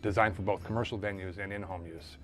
Designed for both commercial venues and in-home use.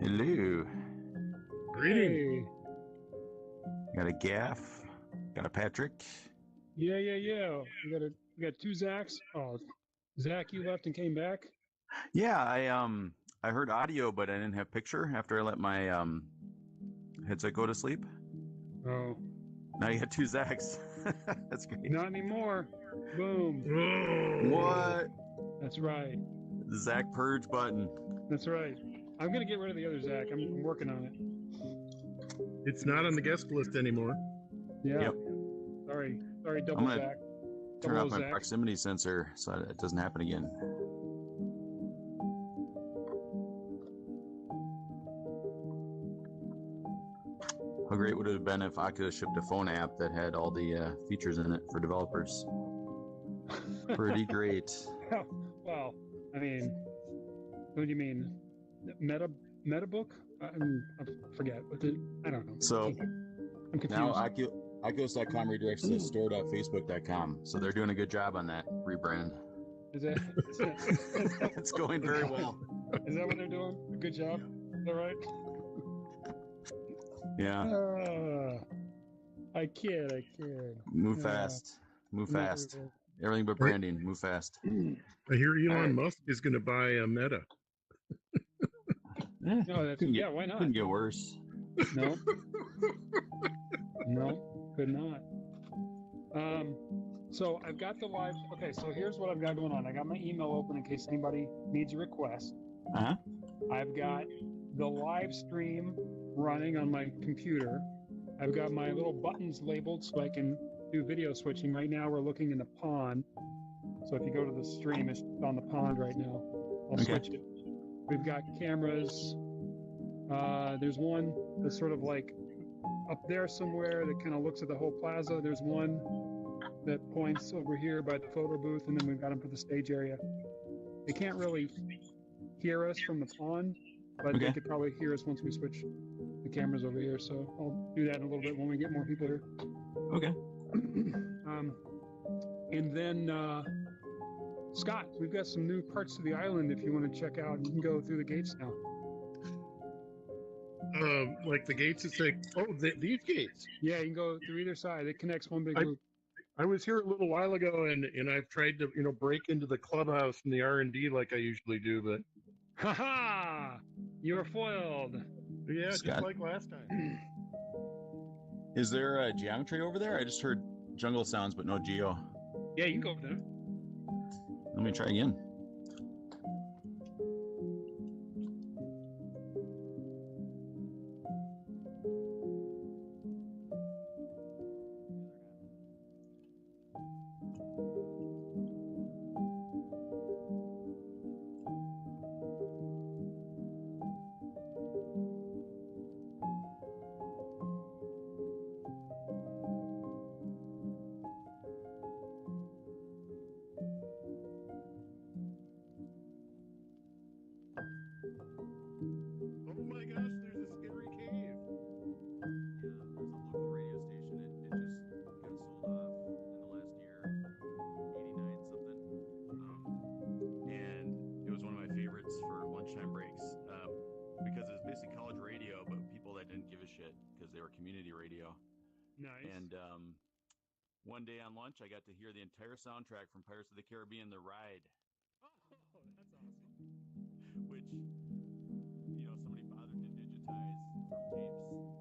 Hello. Greeting. Got a Gaff. Got a Patrick. Yeah. We got two Zachs. Oh, Zach, you left and came back. Yeah, I heard audio, but I didn't have picture after I let my headset go to sleep. Oh, Now you got two Zachs. That's great. not anymore. Boom. What? That's right. The Zach purge button. That's right. I'm gonna get rid of the other Zach. I'm working on it. It's not on the guest list anymore. Yeah. Yep. Sorry, double Zach. Turn off my Zach. proximity sensor so that it doesn't happen again. How great would it have been if Oculus shipped a phone app that had all the features in it for developers? Pretty great. Well, I mean, what do you mean? Metabook? I forget. I don't know. So I'm confused. now Oculus.com redirects to store.facebook.com. So they're doing a good job on that rebrand. Is that It's going very well. Is that what they're doing? A good job? Is that right? Yeah. I kid. Move fast. Move fast. Everything but branding. Move fast. I hear Elon Musk is going to buy a Meta. No, why not? Couldn't get worse. No, could not. So I've got the live. Okay, so here's what I've got going on. I got my email open in case anybody needs a request. Uh-huh. I've got the live stream running on my computer. I've got my little buttons labeled so I can do video switching. Right now we're looking in the pond. So if you go to the stream, it's on the pond right now. I'll switch it. We've got cameras. There's one that's sort of like up there somewhere that kind of looks at the whole plaza. There's one that points over here by the photo booth, and then we've got them for the stage area. They can't really hear us from the pond, but they could probably hear us once we switch the cameras over here. So I'll do that in a little bit when we get more people here. Okay. And then Scott, we've got some new parts of the island if you want to check out. You can go through the gates now. Like the gates that say, these gates. Yeah, you can go through either side. It connects one big loop. I was here a little while ago, and I've tried to, break into the clubhouse and the R&D like I usually do, but ha! You're foiled. Yeah, Scott, just like last time. Is there a geometry over there? I just heard jungle sounds, but no geo. Yeah, you can go over there. Let me try again. One day on lunch, I got to hear the entire soundtrack from Pirates of the Caribbean: The Ride. Oh, that's awesome. Which, somebody bothered to digitize from tapes.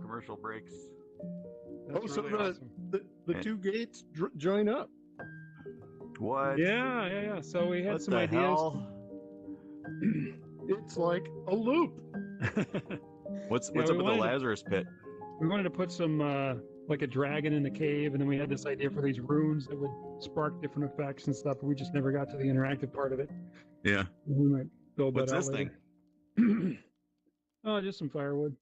Commercial breaks. That's so really awesome. the two gates join up. What? Yeah. So we had some ideas. Hell? It's like a loop. What's up with the Lazarus pit? We wanted to put some like a dragon in the cave, and then we had this idea for these runes that would spark different effects and stuff. But we just never got to the interactive part of it. Yeah. We might build What's that out this later. thing? Oh, just some firewood.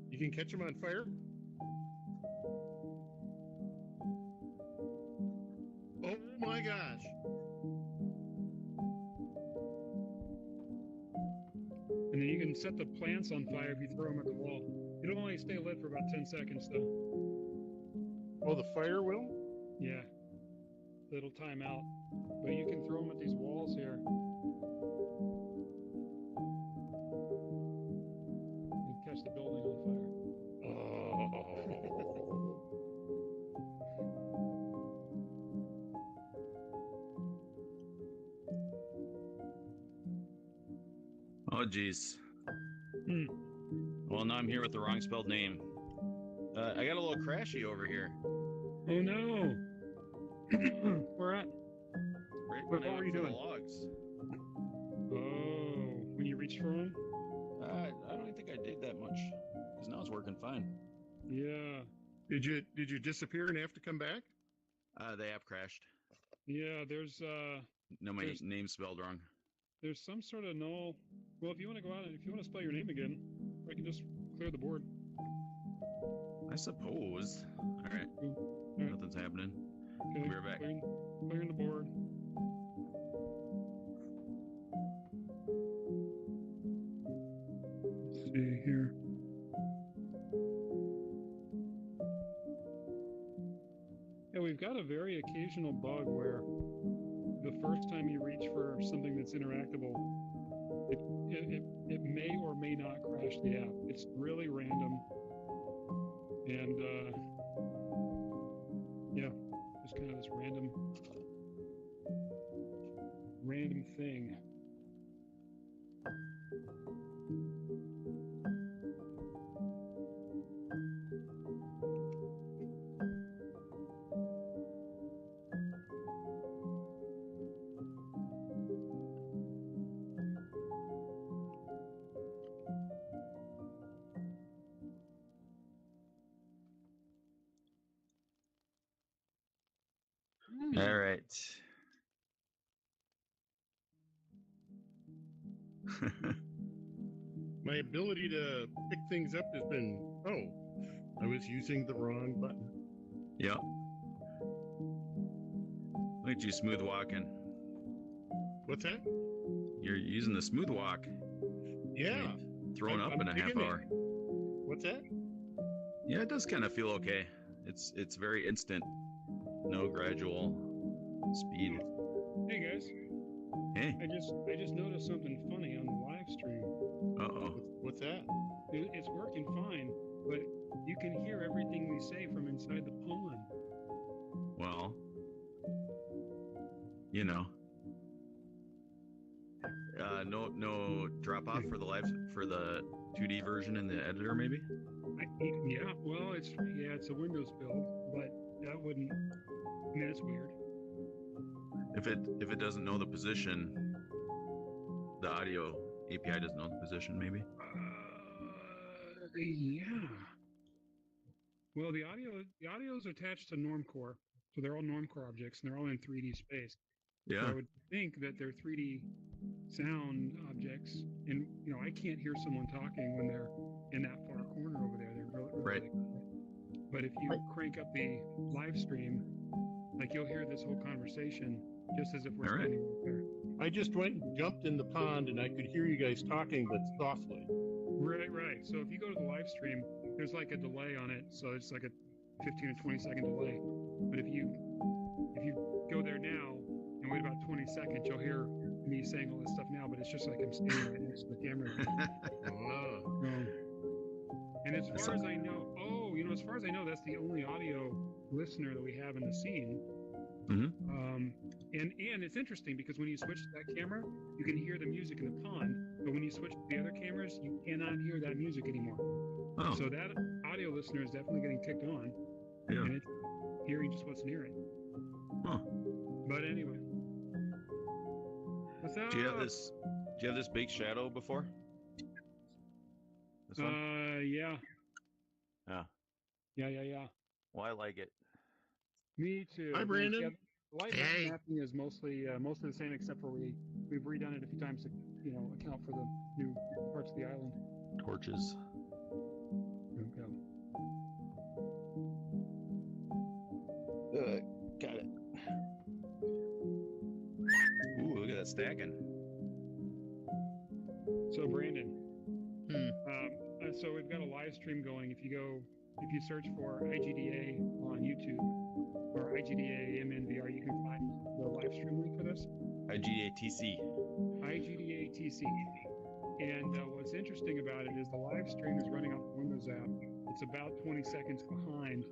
You can catch them on fire? Oh my gosh. And then you can set the plants on fire if you throw them at the wall. It'll only stay lit for about 10 seconds, though. Oh, the fire will? Yeah. It'll time out. But you can throw them at these walls here. You catch the building on fire. Oh, geez. Hmm. Well, now I'm here with the wrong spelled name. I got a little crashy over here. Oh no! Where at? Right What when I were went you for the doing? logs. Oh, when you reached for them? I don't even think I did that much. Because now it's working fine. Yeah. Did you disappear and have to come back? The app crashed. Yeah, there's No, my There's- name's spelled wrong. there's some sort of null. Well, if you want to go out and if you want to spell your name again, I can just clear the board. I suppose. All right. All right. Nothing's happening. Okay, We'll be right back. Clearing the board. Let's see here. Yeah, we've got a very occasional bug where the first time you reach for something that's interactable, it may or may not crash the app. It's really random. And yeah, just kind of this random thing. All right. My ability to pick things up has been, I was using the wrong button. Yep. Look at you smooth walking. What's that? You're using the smooth walk. Yeah. Throwing up I'm in a half digging it. hour. What's that? Yeah, it does kind of feel okay. It's very instant. No gradual speed. Hey guys, Hey. I just noticed something funny on the live stream. Uh-oh. What's that? It's working fine, but you can hear everything we say from inside the pond. Well, you know. No drop off for the 2D version in the editor, maybe? Yeah, well, it's a Windows build, but that wouldn't. I mean, that's weird. If it doesn't know the position, the audio API doesn't know the position, maybe. Yeah. Well, the audio is attached to Normcore, so they're all Normcore objects, and they're all in 3D space. Yeah. So I would think that they're 3D sound objects, and I can't hear someone talking when they're in that far corner over there. They're really Right. quiet. But if you crank up the live stream, like you'll hear this whole conversation just as if we're All right. standing right there. I just went and jumped in the pond and I could hear you guys talking, but softly. Right. So if you go to the live stream, there's like a delay on it, so it's like a 15 or 20 second delay. But if you go there now and wait about 20 seconds, you'll hear me saying all this stuff now, but it's just like I'm standing right next to the camera. Oh. And as far as I know, that's the only audio listener that we have in the scene. Mhm. And it's interesting because when you switch to that camera, you can hear the music in the pond, but when you switch to the other cameras, you cannot hear that music anymore. Oh. So that audio listener is definitely getting kicked on, Yeah. and it's hearing just what's near it. Huh. But anyway, what's up? Do you you have this big shadow before? This one? Yeah. Yeah. Yeah. Well, I like it. Me too. Hi, Brandon. Yeah, the light Hey. mapping is mostly the same, except for we've redone it a few times to account for the new parts of the island. Torches. Got it. Ooh, look at that stacking. So Brandon, so we've got a live stream going. If you search for IGDA on YouTube or IGDA MNVR, you can find the live stream link for this. IGDA-TC. IGDA-TC. And what's interesting about it is the live stream is running off the Windows app. It's about 20 seconds behind,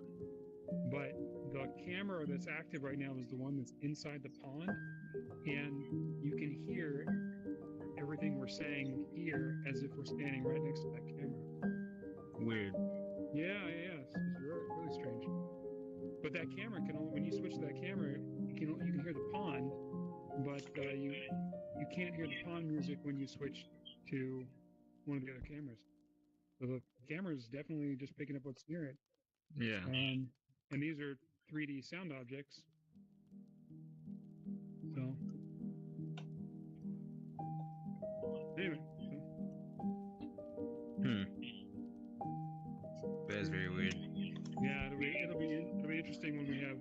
but the camera that's active right now is the one that's inside the pond, and you can hear everything we're saying here as if we're standing right next to that camera. Weird. Yeah, it's really strange. But that camera can only, when you switch to that camera, you can hear the pond, but you can't hear the pond music when you switch to one of the other cameras. So the camera is definitely just picking up what's near it. Yeah. And these are 3D sound objects. So anyway. That is very weird. Yeah, it'll be interesting when we have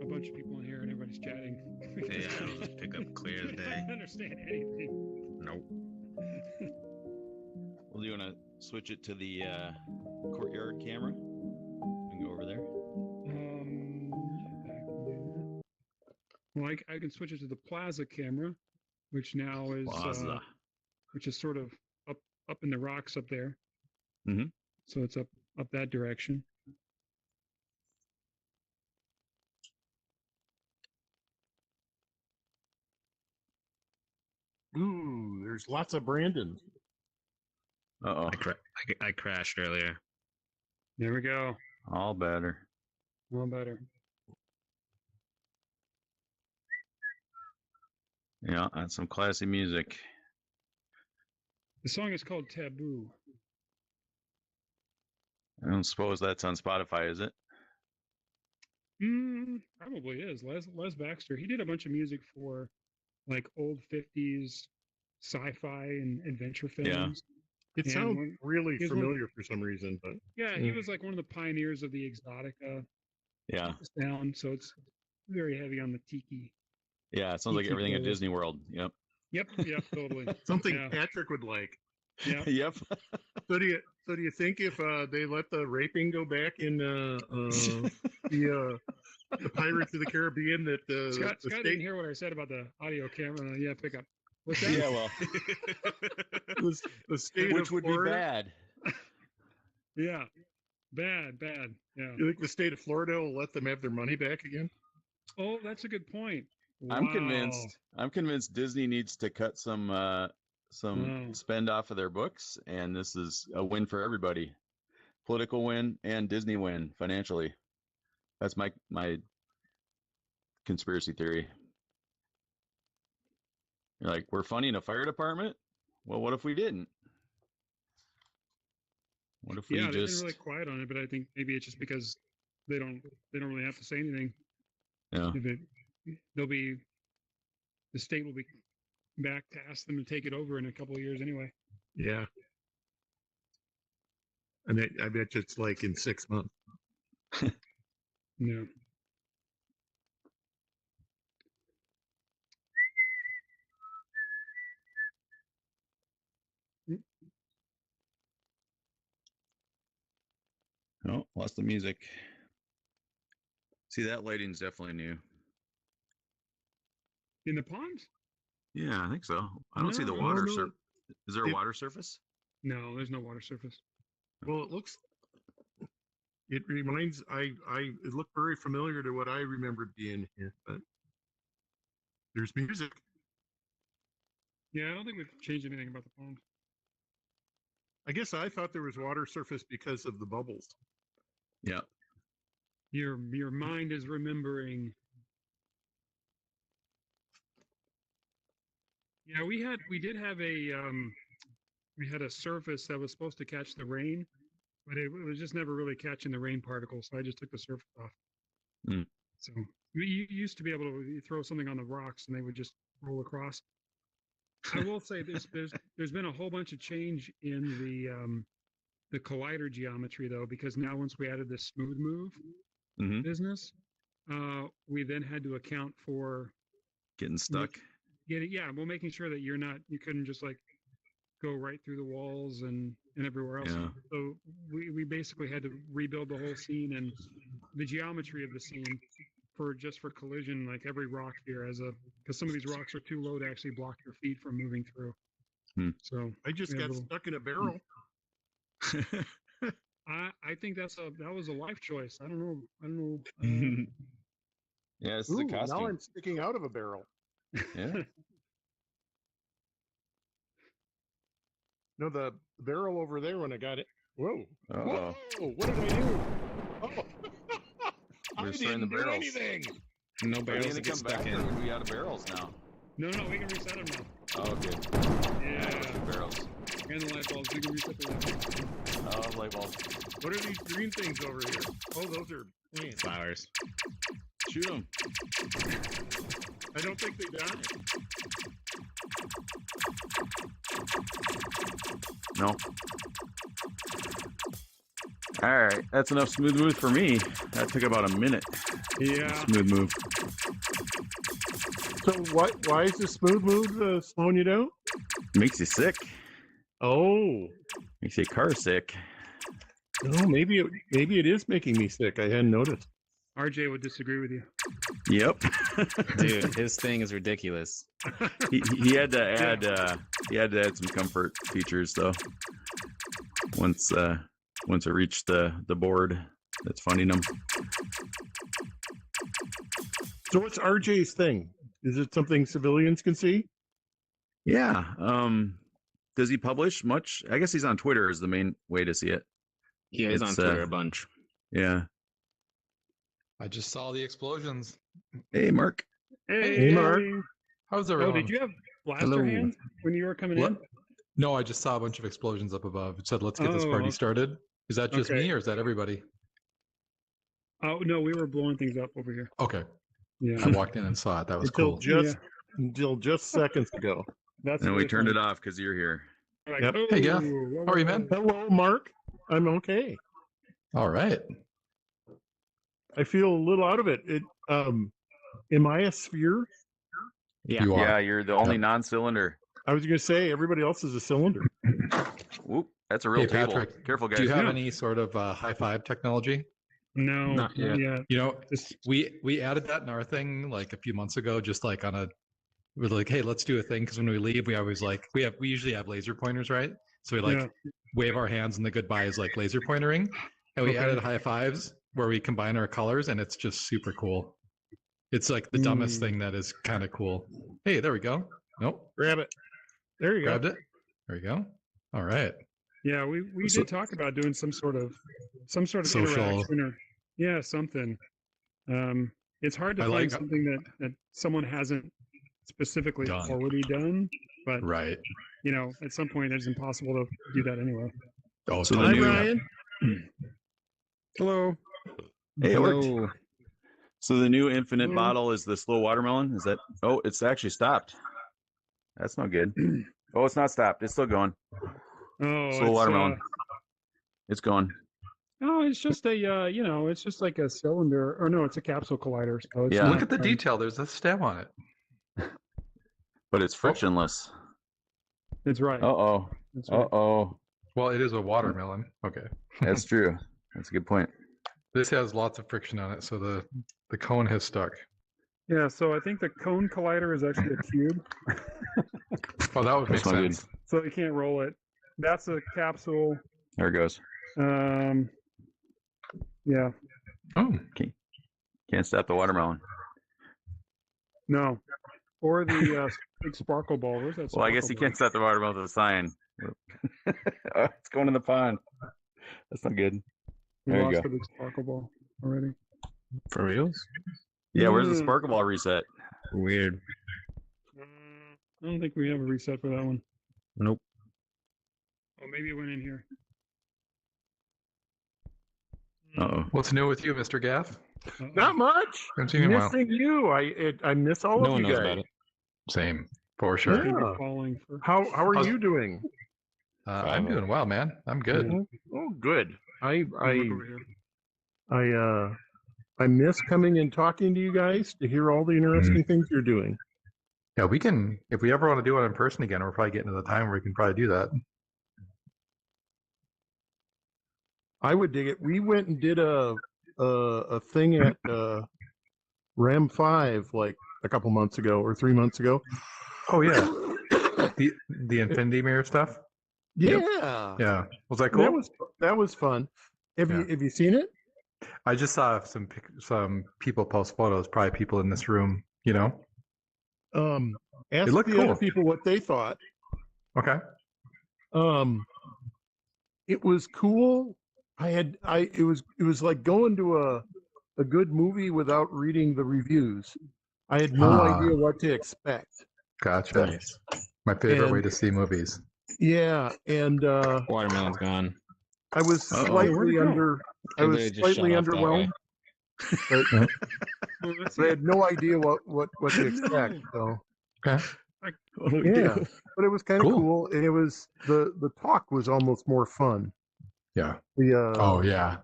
a bunch of people in here and everybody's chatting. Yeah, it'll just pick up clear as I day. don't understand anything. Nope. Well, do you want to switch it to the courtyard camera and go over there? Well, I can switch it to the plaza camera, which now is which is sort of up in the rocks up there. Mhm. So it's up that direction. Ooh, there's lots of Brandon. Uh-oh. I crashed earlier. There we go. All better. All better. Yeah, that's some classy music. The song is called Taboo. I don't suppose that's on Spotify, is it? Probably is. Les Baxter. He did a bunch of music for like old 50s sci-fi and adventure films. Yeah. It sounds really familiar for some reason, but yeah, he was like one of the pioneers of the exotica sound. So it's very heavy on the tiki. Yeah, it sounds like everything at Disney World. Yep. Yep, totally. something Patrick would like. Yeah. Yep. So do you think if they let the raping go back in the Pirates of the Caribbean that Scott the didn't hear what I said about the audio camera. Yeah, pickup. What's that? Yeah, well, the state which of would Florida, be bad. Yeah, bad. Yeah. You think the state of Florida will let them have their money back again? Oh, that's a good point. I'm Wow. convinced. I'm convinced Disney needs to cut some spend off of their books, and this is a win for everybody. Political win and Disney win financially. That's my conspiracy theory. You're like, we're funding a fire department? Well, what if we didn't? What if we they've just been really quiet on it, but I think maybe it's just because they don't really have to say anything. Yeah. The state will be back to ask them to take it over in a couple of years anyway. Yeah. And I bet you it's like in 6 months. No. Oh, lost the music. See, that lighting's definitely new. In the pond? Yeah, I think so. I don't see the No, water. no. Is there a water surface? No, there's no water surface. Well, it reminds it looked very familiar to what I remembered being here, but there's music. Yeah, I don't think we've changed anything about the pond. I guess I thought there was water surface because of the bubbles. Yeah. Your mind is remembering. Yeah, we did have we had a surface that was supposed to catch the rain, but it was just never really catching the rain particles. So I just took the surface off. Mm. So you used to be able to throw something on the rocks and they would just roll across. I will say there's been a whole bunch of change in the collider geometry though, because now once we added this smooth move business, we then had to account for Getting stuck. making sure that you couldn't just like go right through the walls and everywhere else. Yeah. So we basically had to rebuild the whole scene and the geometry of the scene for collision, like every rock here because some of these rocks are too low to actually block your feet from moving through. So I just got stuck in a barrel. I think that was a life choice. I don't know. Yeah, this is a costume. Now I'm sticking out of a barrel. Yeah. No, the barrel over there when I got it. Whoa. Uh-oh. Whoa, what did I do? Oh. We're I destroying didn't the do barrels. anything. No Are we barrels gonna to get come stuck back, or in. are we out of barrels now? No, we can reset them now. Oh, good. Yeah. Barrels. And the light bulbs. We can reset the light bulbs. Oh, light bulb. What are these green things over here? Oh, those are plants. Flowers. Shoot them. I don't think they die. No. All right, that's enough smooth move for me. That took about a minute. Yeah. Smooth move. So why is the smooth move slowing you down? Makes you sick. Oh. Makes your car sick. Oh, maybe it is making me sick. I hadn't noticed. RJ would disagree with you. Yep. Dude, his thing is ridiculous. he had to add some comfort features though. Once it reached the board that's funding them. So what's RJ's thing? Is it something civilians can see? Yeah. Does he publish much? I guess he's on Twitter is the main way to see it. Yeah, he's on It's, Twitter a bunch. Yeah. I just saw the explosions. Hey, Mark. Hey, Mark. How's Oh, everyone? did you have blaster Hello. hands when you were coming in? No, I just saw a bunch of explosions up above. It said, "Let's get this Oh, party okay. started." Is that just Okay. me, or is that everybody? Oh no, we were blowing things up over here. Okay, Yeah. I walked in and saw it. That was Until cool. until just seconds ago. That's And we really turned funny. it off because you're here. Like, Yep. Hey, Gav. whoa, How are you, man? Hello, Mark. I'm okay. All right. I feel a little out of it. Am I a sphere? Yeah. You are. Yeah, you're the only non-cylinder. I was going to say everybody else is a cylinder. Whoop, that's a real Hey, table. Patrick, Careful, guys. Do you have Yeah. any sort of high five technology? No, Not yet. Yeah. You know, Just, we added that in our thing like a few months ago, just like we're like, hey, let's do a thing because when we leave, we always like we usually have laser pointers, right? So we like Yeah. wave our hands and the goodbye is like laser pointering, and we Okay. added high fives where we combine our colors, and it's just super cool. It's like the dumbest thing that is kind of cool. Hey, there we go. Nope, Grab it. There you go. grabbed it. There you go. All right. yeah, we So- did talk about doing some sort of Social- interaction or something. It's hard to I find like- something that someone hasn't specifically Done. already done, but Right. you know, at some point it's impossible to do that anyway. Oh, So the Hi, new- Brian. Hello. Hey, it worked. Hello. So the new infinite Hello. bottle is the slow watermelon. Is that? Oh, it's actually stopped. That's not good. Oh, it's not stopped. It's still going. Oh, Slow watermelon. It's going. It's just it's just like a cylinder, or no, it's a capsule collider. So it's Yeah. not, Look at the detail. There's a stem on it. But it's frictionless. It's right. Uh-oh. It's right. Uh-oh. Well, it is a watermelon. Okay. That's true. That's a good point. This has lots of friction on it, so the cone has stuck. Yeah, so I think the cone collider is actually a cube, Oh, that would make That's not good. sense. so you can't roll it. That's a capsule. There it goes. Yeah, Oh, Can't stop the watermelon. no, or the big sparkle ball. Where's that? Well, I guess you sparkle can't stop the watermelon with a sign. Oh, it's going in the pond. That's not good. ball? There We you lost go. the big sparkle ball already. For reals? Yeah, where's the Mm. sparkle ball reset? Weird. I don't think we have a reset for that one. Nope. Oh, maybe it went in here. Uh-oh. What's new with you, Mr. Gaff? Uh-oh. Not much. Haven't seen you in a while. Missing you. I miss all No of one you knows guys. about it. Same, for I sure. think Yeah. we're falling for. How are How's- you doing? I'm doing well, man. I'm good. Oh, good. Look over here. I miss coming and talking to you guys to hear all the interesting things you're doing. Yeah, we can, if we ever want to do it in person again, we're probably getting to the time where we can probably do that. I would dig it. We went and did a thing at Ram 5 like a couple months ago or 3 months ago. Oh, yeah. The Infinity Mirror stuff? Yeah. Yeah. Was that cool? That was fun. Have you seen it? I just saw some people post photos, probably people in this room, you know? Ask looked the other cool. people what they thought. Okay. It was cool. It was like going to a good movie without reading the reviews. I had no idea what to expect. Gotcha. Nice. My favorite way And- to see movies. Yeah, and Watermelon's gone. I was Uh-oh. slightly Where'd it go? under. I It was literally just slightly shut off that underwhelmed, way. Oh, let's but I see. had no idea what to expect. So Okay. yeah, but it was kind of Cool. cool, and it was the talk was almost more fun. Yeah. The Oh, yeah.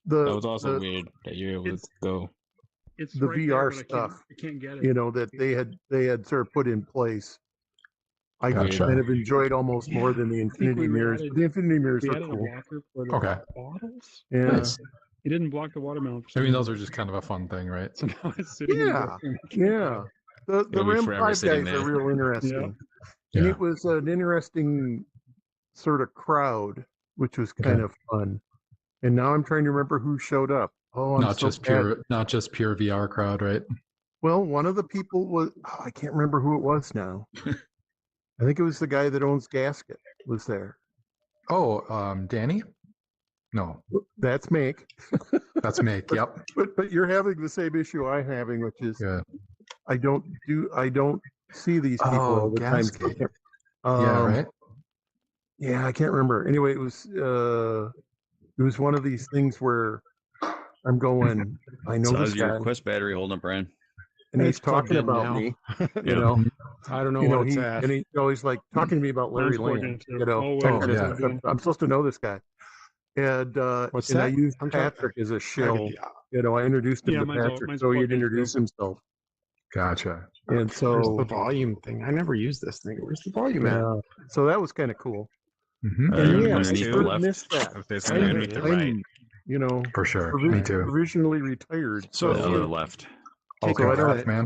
the That was also the, weird that you're able to it's- go. It's the right there, VR but I stuff, can't get it. you know, that they had sort of put in place. I Gotcha. kind of enjoyed almost more than the we Infinity Mirrors. added- The Infinity Mirrors We were added a cool. blocker for the Okay. bottles. Yeah, Nice. It didn't block the watermelon. For I some mean, those reason. are just kind of a fun thing, right? So now it's sitting in the Yeah. book and I can't yeah. The It'll be Ram forever 5 sitting guys there. are real interesting. And it was an interesting sort of crowd, which was kind of fun. And now I'm trying to remember who showed up. Oh, I'm Not so just bad. not just pure VR crowd, right? Well, one of the people was, I can't remember who it was now. I think it was the guy that owns Gasket was there. Oh, Danny? No, That's Make. that's Mick. Yep. But you're having the same issue I'm having, which is Yeah. I don't see these people all the time. Gasket. Yeah, Um, right. Yeah, I can't remember. Anyway, it was one of these things where I'm going, I know So this how's your guy, Quest battery holding up, Brian? and he's It's plugged talking in about now. me. Yeah. You know, I don't know you know, what it's at. and he's always like talking to me about Larry Mine's plugged Lane. in too. You know, Oh, wait, Oh, it's yeah. plugged in. I'm supposed to know this guy. And What's and I that? used I'm sorry. Patrick as a I shill. could- You know, I introduced him Yeah, to mine's all- Patrick mine's so he'd plugged in, introduce too. himself. Gotcha. And Where's the so volume thing? I never use this thing. Where's the volume at? so that was kind of cool. Hmm. You're And yeah, I underneath the sort of left. missed that. If there's I something know, underneath the yeah. right. You know, For sure. Me too. provisionally retired. So The if other you- left. Okay, So I don't, Gaff, man.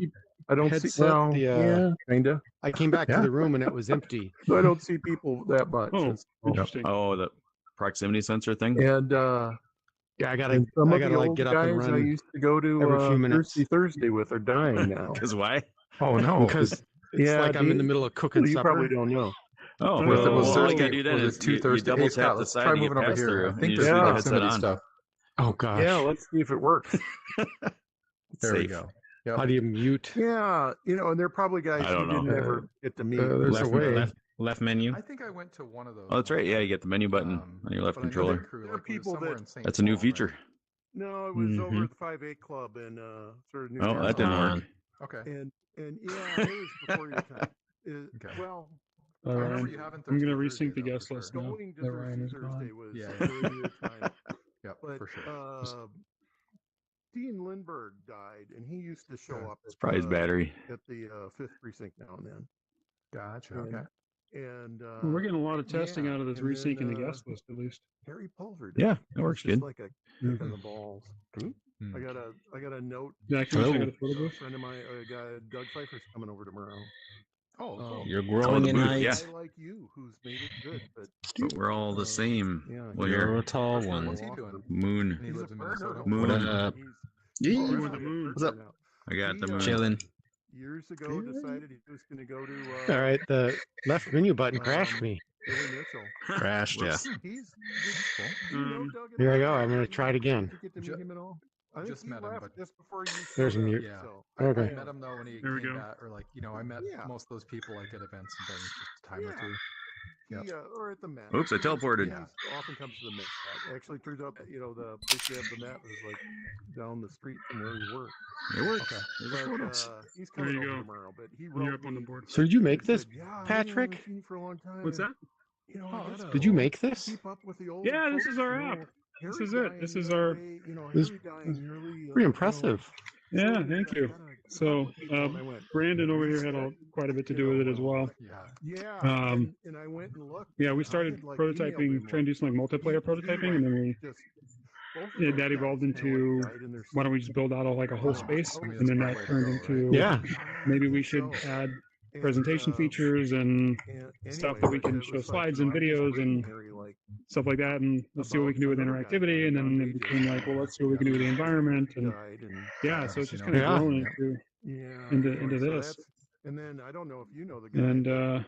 I don't see. Headset, Well, the, kinda. I came back Yeah. to the room and it was empty. So I don't see people that much. Oh, It's- interesting. Oh, the proximity sensor thing? And Yeah, I gotta and some I of gotta the like old get up and guys I run used to go to every few minutes. Thursday with are dying now. Because why? Oh no. because it's Yeah, like I'm in the Dean, middle of cooking you supper. probably don't know. Oh, Was it- was well, all you Thursday- gotta do then was is it two you Thursday? double Hey, tap Scott, the let's side try and you moving over pass here. through. I and think you there's just Yeah. put the some headset proximity on. stuff. Oh gosh. Yeah, let's see if it works. There we Safe. go. How do you mute? Yeah, you know, and they're probably guys I who don't know. didn't ever get to meet. there's a Left, way. left menu. I think I went to one of those. Oh, that's right. Yeah, you get the menu button Um, on your left but I know controller. the crew, There are like, it was people somewhere that- in St. That's a new Paul, feature. right? No, it was over Mhm. at the 5A Club in sort of New Oh, Jersey. that didn't Come work. on. Okay. And yeah, it was before your time. Okay. Well, I All remember right. you having I'm gonna Thursday, resync the though, for guest sure. list now. going to that Ryan is Thursday gone. was Yeah. during your time. Yep, But for sure. Dean Lindbergh died, and he used to show Yeah. up It's probably his battery. at the 5th Precinct now and then. Gotcha. And, Okay. And Well, we're getting a lot of testing yeah, out of this and then, resyncing the guest list, at least. Harry Pulver. Yeah, died. that works It was just good. like a kick in the balls. Hmm. I got a note. Yeah, actually, Hello. I got a photo A booth. friend of mine, a guy, Doug Pfeiffer's coming over tomorrow. Oh, cool. You're Oh, growing the in booth, height. yeah. I like you, who's made it good, but But we're all the same. yeah, Well, You're you're a tall What's one. he doing? moon. He lives in Minnesota. Moon. What up? He's Oh, he's with the moon. What's up? I got the He, moon. Chilling. Years ago, decided he was going to go to All right, the left menu button crashed Um, me. Billy Mitchell. Crashed, yeah. He's do you know Doug at Here I all? go. I'm gonna Did you- try it again. Did you get to meet him at all? I think Just he met him, left but just before you. There's showed a up, mute. yeah. So Okay. I met him though when he There we came go. back, or like, I met Yeah. most of those people like at events and things just a time or Yeah. two. Yep. he, or at the Met. Oops, I teleported. He often comes to the Met. Actually, turns out that, the place they have the Met was like down the street from where he worked. It works. Okay. There's the But photos. he's There coming you over go. tomorrow. But he You're wrote up on the me board. So did you make and this, said, "Yeah, I Patrick? haven't seen you for a long time." What's and, that? I guess Did you I'll make this? keep up with the old Yeah, this folks, is our app. This is it. This is our. This- Harry dying early. Pretty impressive. Yeah, thank you. So, Brandon over here had quite a bit to do with it as well. Yeah. Yeah, and I went and looked. Yeah, we and I started had, like, prototyping, emailed him, trying to do some like multiplayer prototyping, and then we just both of yeah, those that evolved guys kinda, into died in their why don't we sleep. just build out like a whole space, I mean, and then that's that one way turned to go, into Yeah. maybe we should So, add and, presentation features and stuff that we can show slides and videos and stuff like that, and let's see what we can do with interactivity, and then it became like, well, let's see what we can do with the environment, and yeah, so it's just kind of Yeah. grown into anyway, so this. that's- And then I don't know if you know the guy. And but,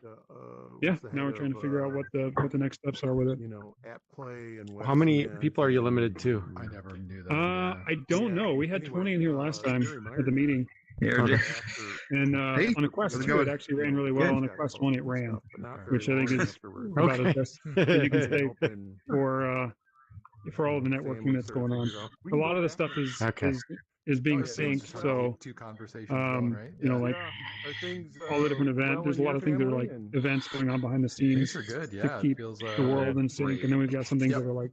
yeah, what's the now we're head trying to of, figure out what the next steps are with it. App Play and How many WebCement people are you limited to? I never knew that. I don't know. We had 20 in here last time at the meeting, Here, Okay. and Hey, on a Quest how's it 2 it going? actually ran really well. On a Quest 1 it ran, which I think is about Okay. as best as you can say for all the networking that's going on. A lot of the stuff is Okay. is being Oh, yeah, so it's synced, just like so two conversations going, right? like all the different events. There's a lot of things that are like events going on behind the Things scenes are good. to Yeah, it keep feels the world in sync, and then we've got some things Yep, that are like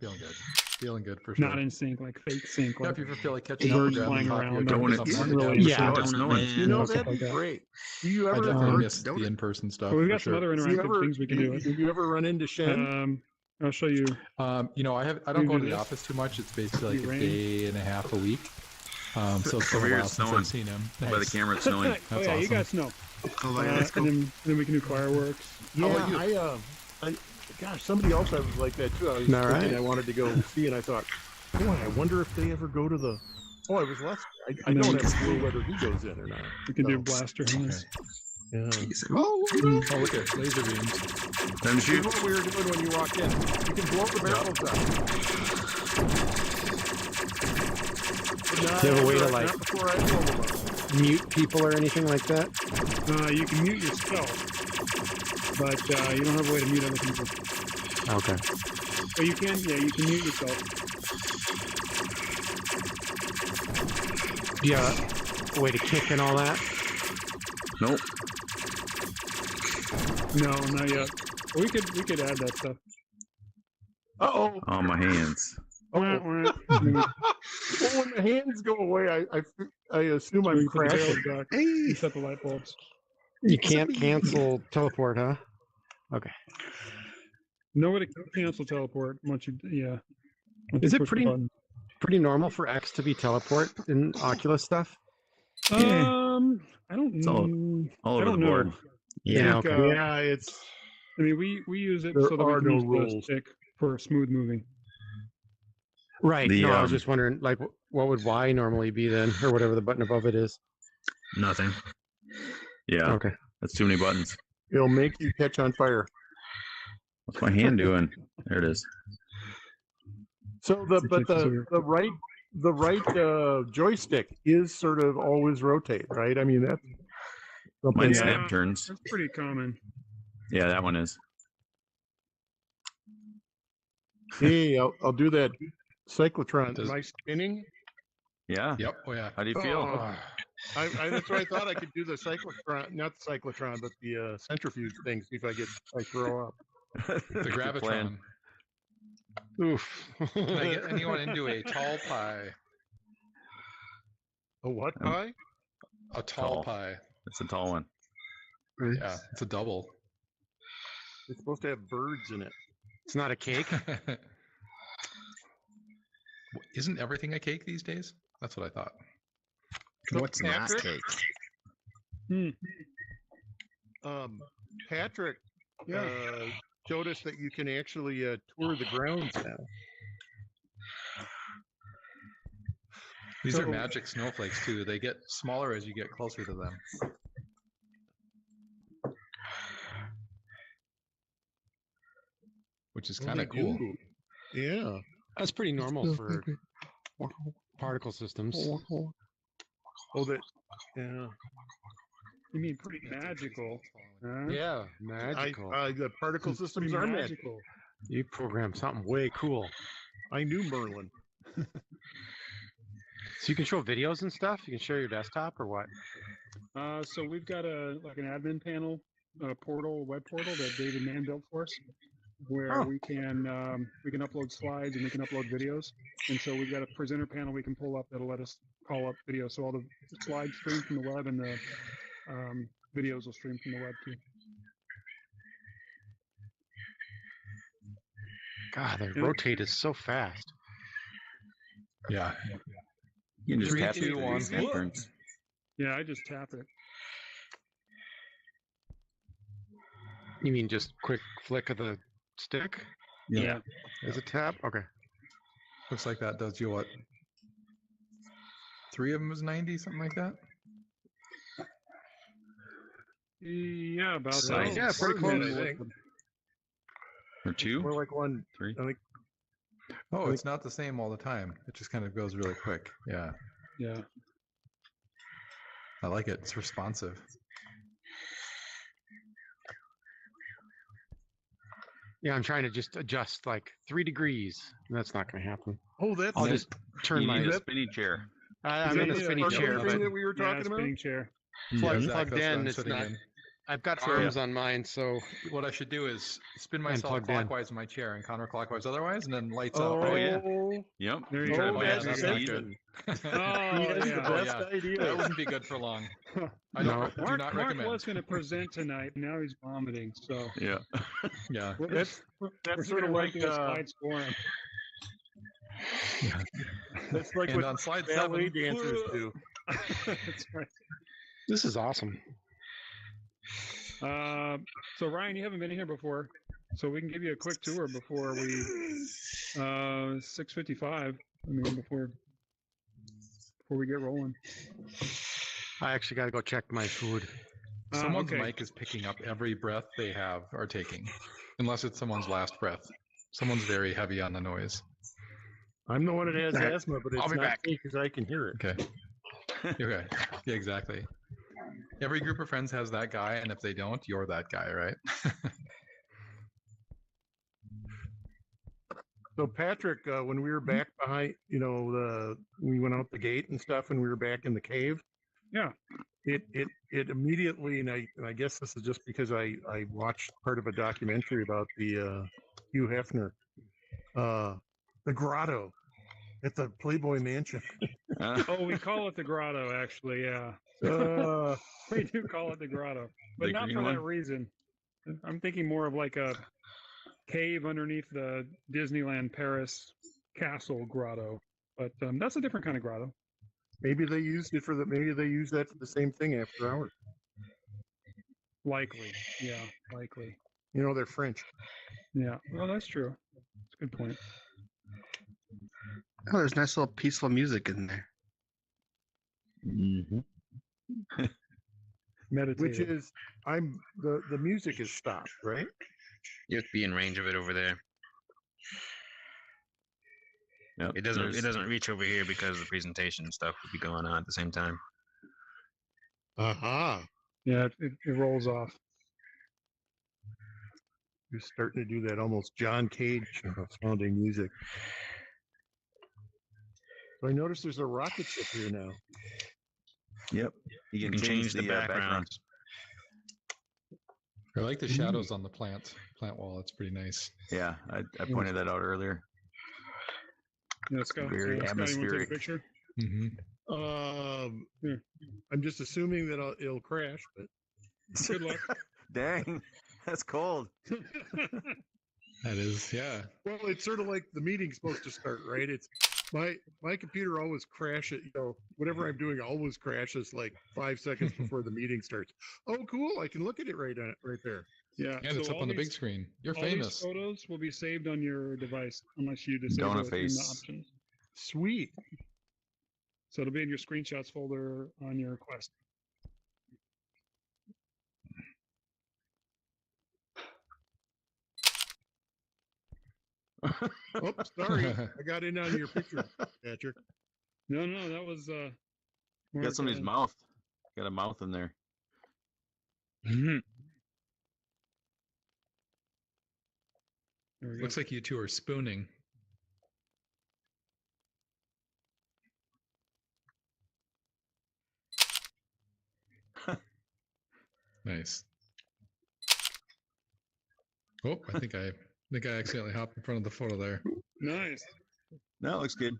feeling good for sure. not in sync, like fake sync, Yeah, like if you ever feel like catching up, birds grab a flying copy around. of Don't it, wanna- something really like that. Yeah. Oh, it's snowing. You know, stuff that'd like be that. great. Do you I ever? definitely miss the in-person stuff. But we've for got some sure. other do you interactive ever? things we can do. Did you ever run into Shen? I'll show you. I don't You go do to the this? office too much. It's basically like You a rain? day and a half a week. So it's been Over a here while it's since snowing. I've seen him. By the Nice. camera, it's snowing. Oh yeah, you got snow. Let's And then we can do fireworks. Yeah, gosh, somebody else I was like that too. I was All thinking right. I wanted to go see, and I thought, boy, I wonder if they ever go to the. Oh, I was less. I And don't then- have a clue whether he goes in or not. We can do So, blaster hands. yeah. Oh, no. Oh, look at laser beams. Time to This is shoot. what we were doing when you walked in. You can blow the barrels up. Do you have a way to, like- Not before I blow them up. Mute people or anything like that? You can mute yourself, but you don't have a way to mute other people. Okay. But you can, you can mute yourself. Do you have a way to kick and all that? Nope. No, not yet. We could add that stuff. Uh-oh. Oh, my hands. Wah, wah. And then Well, when the hands go away, I assume we I'm put the crashing. barrels back. We set the light bulbs. You can't cancel teleport, huh? Nobody can cancel teleport once you, once Is you it push the pretty- button. Pretty normal for X to be teleport in Oculus stuff? I don't It's all know. All I over don't the know. board. Yeah, think, okay. Yeah, it's. I mean, we use it There so that we are can no use rules. the stick for smooth moving. Right. The, No, I was um, just wondering, like, what would Y normally be then, or whatever the button above it is? Nothing. Yeah, Okay. that's too many buttons. It'll make you catch on fire. What's my hand doing? There it is. So the right joystick is sort of always rotate, right? I mean that's something Mine Yeah. snap turns. That's pretty common. Yeah, that one is. Hey, I'll do that cyclotron. Does- Am I spinning? Yeah. Yep. Oh yeah. How do you feel? Oh, that's what I thought I could do the cyclotron, not the cyclotron, but the centrifuge thing. See if I throw up. The Good plan. gravitron. Oof. Can I get anyone into a tall pie? A what pie? A tall Tall. pie. It's a tall one. Yeah, it's a double. It's supposed to have birds in it. It's not a cake? Isn't everything a cake these days? That's what I thought. So What's not Patrick? cake? Patrick showed us that you can actually tour the grounds now. These are So- magic snowflakes too. They get smaller as you get closer to them. Which is kind of cool. Yeah. That's pretty normal for Particle systems. Oh, that. Yeah. You mean pretty magical? Huh? Yeah, magical. The particle systems Pretty are magical. You programmed something way cool. I knew Merlin. So you can show videos and stuff. You can share your desktop or what? So we've got an admin panel, portal, web portal that David Mann built for us, where we can upload slides and we can upload videos. And so we've got a presenter panel we can pull up that'll let us call up videos. So all the slides stream from the web and the videos will stream from the web too. God, the rotate is so fast. Yeah. You can just 3, tap 2, 1. it. Turns. Yeah, I just tap it. You mean just quick flick of the stick? Yeah. Is it tap? Okay. Looks like that does you what? 3 of them is 90, something like that. Yeah, about So- that. Yeah, pretty close. I think. Or 2? More like 1, 3? I think. Oh, it's not the same all the time. It just kind of goes really quick. Yeah. Yeah. I like it. It's responsive. Yeah, I'm trying to just adjust like 3 degrees. That's not going to happen. Oh, that's. I'll just turn You my. need a spinny chair. I'm in a Yeah, spinny yeah, chair, thing but that we were Yeah, talking about. spinning chair. Plug- Exactly, plugged that's what in, I'm it's sitting not- in. I've got Sure. arms on mine, so What I should do is spin And myself plugged in. clockwise in my chair and counterclockwise otherwise, and then lights Oh, up. yeah. Yep. There you Try go. to Oh, yeah, match that's the not speed. good. Oh, He has yeah. the Oh, best yeah. idea. That wouldn't be good for long. I No. do Mark, not Mark recommend. was going to present tonight, and now he's vomiting. So Yeah. Yeah. That's we're sort of gonna like do the slides for him. that's like And what on slide ballet 7, dancers do. That's right. this is awesome. So Ryan, you haven't been here before, so we can give you a quick tour before we 6:55. I mean, before we get rolling. I actually got to go check my food. Someone's okay. mic is picking up every breath they have or taking, unless it's someone's last breath. Someone's very heavy on the noise. I'm the one that has All right. asthma, but I'll it's be not back. because I can hear it. Okay. Okay. Yeah, exactly. Every group of friends has that guy, and if they don't, you're that guy, right? So Patrick, when we were back behind, we went out the gate and stuff, and we were back in the cave. Yeah. It immediately, and I guess this is just because I watched part of a documentary about the Hugh Hefner, the grotto at the Playboy Mansion. Oh, we call it the grotto, actually. Yeah, Uh, we do call it the grotto, but The not green for that one? reason. I'm thinking more of like a cave underneath the Disneyland Paris castle grotto, but that's a different kind of grotto. maybe they used that for the same thing after hours. Likely, yeah, likely, They're French. yeah. Well, that's true. That's a good point. Oh, there's nice little peaceful music in there. Mm-hmm. Meditative. Which is, the music is stopped, right? You have to be in range of it over there. Yep. It doesn't reach over here because the presentation stuff would be going on at the same time. Uh-huh. Yeah, it rolls off. You're starting to do that almost John Cage sounding music. So I noticed there's a rocket ship here now. Yep. You You can can change the background. backgrounds. I like the shadows on the plant wall. It's pretty nice. Yeah, I pointed that out earlier. Yeah, Scott, Very Scott, you want to take a atmospheric. picture? Mm-hmm. I'm just assuming that it'll crash, but Good luck. Dang, that's cold. That is, yeah. well, it's sort of like the meeting's supposed to start, right? It's my computer always crashes. Whatever I'm doing always crashes like 5 seconds before the meeting starts. Oh, cool! I can look at it right there. Yeah, And it's so up on the all big these- screen. You're all these famous. photos will be saved on your device unless you disable Donut it in the face. options. Sweet. So it'll be in your screenshots folder on your Quest. Oops, sorry. I got in on your picture, Patrick. No, that was Got somebody's mouth. Got a mouth in there. There we go. Looks like you two are spooning. Nice. Oh, I think I accidentally hopped in front of the photo there. Nice. That looks good.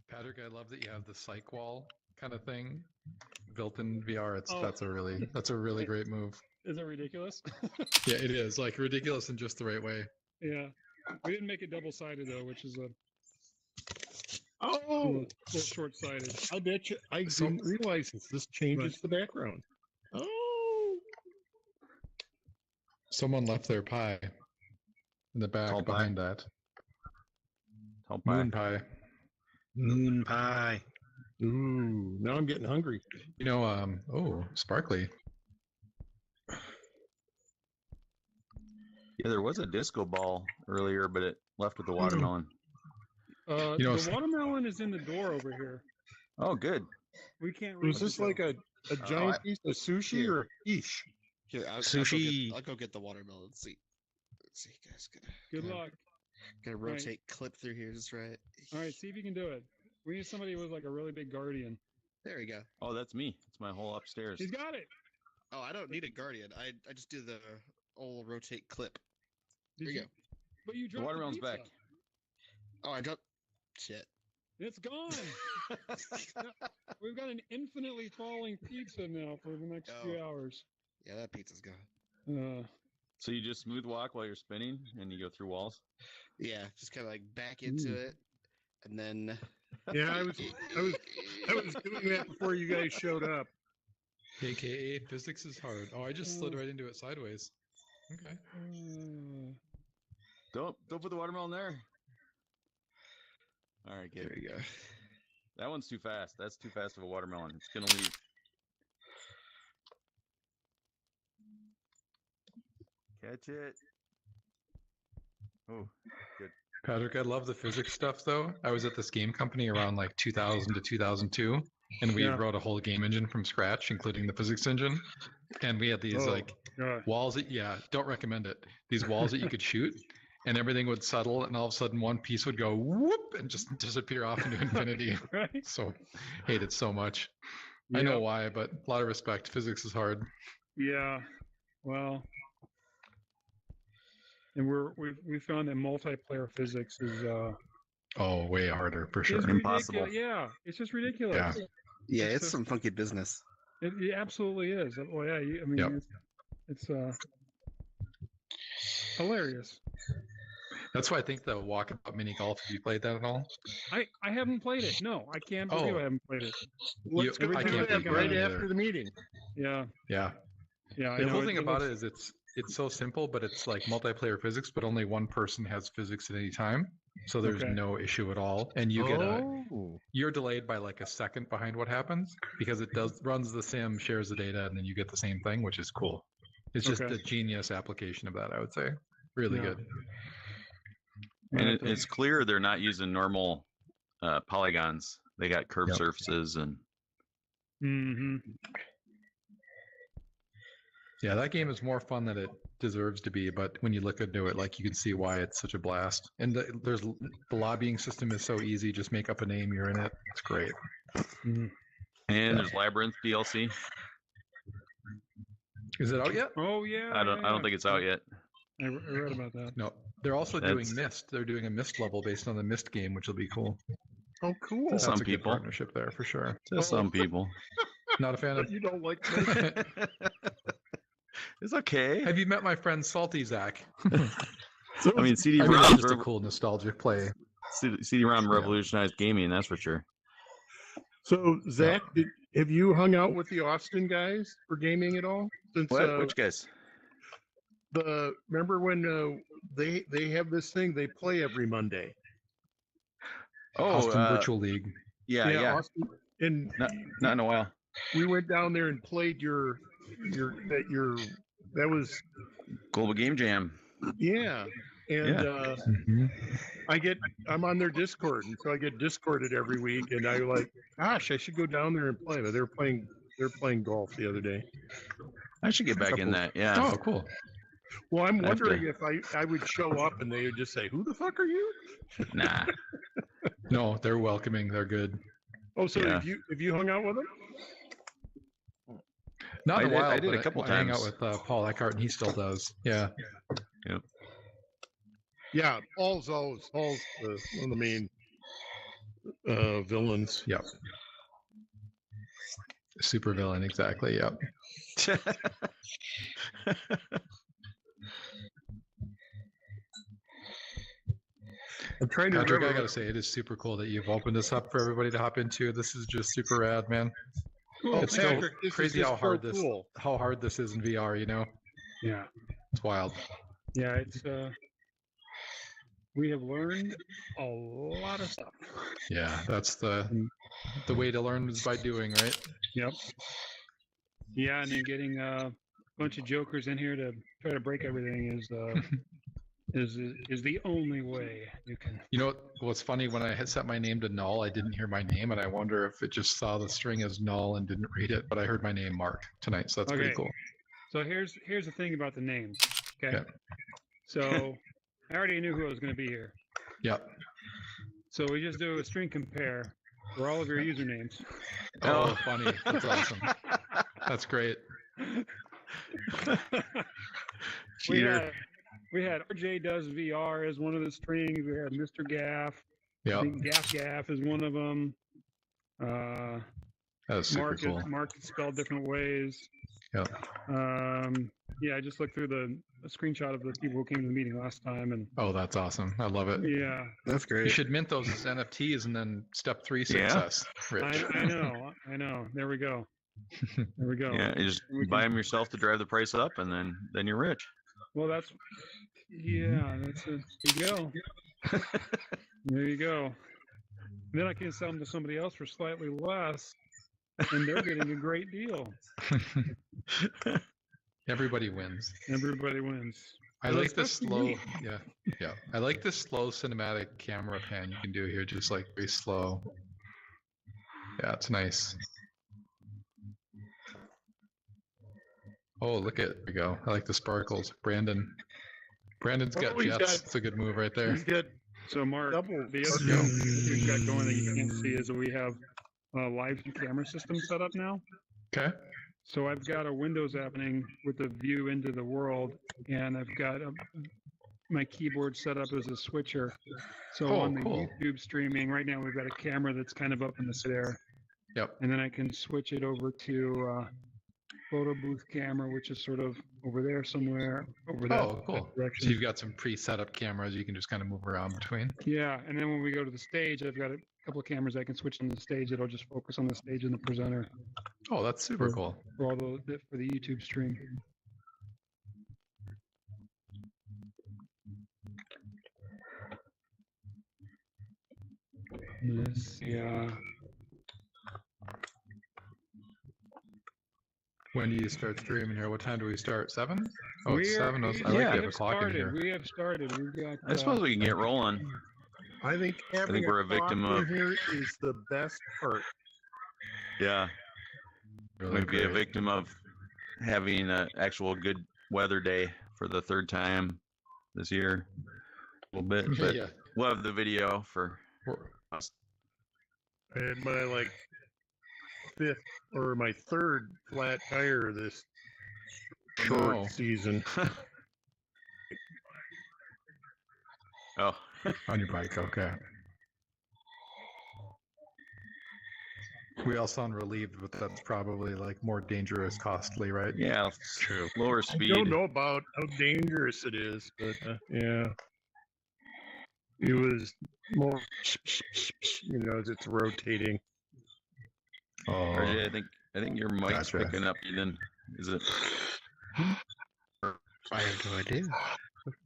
Patrick, I love that you have the psych wall kind of thing built in VR. That's a really great move. Is it ridiculous? Yeah, it is like ridiculous in just the right way. Yeah. We didn't make it double-sided though, which is a Oh, little short-sighted. I bet you. I didn't realize this changes the background. Oh, Someone left their pie in the back Tall pie. behind that. Tall pie. Moon pie. Moon pie. ooh! Now I'm getting hungry. You know, oh, sparkly. Yeah, there was a disco ball earlier, but it left with the watermelon. You know, The watermelon is in the door over here. Oh, good. We can't Was reach this it, like though. a giant piece of sushi or a quiche? Here, Sushi. I'll go get the watermelon. Let's see, guys. Good Gotta- luck. Gotta Right. rotate clip through here just right. All right, see if you can do it. We need somebody with like a really big guardian. There we go. Oh, that's me. It's my whole upstairs. He's got it. Oh, I don't need a guardian. I just do the old rotate clip. Did There you go. But you The dropped watermelon's pizza. back. Oh, I dropped. Shit. It's gone. We've got an infinitely falling pizza now for the next few hours. Yeah, that pizza's gone. So you just smooth walk while you're spinning, and you go through walls. Yeah, just kind of like back into it, and then. Yeah, I was doing that before you guys showed up. AKA physics is hard. Oh, I just slid right into it sideways. Okay. Don't put the watermelon there. All right, There good. we go. That one's too fast. That's too fast of a watermelon. It's gonna leave. Catch it. Oh, good. Patrick, I love the physics stuff though. I was at this game company around like 2000 to 2002, and we Yeah. wrote a whole game engine from scratch, including the physics engine. And we had these like God. walls that, don't recommend it. These walls that you could shoot, and everything would settle, and all of a sudden one piece would go whoop and just disappear off into infinity. Right? So, hate it so much. I know why, but a lot of respect. Physics is hard. Yeah. Well. And we found that multiplayer physics is Oh, way harder for sure. is Impossible. ridiculous. Yeah, it's just ridiculous. Yeah. Yeah, It's it's a- some funky business. It absolutely is. Well, yeah, I mean, Yep. it's hilarious. That's why I think the Walkabout mini golf. Have you played that at all? I haven't played it. No, I can't believe Oh. I haven't played it. Let's go I do can't that think of right it after either. the meeting. Yeah, Yeah. yeah. I The know cool thing about looks- it is it's so simple, but it's like multiplayer physics, but only one person has physics at any time. So there's Okay. no issue at all. And you get Oh. you're delayed by like a second behind what happens because it runs the sim, shares the data, and then you get the same thing, which is cool. It's just Okay. a genius application of that, I would say. Really Yeah. good. And Right. it's clear they're not using normal polygons. They got curved Yep. surfaces and Mhm. Yeah, that game is more fun than it deserves to be, but when you look into it, like you can see why it's such a blast. And the lobbying system is so easy. Just make up a name, you're in it. It's great. and there's Labyrinth DLC. Is it out yet? Oh yeah. I don't think it's out yet. I read about that. No. They're also That's- doing Myst. They're doing a Myst level based on the Myst game, which will be cool. Oh, cool. That's That's Some a good people. partnership there for sure. Just some people. Not a fan of. You don't like It's okay. Have you met my friend Salty Zach? I mean, I mean, that's just a cool nostalgic play. CD-ROM revolutionized gaming. That's for sure. So, Zach, have you hung out with the Austin guys for gaming at all? Since What? Which guys? remember when they have this thing they play every Monday? Austin Virtual League. Yeah. Austin, and Not in a while. we went down there and played that was Global Game Jam. yeah. And I'm on their Discord, and so I get Discorded every week, and I like, gosh, I should go down there and play. But they're playing golf the other day. I should get back in that. Yeah. Oh, cool. Well, I'm wondering if I would show up and they would just say, "Who the fuck are you?" Nah. No, they're welcoming. They're good. Oh, so Yeah. have you hung out with them? Not in a while. I did but a couple I hang out times. with Paul Eckhart, and he still does. Yeah. Yep. Yeah, Paul's one of the main villains. Yep. Super villain, exactly. Yep. I'm trying to Patrick, I remember. gotta say, it is super cool that you've opened this up for everybody to hop into. This is just super rad, man. Oh, It's still Patrick, this is crazy just how so hard this is in VR. You know, Yeah. it's wild. Yeah, it's we have learned a lot of stuff. Yeah, that's the way to learn is by doing, right? Yep. Yeah, and then getting a bunch of jokers in here to try to break everything is the only way you can. You know what's funny? When I had set my name to null, I didn't hear my name, and I wonder if it just saw the string as null and didn't read it. But I heard my name Mark tonight, so that's pretty Okay. cool. So here's the thing about the names. Okay. Yeah. So I already knew who was going to be here. Yep. So we just do a string compare for all of your usernames. Oh, funny. That's awesome. That's great. Cheater. We had RJ does VR as one of the strings. We had Mr. Gaff. I Yep. think Gaff is one of them. That was super cool. Mark is spelled different ways. Yep. Yeah, I just looked through a screenshot of the people who came to the meeting last time, and Oh, that's awesing. I love it. yeah, That's You great. should mint those as NFTs and then step 3 Yeah. success. Rich. I know. There we go. There we go. Yeah, you just We buy can- them yourself to drive the price up, and then you're rich. Well, that's there you go. There you go. Then I can sell them to somebody else for slightly less, and they're getting a great deal. Everybody wins. Everybody wins. I Well, like this especially slow. me. Yeah. I like this slow cinematic camera pan you can do here, just like very slow. Yeah, it's nice. Oh, look at there we go. I like the sparkles. Brandon's got he's jets. got- It's a good move right there. He's got So, Mark, double. the other thing we've got going that you can't see is that we have a live view camera system set up now. Okay. So I've got a Windows happening with the view into the world, and I've got my keyboard set up as a switcher. So Oh, on the cool. YouTube streaming, right now we've got a camera that's kind of up in the there. Yep. And then I can switch it over to photo booth camera, which is sort of over there somewhere, over that Oh, cool. direction. So you've got some pre-set up cameras you can just kind of move around between. Yeah, and then when we go to the stage, I've got a couple of cameras I can switch on the stage that'll just focus on the stage and the presenter Oh, that's super cool. for all for the YouTube stream. Yeah. When do you start streaming here? What time do we start? 7? Oh, it's We're- 7. I like yeah, we we have a have clock in started. here. We have started. We've got. I suppose we can get rolling. I think having we're a victim clock in of- here is the best part. Yeah, Really we'd be a great. victim of having an actual good weather day for the third time this year. A little bit, but Yeah. we'll have the video for We're- I had my like fifth or my third flat tire this short Oh. season. Oh, On your bike, okay. We all sound relieved, but that's probably like more dangerous, costly, right? yeah, True. lower I speed. don't know about how dangerous it is, but yeah, it was more, as it's rotating. Oh, RJ, I think your mic's Gotcha. picking up. Then is it? I have no idea.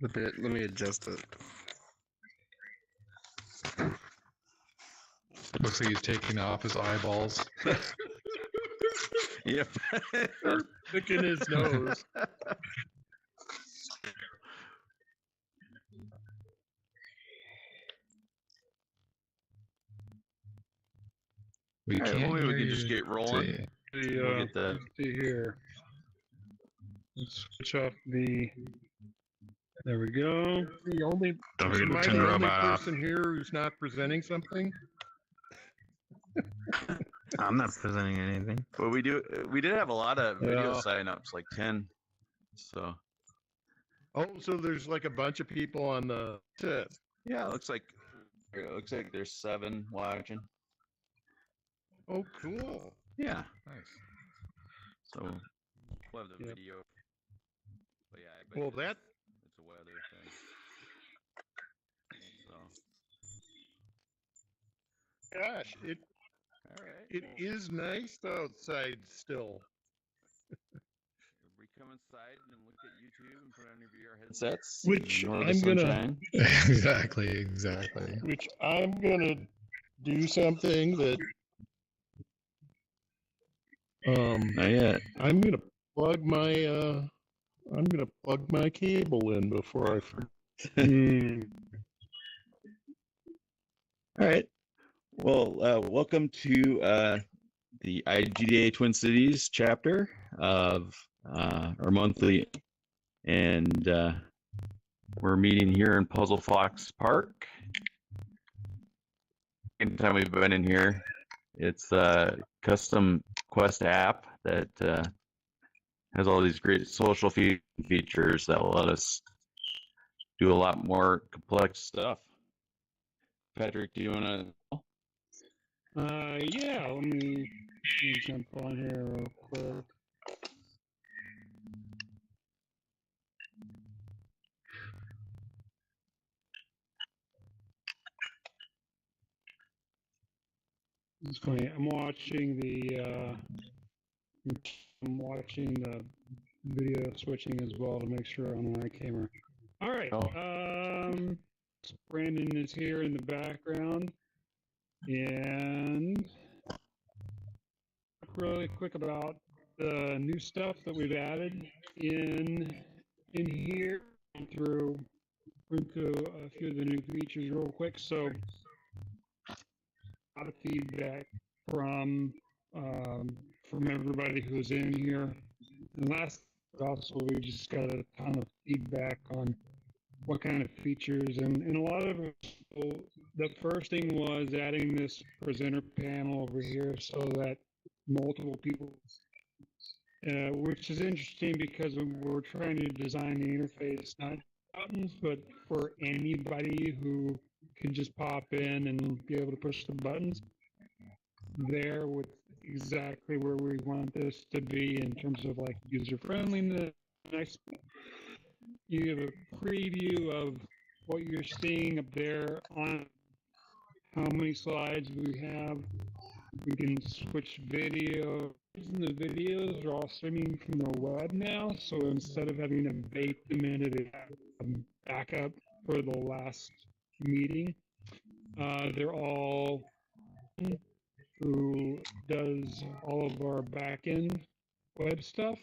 Let me adjust it. looks like he's taking off his eyeballs. Yep. Sticking his nose. We All right, can't well, maybe we hear can just you. get rolling. See. We'll get the. Let's see here. Let's switch off the. There we go. The only Don't forget am to I turn the the only robot off. person here who's not presenting something? I'm not presenting anything. Well, we did have a lot of video Yeah. signups, like 10. So Oh, so there's like a bunch of people on the set. yeah, it looks like there's 7 watching. Oh, cool. Yeah. Nice. So we'll have the Yep. video. But yeah, I bet Well, you that it's a weather thing. So gosh, all right. it is nice outside still. We come inside and look at YouTube and put on your VR headsets. Which ignore the I'm gonna- sunshine. Exactly. Which I'm gonna do something that Not yet. I'm gonna plug my cable in before I forget. All right. Well, welcome to the IGDA Twin Cities chapter of our monthly, and we're meeting here in PuzzleFox Park. Anytime we've been in here, it's a custom Quest app that has all these great social features that will let us do a lot more complex stuff. Patrick, do you want to? Yeah, let me jump on here real quick. It's funny. I'm watching the video switching as well to make sure on my camera. All right. Brandon is here in the background, and really quick about the new stuff that we've added in here through a few of the new features real quick. So a lot of feedback from everybody who's in here. And last, also, we just got a ton of feedback on what kind of features, and a lot of it, the first thing was adding this presenter panel over here so that multiple people, which is interesting because when we're trying to design the interface, not buttons, but for anybody who can just pop in and be able to push the buttons there with exactly where we want this to be in terms of like user friendliness. You have a preview of what you're seeing up there on how many slides we have. We can switch video. And the videos are all streaming from the web now, so instead of having to bake them into the backup for the last meeting, they're all who does all of our back-end web stuff.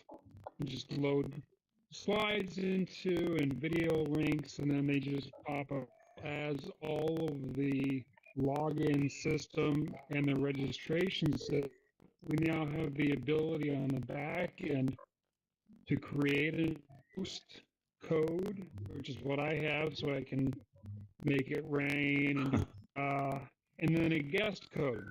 You just load slides into and video links, and then they just pop up as all of the login system and the registration system. We now have the ability on the back end to create and post code, which is what I have, so I can make it rain, and then a guest code.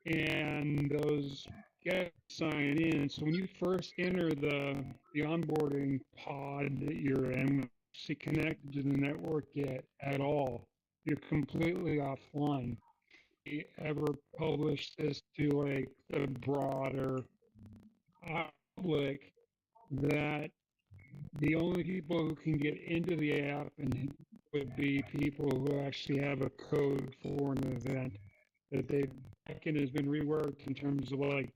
And those guests sign in. So when you first enter the onboarding pod that you're in, actually connected to the network yet at all, you're completely offline. We ever publish this to like the broader public that the only people who can get into the app and would be people who actually have a code for an event that they've backend has been reworked in terms of like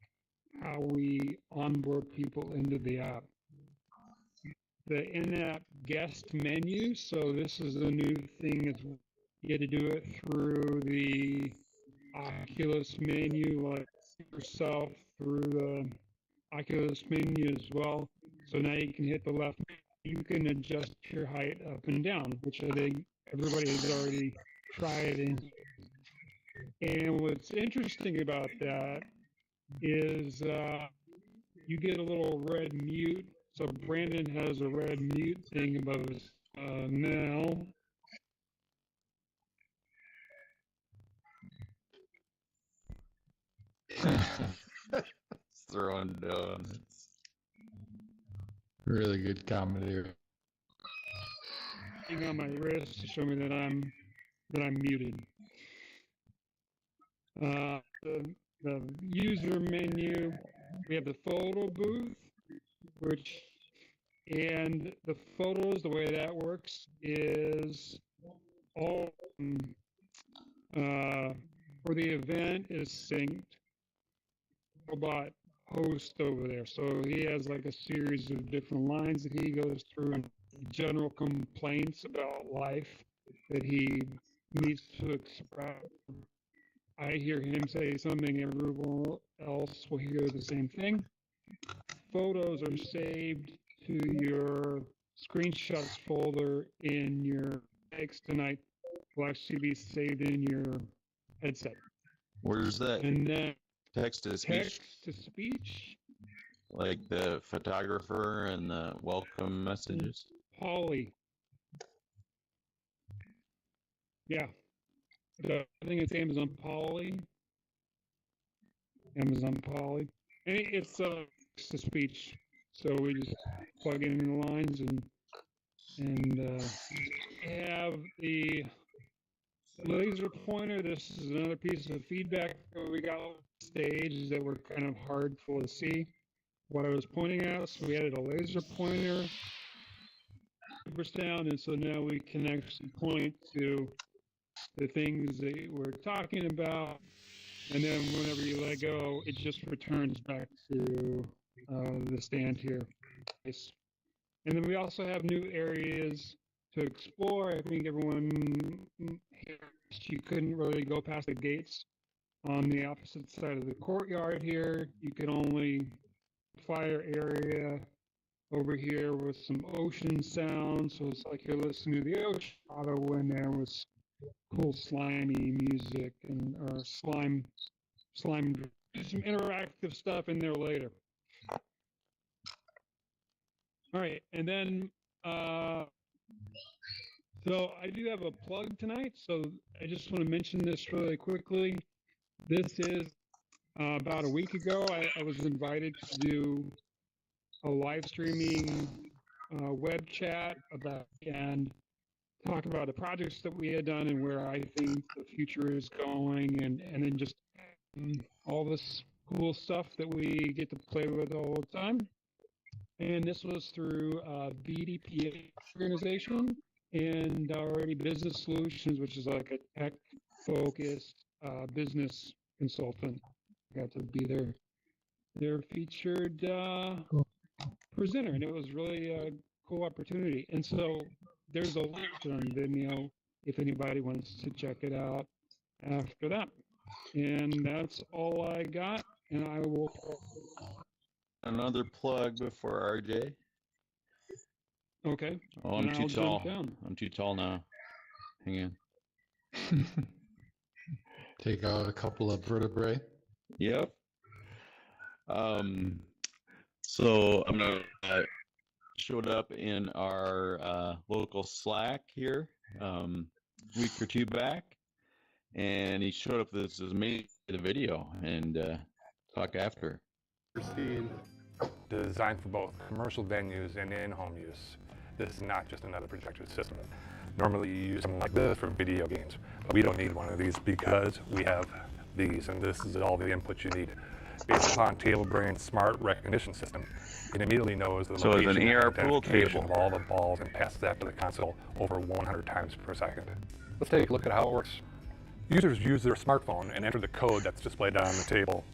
how we onboard people into the app. The in-app guest menu, so this is a new thing, is you get to do it through the Oculus menu, like yourself through the Oculus menu as well. So now you can hit the left, you can adjust your height up and down, which I think everybody has already tried. And And what's interesting about that is you get a little red mute. So Brandon has a red mute thing above his now. Throwing donuts. Really good comedy. Thing on my wrist to show me that I'm muted. The user menu, we have the photo booth, and the photos, the way that works is all for the event is synced. Robot host over there, so he has like a series of different lines that he goes through and general complaints about life that he needs to express. I hear him say something, everyone else will hear the same thing. Photos are saved to your screenshots folder in your text tonight. Will actually be saved in your headset. Where's that? And then Text to speech? text to speech. Like the photographer and the welcome messages? Polly. Yeah. I think it's Amazon Polly. Amazon Polly. And it's text to speech. So we just plug in the lines and have the laser pointer. This is another piece of feedback that we got on stage that were kind of hard for to see what I was pointing at. So we added a laser pointer down, and so now we can actually point to the things that we're talking about, and then whenever you let go, it just returns back to the stand here. And then we also have new areas to explore. I think everyone here, you couldn't really go past the gates on the opposite side of the courtyard here. You could only fire area over here with some ocean sounds. So it's like you're listening to the ocean. Auto when there was cool slimy music and or slime, some interactive stuff in there later. All right, and then so I do have a plug tonight, so I just want to mention this really quickly. This is about a week ago, I was invited to do a live streaming web chat about and talk about the projects that we had done and where I think the future is going, and then just all this cool stuff that we get to play with all the time. And this was through VDPA organization and Already Business Solutions, which is like a tech-focused business consultant. I got to be their featured presenter, and it was really a cool opportunity. And so there's a link on Vimeo if anybody wants to check it out after that. And that's all I got, and I will... Another plug before RJ. Okay. Oh, I'm too tall. I'm too tall now. Hang on. Take out a couple of vertebrae. Yep. So I'm gonna showed up in our local Slack here week or two back, and he showed up. This is me the video and talk after. Designed for both commercial venues and in-home use. This is not just another projector system. Normally you use something like this for video games, but we don't need one of these because we have these, and this is all the input you need. Based upon TableBrain's smart recognition system, it immediately knows the location it's an AR and pool identification table of all the balls and passes that to the console over 100 times per second. Let's take a look at how it works. Users use their smartphone and enter the code that's displayed on the table.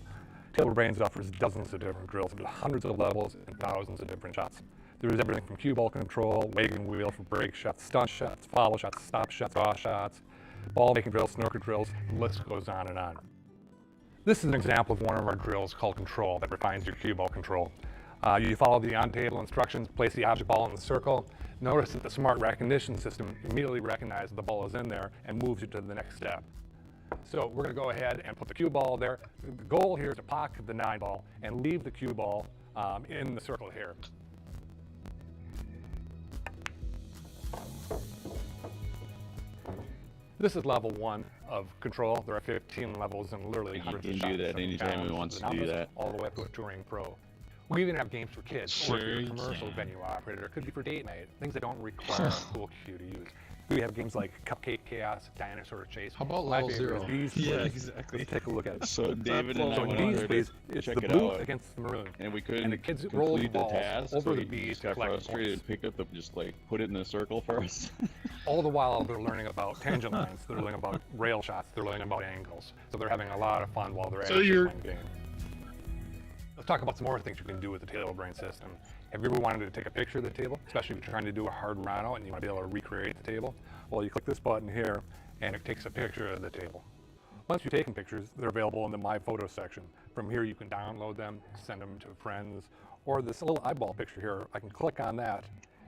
TableBrains offers dozens of different drills with hundreds of levels and thousands of different shots. There's everything from cue ball control, wagon wheel for break shots, stunt shots, follow shots, stop shots, draw shots, ball making drills, snorkel drills, the list goes on and on. This is an example of one of our drills called Control that refines your cue ball control. You follow the on-table instructions, place the object ball in the circle. Notice that the smart recognition system immediately recognizes the ball is in there and moves you to the next step. So we're going to go ahead and put the cue ball there. The goal here is to pocket the 9 ball and leave the cue ball in the circle here. This is level 1 of control. There are 15 levels and literally hundreds of shots. He can do that anytime he wants to do that. All the way up to a Touring Pro. We even have games for kids, or if you're a commercial venue operator. It could be for date night, things that don't require a pool cue to use. We have games like Cupcake Chaos, Dinosaur Chase. How about level 0? Yeah, exactly. Let's take a look at it. So David and I went bees, over please, to it's check the it blue out, against the maroon. and we couldn't And the kids roll the complete the balls task. over so the he bees just to got collect frustrated points. and picked up the, just like put it in the circle for us. All the while they're learning about tangent lines, they're learning about rail shots, they're learning about angles. So they're having a lot of fun while they're actually playing the game. Let's talk about some more things you can do with the table brain system. Have you ever wanted to take a picture of the table, especially if you're trying to do a hard run out and you want to be able to recreate the table? Well, you click this button here and it takes a picture of the table. Once you've taken pictures, they're available in the My Photos section. From here you can download them, send them to friends, or this little eyeball picture here, I can click on that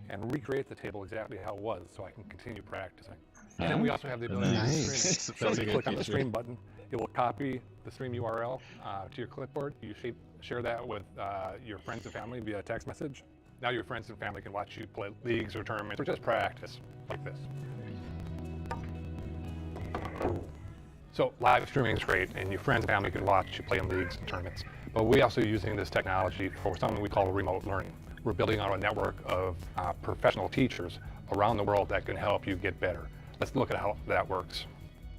and recreate the table exactly how it was so I can continue practicing. And then we also have the ability to stream. So if you click on the stream button, it will copy the stream URL to your clipboard. You share that with your friends and family via text message. Now your friends and family can watch you play leagues or tournaments or just practice like this. So live streaming is great, and your friends and family can watch you play in leagues and tournaments. But we're also using this technology for something we call remote learning. We're building out a network of professional teachers around the world that can help you get better. Let's look at how that works.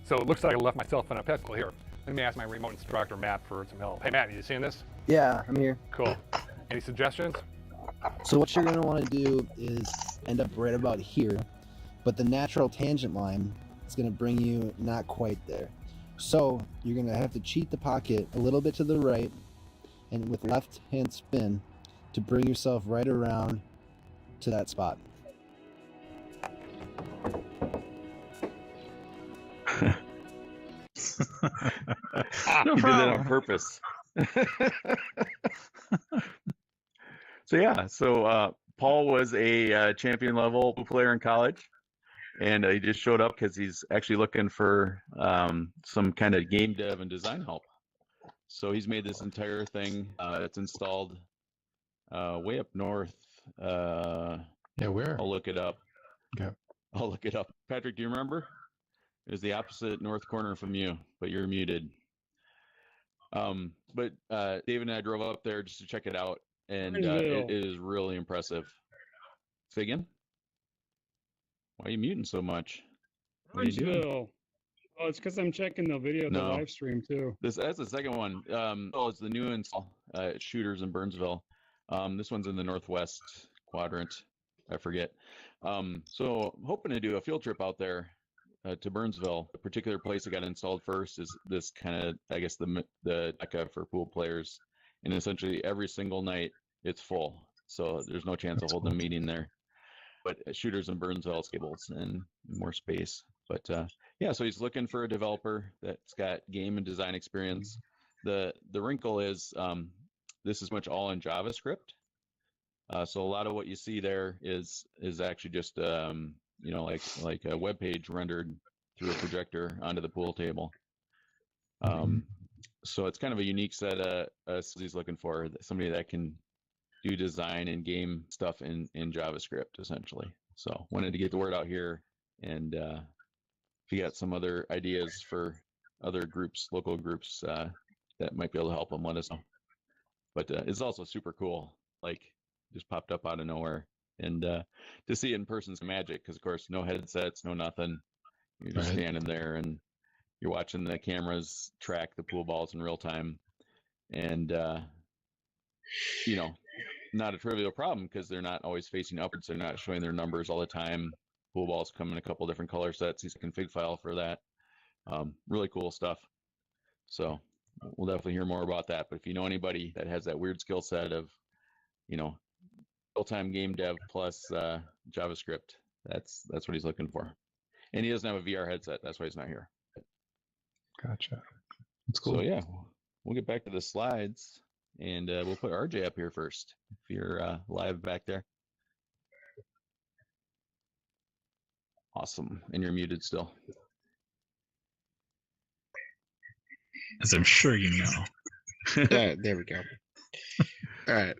So it looks like I left myself in a pickle here. Let me ask my remote instructor, Matt, for some help. Hey, Matt, you seeing this? Yeah, I'm here. Cool. Any suggestions? So what you're going to want to do is end up right about here, but the natural tangent line is going to bring you not quite there. So you're going to have to cheat the pocket a little bit to the right and with left hand spin to bring yourself right around to that spot. You did that on purpose. So yeah, Paul was a champion level player in college, and he just showed up because he's actually looking for some kind of game dev and design help. So he's made this entire thing. It's installed way up north. Yeah, where? I'll look it up. Okay. I'll look it up. Patrick, do you remember? It was the opposite north corner from you, but you're muted. But David and I drove up there just to check it out, and it is really impressive. Say again? Why are you muting so much? What are you doing? Oh, it's because I'm checking the video of the live stream too. That's the second one. It's the new install at Shooters in Burnsville. This one's in the northwest quadrant. I forget. So I'm hoping to do a field trip out there to Burnsville. The particular place that got installed first is this kind of, I guess, the DECA for pool players. And essentially every single night it's full. So there's no chance of holding a meeting there. But Shooters in Burnsville tables and more space. But yeah, so he's looking for a developer that's got game and design experience. The wrinkle is this is much all in JavaScript. So a lot of what you see there is actually just like a web page rendered through a projector onto the pool table. So it's kind of a unique set of he's looking for, somebody that can do design and game stuff in JavaScript essentially. So wanted to get the word out here, and if you got some other ideas for other groups, local groups that might be able to help them, let us know. But it's also super cool, like just popped up out of nowhere, and to see it in person's magic, because of course no headsets, no nothing. You're just standing there and you're watching the cameras track the pool balls in real time, and not a trivial problem because they're not always facing upwards. They're not showing their numbers all the time. Pool balls come in a couple different color sets. He's a config file for that. Really cool stuff. So we'll definitely hear more about that. But if you know anybody that has that weird skill set of, real-time game dev plus JavaScript, that's what he's looking for. And he doesn't have a VR headset. That's why he's not here. Gotcha. That's cool. So yeah, we'll get back to the slides, and we'll put RJ up here first, if you're live back there. Awesome. And you're muted still. As I'm sure you know. There we go. All right.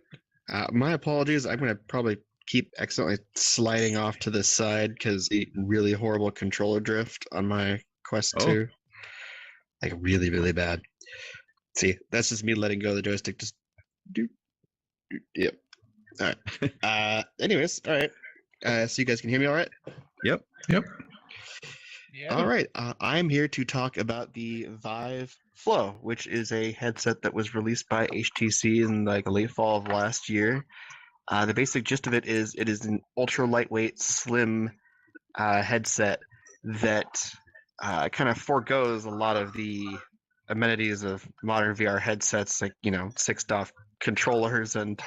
My apologies. I'm going to probably keep accidentally sliding off to the side because the really horrible controller drift on my Quest 2. Like really, really bad. See, that's just me letting go of the joystick. Just do. Yep. All right. Anyways, all right. So you guys can hear me all right? Yep. Yep. Yeah. All right. I'm here to talk about the Vive Flow, which is a headset that was released by HTC in like late fall of last year. The basic gist of it is an ultra lightweight, slim headset that kind of forgoes a lot of the amenities of modern VR headsets, like 6-DoF controllers and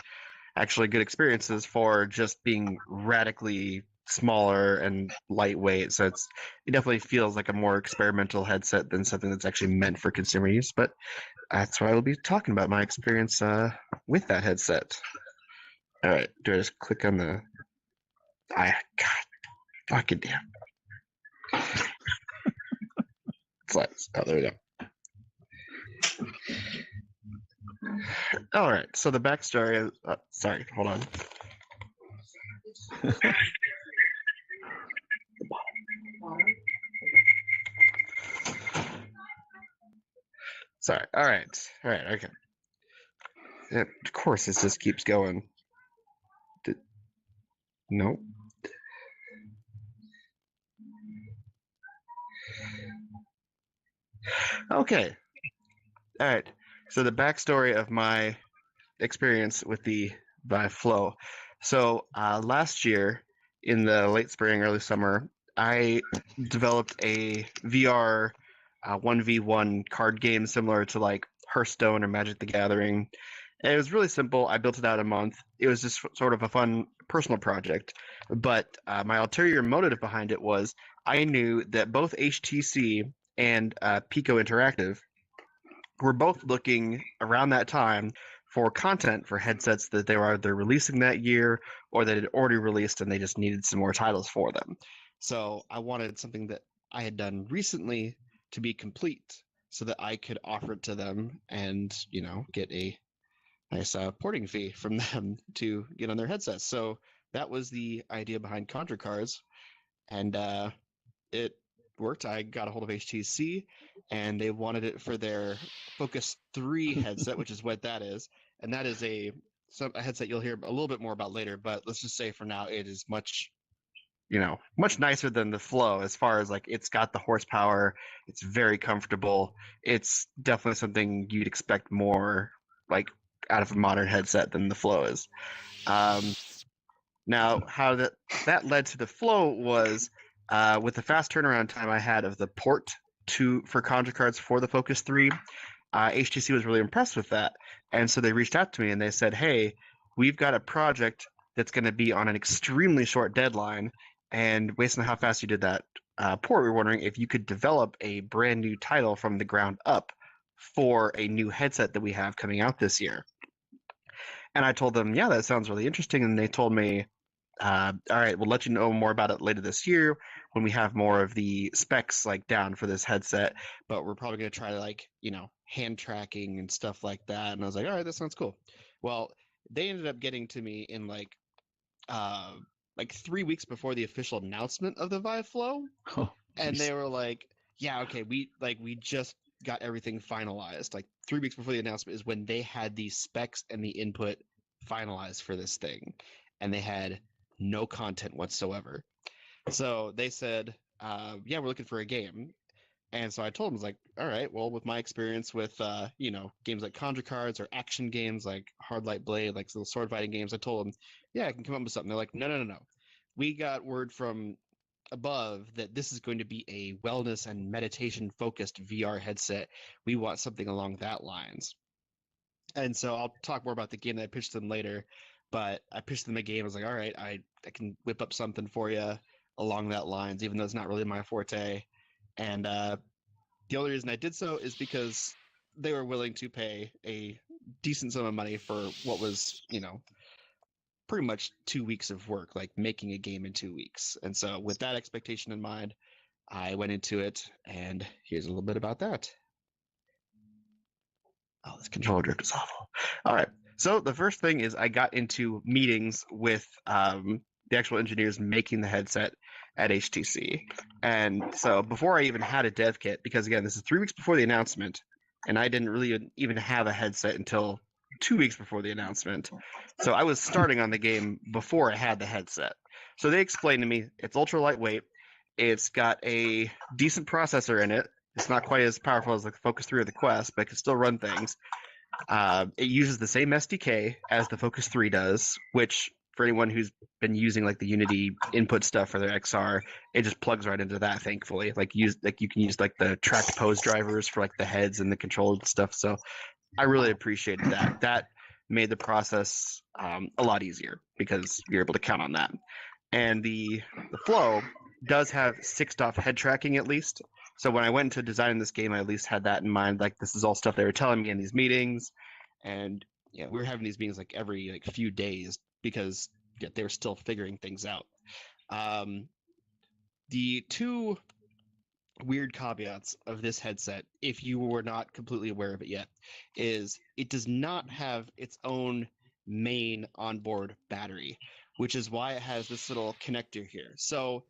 actually good experiences for just being radically smaller and lightweight. So it definitely feels like a more experimental headset than something that's actually meant for consumer use. But that's why I will be talking about my experience with that headset. All right, do I just click on the? God, fucking damn. Slides. Oh, there we go. All right, so the backstory. Sorry, hold on. Sorry. All right. Okay. Of course, it just keeps going. No. Okay. All right. So the backstory of my experience with the Vive Flow. So last year, in the late spring, early summer, I developed a VR 1v1 card game similar to like Hearthstone or Magic the Gathering. And it was really simple. I built it out in a month. It was just sort of a fun personal project. But my ulterior motive behind it was I knew that both HTC and Pico Interactive were both looking around that time for content for headsets that they were either releasing that year or that had already released and they just needed some more titles for them. So I wanted something that I had done recently to be complete so that I could offer it to them and, get a nice porting fee from them to get on their headsets. So that was the idea behind Contra Cards. And it worked. I got a hold of HTC and they wanted it for their Focus 3 headset, which is what that is. And that is a headset you'll hear a little bit more about later, but let's just say for now it is much nicer than the Flow as far as like it's got the horsepower, it's very comfortable. It's definitely something you'd expect more like out of a modern headset than the Flow is. Now, how that led to the Flow was with the fast turnaround time I had of the port for Contra Cards for the Focus 3, HTC was really impressed with that. And so they reached out to me and they said, hey, we've got a project that's going to be on an extremely short deadline. And based on how fast you did that port, we were wondering if you could develop a brand new title from the ground up for a new headset that we have coming out this year. And I told them, yeah, that sounds really interesting. And they told me, all right, we'll let you know more about it later this year when we have more of the specs like down for this headset. But we're probably going to try like, hand tracking and stuff like that. And I was like, all right, that sounds cool. Well, they ended up getting to me in like 3 weeks before the official announcement of the Vive Flow. Oh, and they were like, yeah, okay, we just got everything finalized. Like 3 weeks before the announcement is when they had the specs and the input finalized for this thing. And they had no content whatsoever. So they said, yeah, we're looking for a game. And so I told them, I was like, all right, well, with my experience with, games like Contra Cards or action games like Hard Light Blade, like little sword fighting games, I told them, yeah, I can come up with something. They're like, no. We got word from above that this is going to be a wellness and meditation focused VR headset. We want something along that lines. And so I'll talk more about the game that I pitched them later. But I pitched them a game. I was like, all right, I can whip up something for you along that lines, even though it's not really my forte. And the only reason I did so is because they were willing to pay a decent sum of money for what was, pretty much 2 weeks of work, like making a game in 2 weeks. And so with that expectation in mind, I went into it, and here's a little bit about that. Oh, this controller drift is awful. All right. So the first thing is I got into meetings with the actual engineers making the headset at HTC. And so before I even had a dev kit, because again, this is 3 weeks before the announcement, and I didn't really even have a headset until 2 weeks before the announcement. So I was starting on the game before I had the headset. So they explained to me it's ultra lightweight. It's got a decent processor in it. It's not quite as powerful as the Focus 3 or the Quest, but it can still run things. It uses the same SDK as the Focus 3 does, which for anyone who's been using like the Unity input stuff for their XR, it just plugs right into that. Thankfully, like you can use like the tracked pose drivers for like the heads and the controlled stuff. So I really appreciated that. That made the process a lot easier because you're able to count on that. And the Flow does have 6-DoF head tracking at least. So when I went into designing this game, I at least had that in mind. Like this is all stuff they were telling me in these meetings, and yeah, we were having these meetings like every like few days because they were still figuring things out. The two weird caveats of this headset, if you were not completely aware of it yet, is it does not have its own main onboard battery, which is why it has this little connector here. So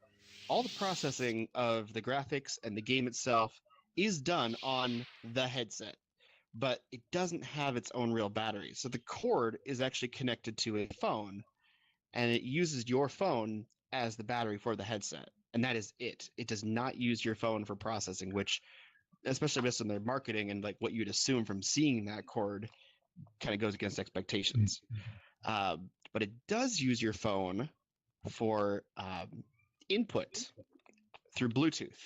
all the processing of the graphics and the game itself is done on the headset, but it doesn't have its own real battery. So the cord is actually connected to a phone, and it uses your phone as the battery for the headset. And that is it. It does not use your phone for processing, which, especially based on their marketing and like what you'd assume from seeing that cord, kind of goes against expectations. But it does use your phone for input through Bluetooth.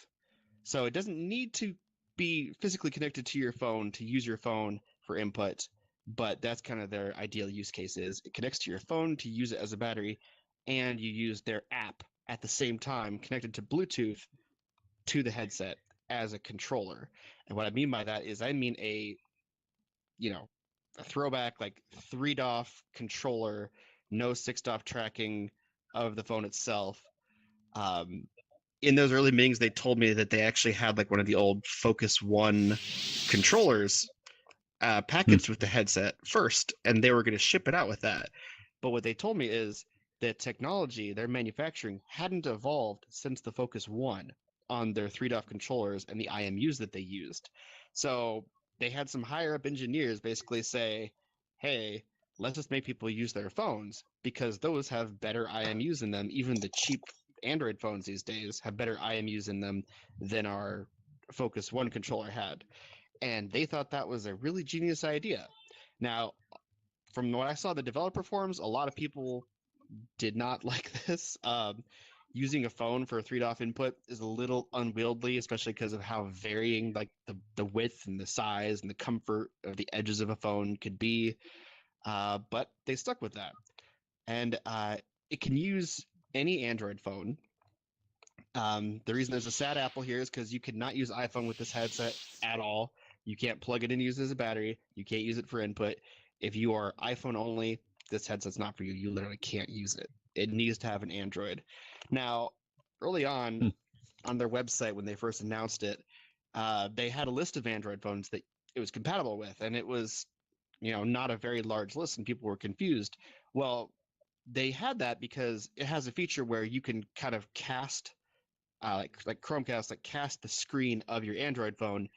So it doesn't need to be physically connected to your phone to use your phone for input, but that's kind of their ideal use case is it connects to your phone to use it as a battery, and you use their app at the same time connected to Bluetooth to the headset as a controller. And what I mean by that is I mean a throwback like 3-DoF controller, no 6-DoF tracking of the phone itself. In those early meetings, they told me that they actually had like one of the old Focus 1 controllers packaged with the headset first, and they were going to ship it out with that. But what they told me is that technology, their manufacturing, hadn't evolved since the Focus 1 on their 3-DoF controllers and the IMUs that they used. So they had some higher up engineers basically say, hey, let's just make people use their phones because those have better IMUs in them. Even the cheap Android phones these days have better IMUs in them than our Focus 1 controller had. And they thought that was a really genius idea. Now, from what I saw the developer forums, a lot of people did not like this. Using a phone for a 3-DoF input is a little unwieldy, especially because of how varying like the width and the size and the comfort of the edges of a phone could be. But they stuck with that. And it can use any Android phone. The reason there's a sad apple here is because you cannot use iPhone with this headset at all. You can't plug it in and use it as a battery. You can't use it for input. If you are iPhone only, this headset's not for you. You literally can't use it. It needs to have an Android. Now, early on their website when they first announced it, they had a list of Android phones that it was compatible with, and it was, not a very large list, and people were confused. Well, they had that because it has a feature where you can kind of cast, like Chromecast, like cast the screen of your Android phone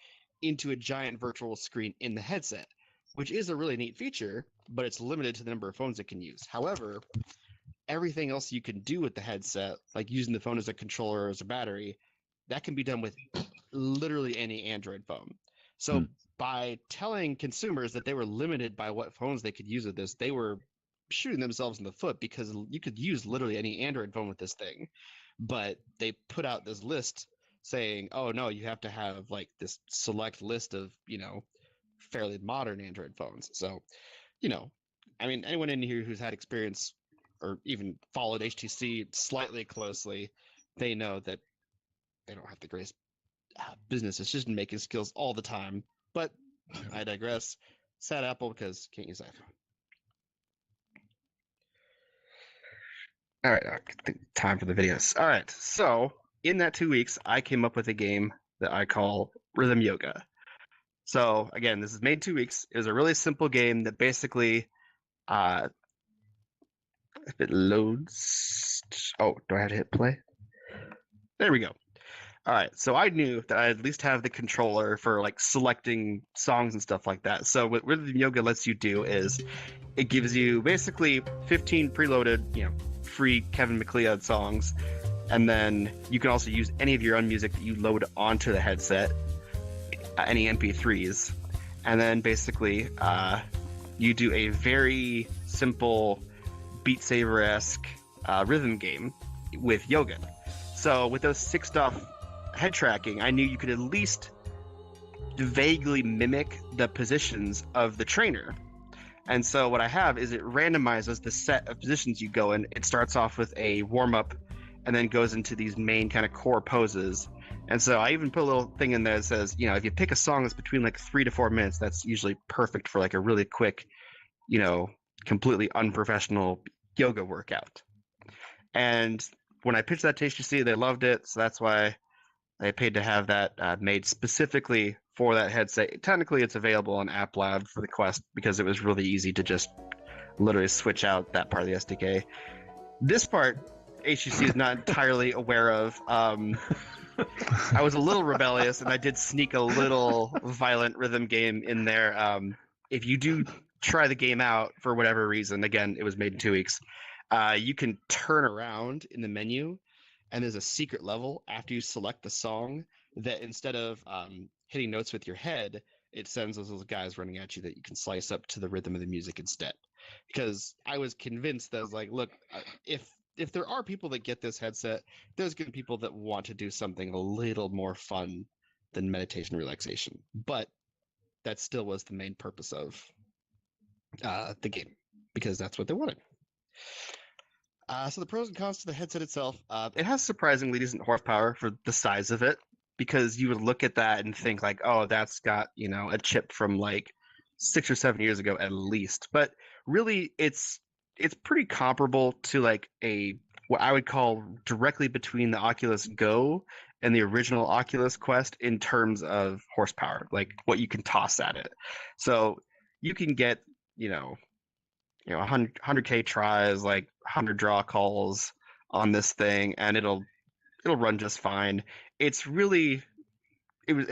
into a giant virtual screen in the headset, which is a really neat feature, but it's limited to the number of phones it can use. However, everything else you can do with the headset, like using the phone as a controller or as a battery, that can be done with literally any Android phone. So by telling consumers that they were limited by what phones they could use with this, they were shooting themselves in the foot because you could use literally any Android phone with this thing. But they put out this list saying, oh no, you have to have like this select list of, fairly modern Android phones. So, anyone in here who's had experience or even followed HTC slightly closely, they know that they don't have the greatest business decision-making skills all the time. But I digress. Sad apple because can't use iPhone. All right, time for the videos. All right, so in that 2 weeks, I came up with a game that I call Rhythm Yoga. So again, this is made 2 weeks. It was a really simple game that basically, if it loads, oh, do I have to hit play? There we go. All right, so I knew that I at least have the controller for like selecting songs and stuff like that. So what Rhythm Yoga lets you do is it gives you basically 15 preloaded, free Kevin MacLeod songs, and then you can also use any of your own music that you load onto the headset, any MP3s, and then basically you do a very simple Beat Saber-esque rhythm game with yoga. So with those 6-off head tracking, I knew you could at least vaguely mimic the positions of the trainer. And so what I have is it randomizes the set of positions you go in. It starts off with a warm-up and then goes into these main kind of core poses. And so I even put a little thing in there that says, if you pick a song that's between like 3 to 4 minutes, that's usually perfect for like a really quick, completely unprofessional yoga workout. And when I pitched that to HTC, they loved it. So that's why they paid to have that made specifically for that headset. Technically, it's available on App Lab for the Quest because it was really easy to just literally switch out that part of the SDK. This part, HTC is not entirely aware of. I was a little rebellious, and I did sneak a little violent rhythm game in there. If you do try the game out for whatever reason, again, it was made in 2 weeks, you can turn around in the menu, and there's a secret level after you select the song that instead of hitting notes with your head, it sends those little guys running at you that you can slice up to the rhythm of the music instead. Because I was convinced that I was like, look, if there are people that get this headset, there's going to be people that want to do something a little more fun than meditation relaxation. But that still was the main purpose of the game, because that's what they wanted. So the pros and cons to the headset itself, it has surprisingly decent horsepower for the size of it, because you would look at that and think like, oh, that's got, a chip from like 6 or 7 years ago at least. But really, it's pretty comparable to like what I would call directly between the Oculus Go and the original Oculus Quest in terms of horsepower, like what you can toss at it. So you can get, 100K tries, like 100 draw calls on this thing, and it'll run just fine. It's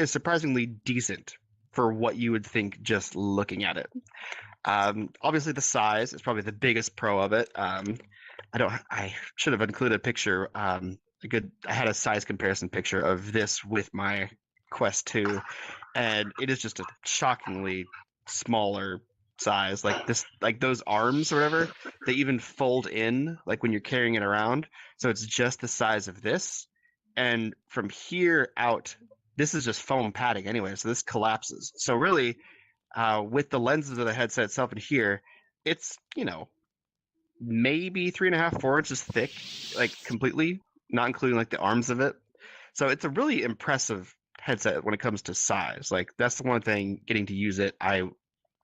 surprisingly decent for what you would think just looking at it. Obviously the size is probably the biggest pro of it. I should have included a picture. I had a size comparison picture of this with my Quest 2, and it is just a shockingly smaller size. Like those arms or whatever, they even fold in like when you're carrying it around. So it's just the size of this, and from here out, this is just foam padding anyway. So this collapses. So really, with the lenses of the headset itself in here, it's, maybe 3.5, 4 inches thick, like completely, not including like the arms of it. So it's a really impressive headset when it comes to size. Like that's the one thing getting to use it I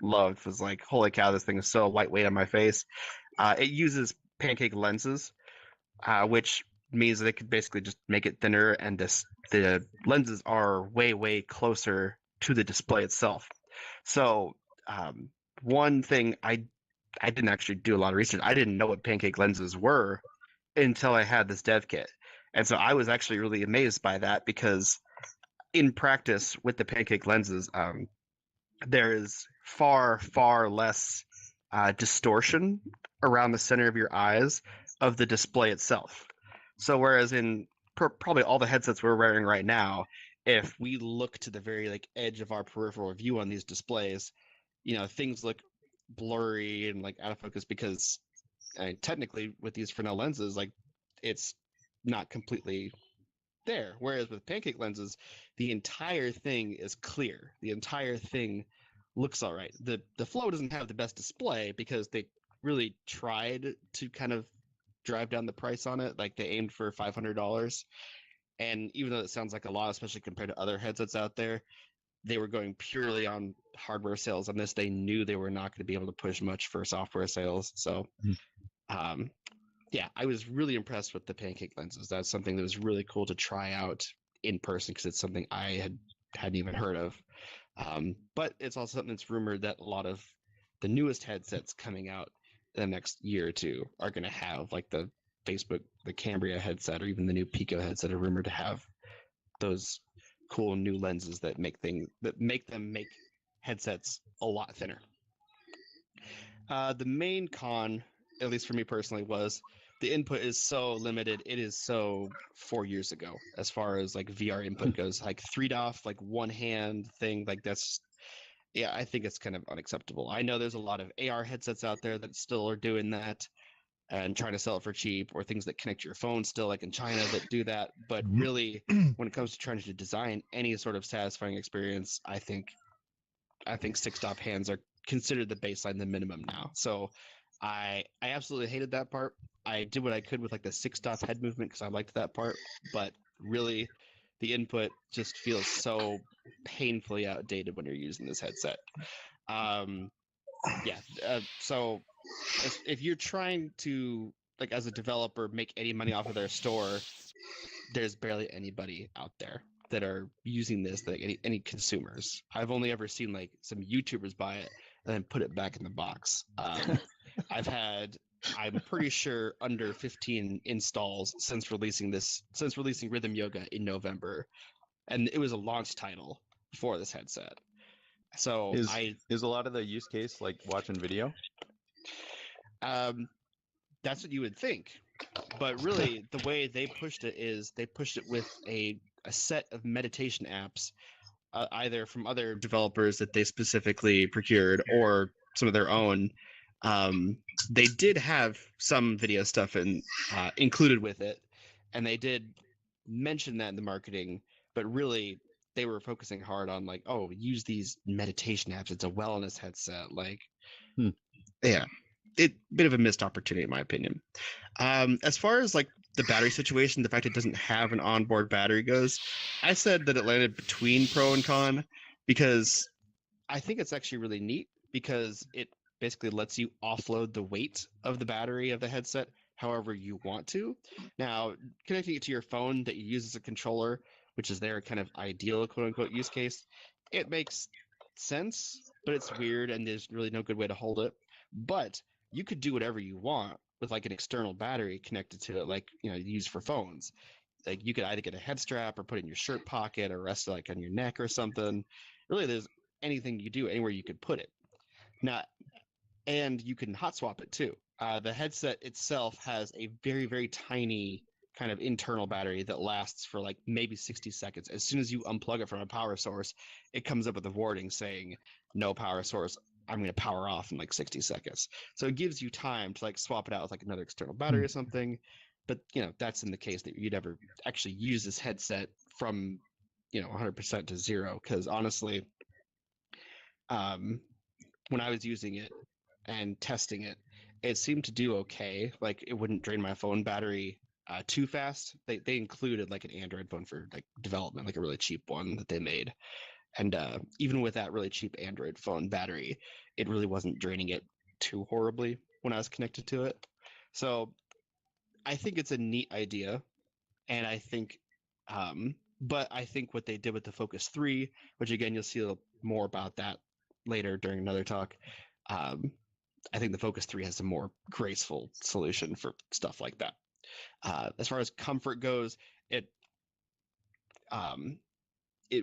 loved, was like, holy cow, this thing is so lightweight on my face. It uses pancake lenses, which means they could basically just make it thinner, and the lenses are way, way closer to the display itself. So one thing I didn't actually do a lot of research. I didn't know what pancake lenses were until I had this dev kit. And so I was actually really amazed by that, because in practice with the pancake lenses, there is far, far less distortion around the center of your eyes of the display itself. So whereas in probably all the headsets we're wearing right now, if we look to the very edge of our peripheral view on these displays, things look blurry and out of focus, because technically with these Fresnel lenses, it's not completely there. Whereas with pancake lenses, the entire thing is clear. The entire thing looks all right. The Flow doesn't have the best display because they really tried to kind of drive down the price on it. Like they aimed for $500. And even though it sounds like a lot, especially compared to other headsets out there, they were going purely on hardware sales on this. They knew they were not going to be able to push much for software sales. So, yeah, I was really impressed with the pancake lenses. That's something that was really cool to try out in person, because it's something I hadn't even heard of. But it's also something that's rumored that a lot of the newest headsets coming out in the next year or two are going to have, like the Facebook, the Cambria headset, or even the new Pico headset are rumored to have those cool new lenses that make them make headsets a lot thinner. The main con, at least for me personally, was the input is so limited. It is so 4 years ago as far as like VR input goes. Like 3DoF, like one hand thing, like that's, yeah, I think it's kind of unacceptable. I know there's a lot of AR headsets out there that still are doing that and trying to sell it for cheap, or things that connect to your phone still, like in China, that do that. But really, when it comes to trying to design any sort of satisfying experience, I think 6-stop hands are considered the baseline, the minimum now. So I absolutely hated that part. I did what I could with like the 6-stop head movement because I liked that part, but really the input just feels so painfully outdated when you're using this headset. So if you're trying to, like, as a developer, make any money off of their store, there's barely anybody out there that are using this, like any consumers. I've only ever seen like some YouTubers buy it and then put it back in the box. I'm pretty sure under 15 installs since releasing Rhythm Yoga in November, and it was a launch title for this headset. So is a lot of the use case like watching video? That's what you would think, but really the way they pushed it is they pushed it with a set of meditation apps, either from other developers that they specifically procured or some of their own. They did have some video stuff included with it, and they did mention that in the marketing, but really they were focusing hard on like, oh, use these meditation apps. It's a wellness headset. Like, yeah, bit of a missed opportunity in my opinion. As far as like the battery situation, the fact it doesn't have an onboard battery goes, I said that it landed between pro and con, because I think it's actually really neat because it basically lets you offload the weight of the battery of the headset however you want to. Now, connecting it to your phone that you use as a controller, which is their kind of ideal quote-unquote use case, it makes sense, but it's weird and there's really no good way to hold it. But you could do whatever you want with like an external battery connected to it, like, you know, used for phones. Like you could either get a head strap or put it in your shirt pocket or rest it like on your neck or something. Really, there's anything you do, anywhere you could put it. Now, and you can hot swap it too. The headset itself has a very, very tiny kind of internal battery that lasts for like maybe 60 seconds. As soon as you unplug it from a power source, it comes up with a warning saying, no power source, I'm going to power off in like 60 seconds. So it gives you time to like swap it out with like another external battery or something. But, you know, that's in the case that you'd ever actually use this headset from, you know, 100% to zero. Because honestly, when I was using it and testing it, it seemed to do okay. Like it wouldn't drain my phone battery too fast. They included like an Android phone for like development, like a really cheap one that they made. And even with that really cheap Android phone battery, it really wasn't draining it too horribly when I was connected to it. So I think it's a neat idea. And I think, but I think what they did with the Focus 3, which again, you'll see more about that later during another talk. I think the Focus 3 has a more graceful solution for stuff like that. As far as comfort goes, it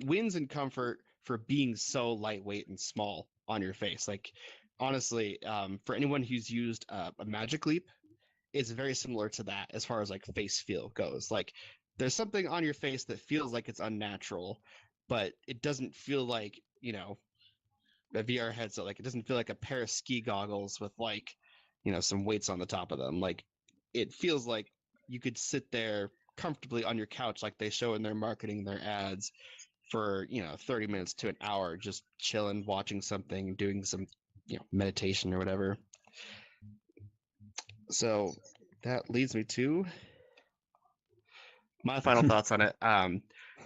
wins in comfort for being so lightweight and small on your face. Like, honestly, for anyone who's used a Magic Leap, it's very similar to that as far as like face feel goes. Like, there's something on your face that feels like it's unnatural, but it doesn't feel like, you know, a VR headset. Like, it doesn't feel like a pair of ski goggles with like, you know, some weights on the top of them. Like, it feels like you could sit there comfortably on your couch like they show in their marketing, their ads, for, you know, 30 minutes to an hour, just chilling, watching something, doing some, you know, meditation or whatever. So that leads me to my final thoughts on it.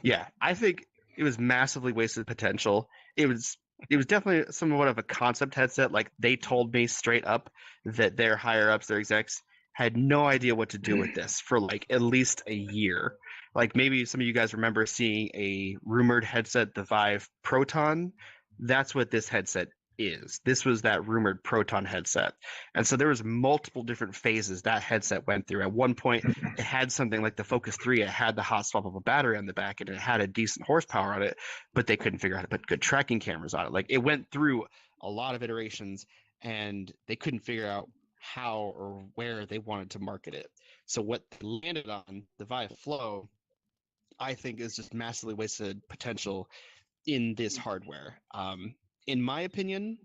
Yeah, I think it was massively wasted potential. It was definitely somewhat of a concept headset. Like, they told me straight up that their higher ups, their execs, had no idea what to do with this for like at least a year. Like, maybe some of you guys remember seeing a rumored headset, the Vive Proton, that's what this headset is. This was that rumored Proton headset. And so there was multiple different phases that headset went through. At one point, it had something like the Focus 3. It had the hot swappable battery on the back, and it had a decent horsepower on it, but they couldn't figure out how to put good tracking cameras on it. Like, it went through a lot of iterations, and they couldn't figure out how or where they wanted to market it. So what they landed on, the Vive Flow, I think is just massively wasted potential in this hardware. In my opinion,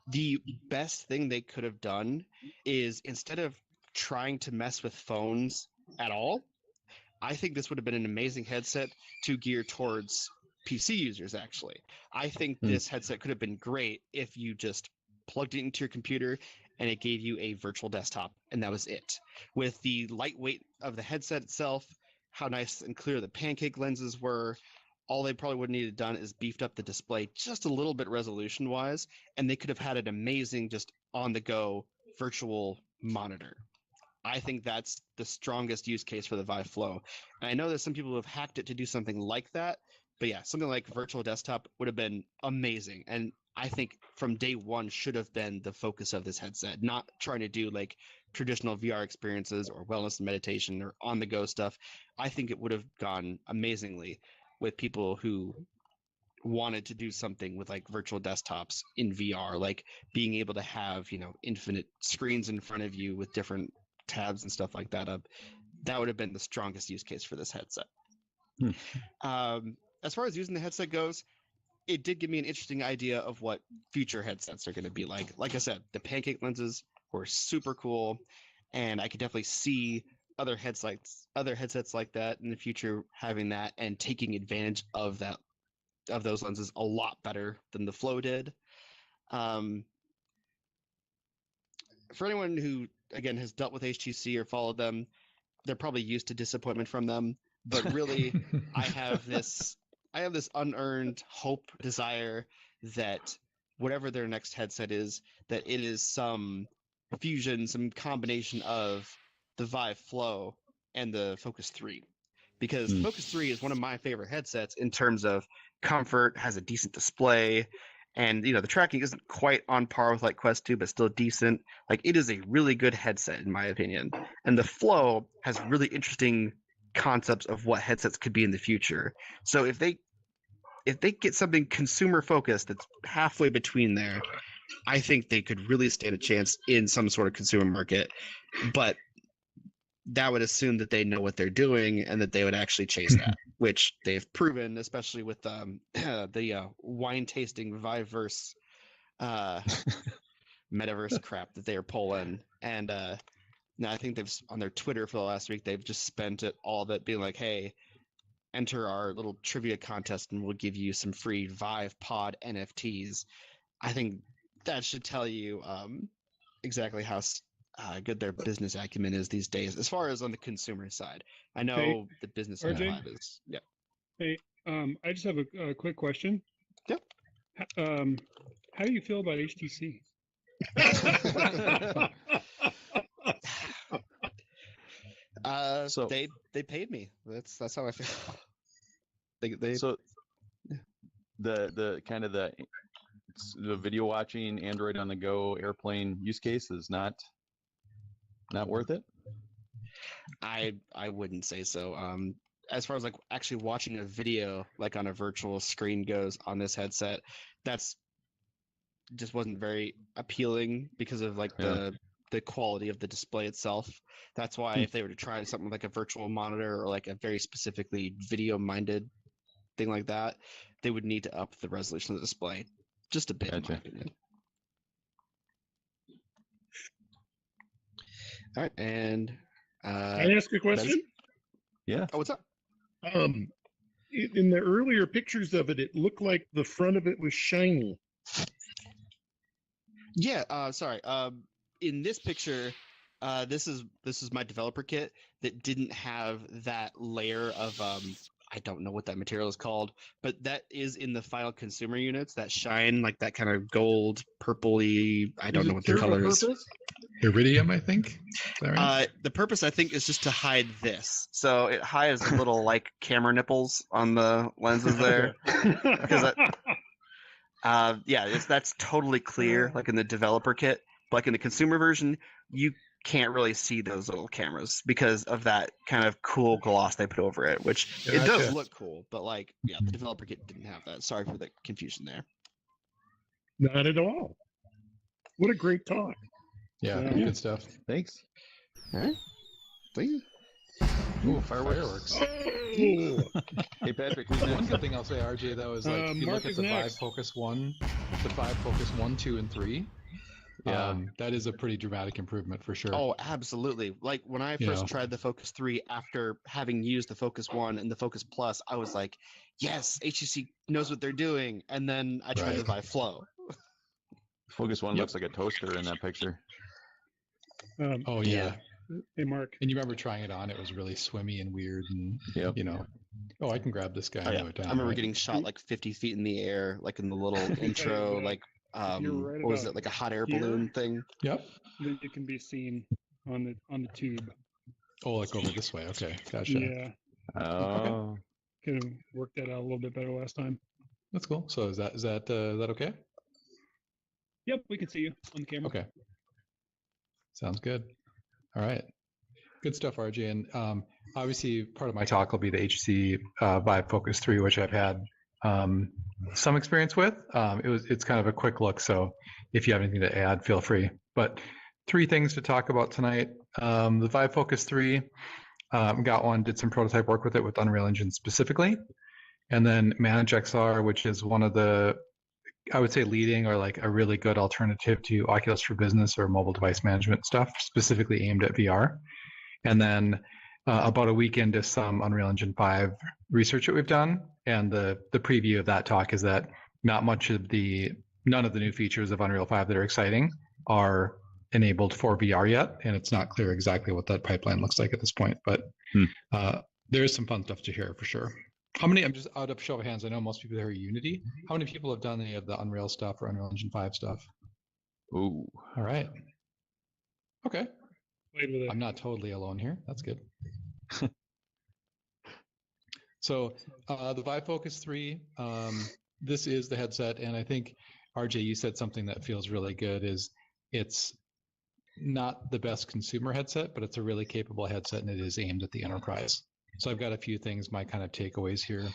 the best thing they could have done is, instead of trying to mess with phones at all, I think this would have been an amazing headset to gear towards PC users, actually. I think this headset could have been great if you just plugged it into your computer and it gave you a virtual desktop, and that was it. With the lightweight of the headset itself, how nice and clear the pancake lenses were, all they probably would have needed done is beefed up the display just a little bit resolution-wise, and they could have had an amazing, just on-the-go virtual monitor. I think that's the strongest use case for the Vive Flow. And I know there's some people who have hacked it to do something like that, but yeah, something like virtual desktop would have been amazing. And I think from day one should have been the focus of this headset, not trying to do like traditional VR experiences or wellness and meditation or on-the-go stuff. I think it would have gone amazingly with people who wanted to do something with like virtual desktops in VR, like being able to have, infinite screens in front of you with different tabs and stuff like that. That would have been the strongest use case for this headset. As far as using the headset goes, it did give me an interesting idea of what future headsets are going to be like. Like I said, the pancake lenses were super cool, and I could definitely see other headsets like that in the future having that and taking advantage of those lenses a lot better than the Flow did. For anyone who again has dealt with HTC or followed them, they're probably used to disappointment from them. But really, I have this unearned hope, desire that whatever their next headset is, that it is some fusion, some combination of the Vive Flow and the Focus 3. Because the Focus 3 is one of my favorite headsets in terms of comfort, has a decent display, and the tracking isn't quite on par with like Quest 2, but still decent. Like, it is a really good headset in my opinion. And the Flow has really interesting concepts of what headsets could be in the future. So if they get something consumer focused that's halfway between there, I think they could really stand a chance in some sort of consumer market. But that would assume that they know what they're doing and that they would actually chase that, which they've proven, especially with the wine tasting Viveverse metaverse crap that they are pulling. And now I think they've, on their Twitter for the last week, they've just spent all of it being like, hey, enter our little trivia contest and we'll give you some free Vive Pod NFTs. I think that should tell you exactly how good their business acumen is these days, as far as on the consumer side. I know the business side of Vive is, yeah. Hey, I just have a quick question. Yep. How do you feel about HTC? So they paid me. That's how I feel. So the kind of the video watching, Android on the go, airplane use case is not worth it. I wouldn't say so. As far as like actually watching a video like on a virtual screen goes on this headset, that's just wasn't very appealing because of like the quality of the display itself. That's why if they were to try something like a virtual monitor or like a very specifically video minded thing like that, they would need to up the resolution of the display just a bit, in my opinion. All right, and can I ask a question? Yeah. Oh, what's up? In the earlier pictures of it, it looked like the front of it was shiny. Yeah, sorry. In this picture, this is my developer kit that didn't have that layer of I don't know what that material is called, but that is in the final consumer units that shine like that kind of gold, purpley. I don't know what the color is. Iridium, I think. Is that right? The purpose, I think, is just to hide this. So it hides the little like camera nipples on the lenses there. Because that's totally clear, like in the developer kit. But like in the consumer version, you can't really see those little cameras because of that kind of cool gloss they put over it, which it does Gotcha. Look cool, but like, yeah, the developer kit didn't have that. Sorry for the confusion there. Not at all. What a great talk. Yeah, good stuff. Thanks. All right. See? Ooh, fireworks. Oh. Hey, Patrick, who's next? One good thing I'll say, RJ, though, is like if you Mark look at is the Vive next. Focus 1, the Vive Focus 1, 2, and 3, that is a pretty dramatic improvement for sure. Oh, absolutely. Like when I first tried the Focus 3 after having used the Focus 1 and the Focus Plus, I was like, yes, HTC knows what they're doing. And then I tried the Vive Flow. Focus 1 looks like a toaster in that picture. Oh, yeah. Hey, Mark. And you remember trying it on, it was really swimmy and weird and, you know, oh, I can grab this guy and move it down. I remember getting shot like 50 feet in the air, like in the little intro, like, what was it, like a hot air balloon thing? Yep. Then it can be seen on the tube. Oh, like over this way. Okay, gotcha. Yeah. Oh. Could have worked that out a little bit better last time. That's cool. So is that okay? Yep, we can see you on the camera. Okay. Sounds good. All right. Good stuff, RJ. And obviously, part of my talk will be the HTC Vive Focus 3, which I've had some experience with. It's kind of a quick look, so if you have anything to add, feel free. But 3 things to talk about tonight. The Vive Focus 3, got one, did some prototype work with it with Unreal Engine specifically. And then Manage XR, which is one of the, I would say, leading or like a really good alternative to Oculus for Business or mobile device management stuff, specifically aimed at VR. And then about a week into some Unreal Engine 5 research that we've done. And the preview of that talk is that none of the new features of Unreal 5 that are exciting are enabled for VR yet. And it's not clear exactly what that pipeline looks like at this point. But there is some fun stuff to hear for sure. How many, I'm just out of show of hands, I know most people there are Unity. How many people have done any of the Unreal stuff or Unreal Engine 5 stuff? Ooh. All right. Okay. I'm not totally alone here. That's good. So the Vive Focus 3, this is the headset. And I think, RJ, you said something that feels really good is it's not the best consumer headset, but it's a really capable headset and it is aimed at the enterprise. So I've got a few things, my kind of takeaways here.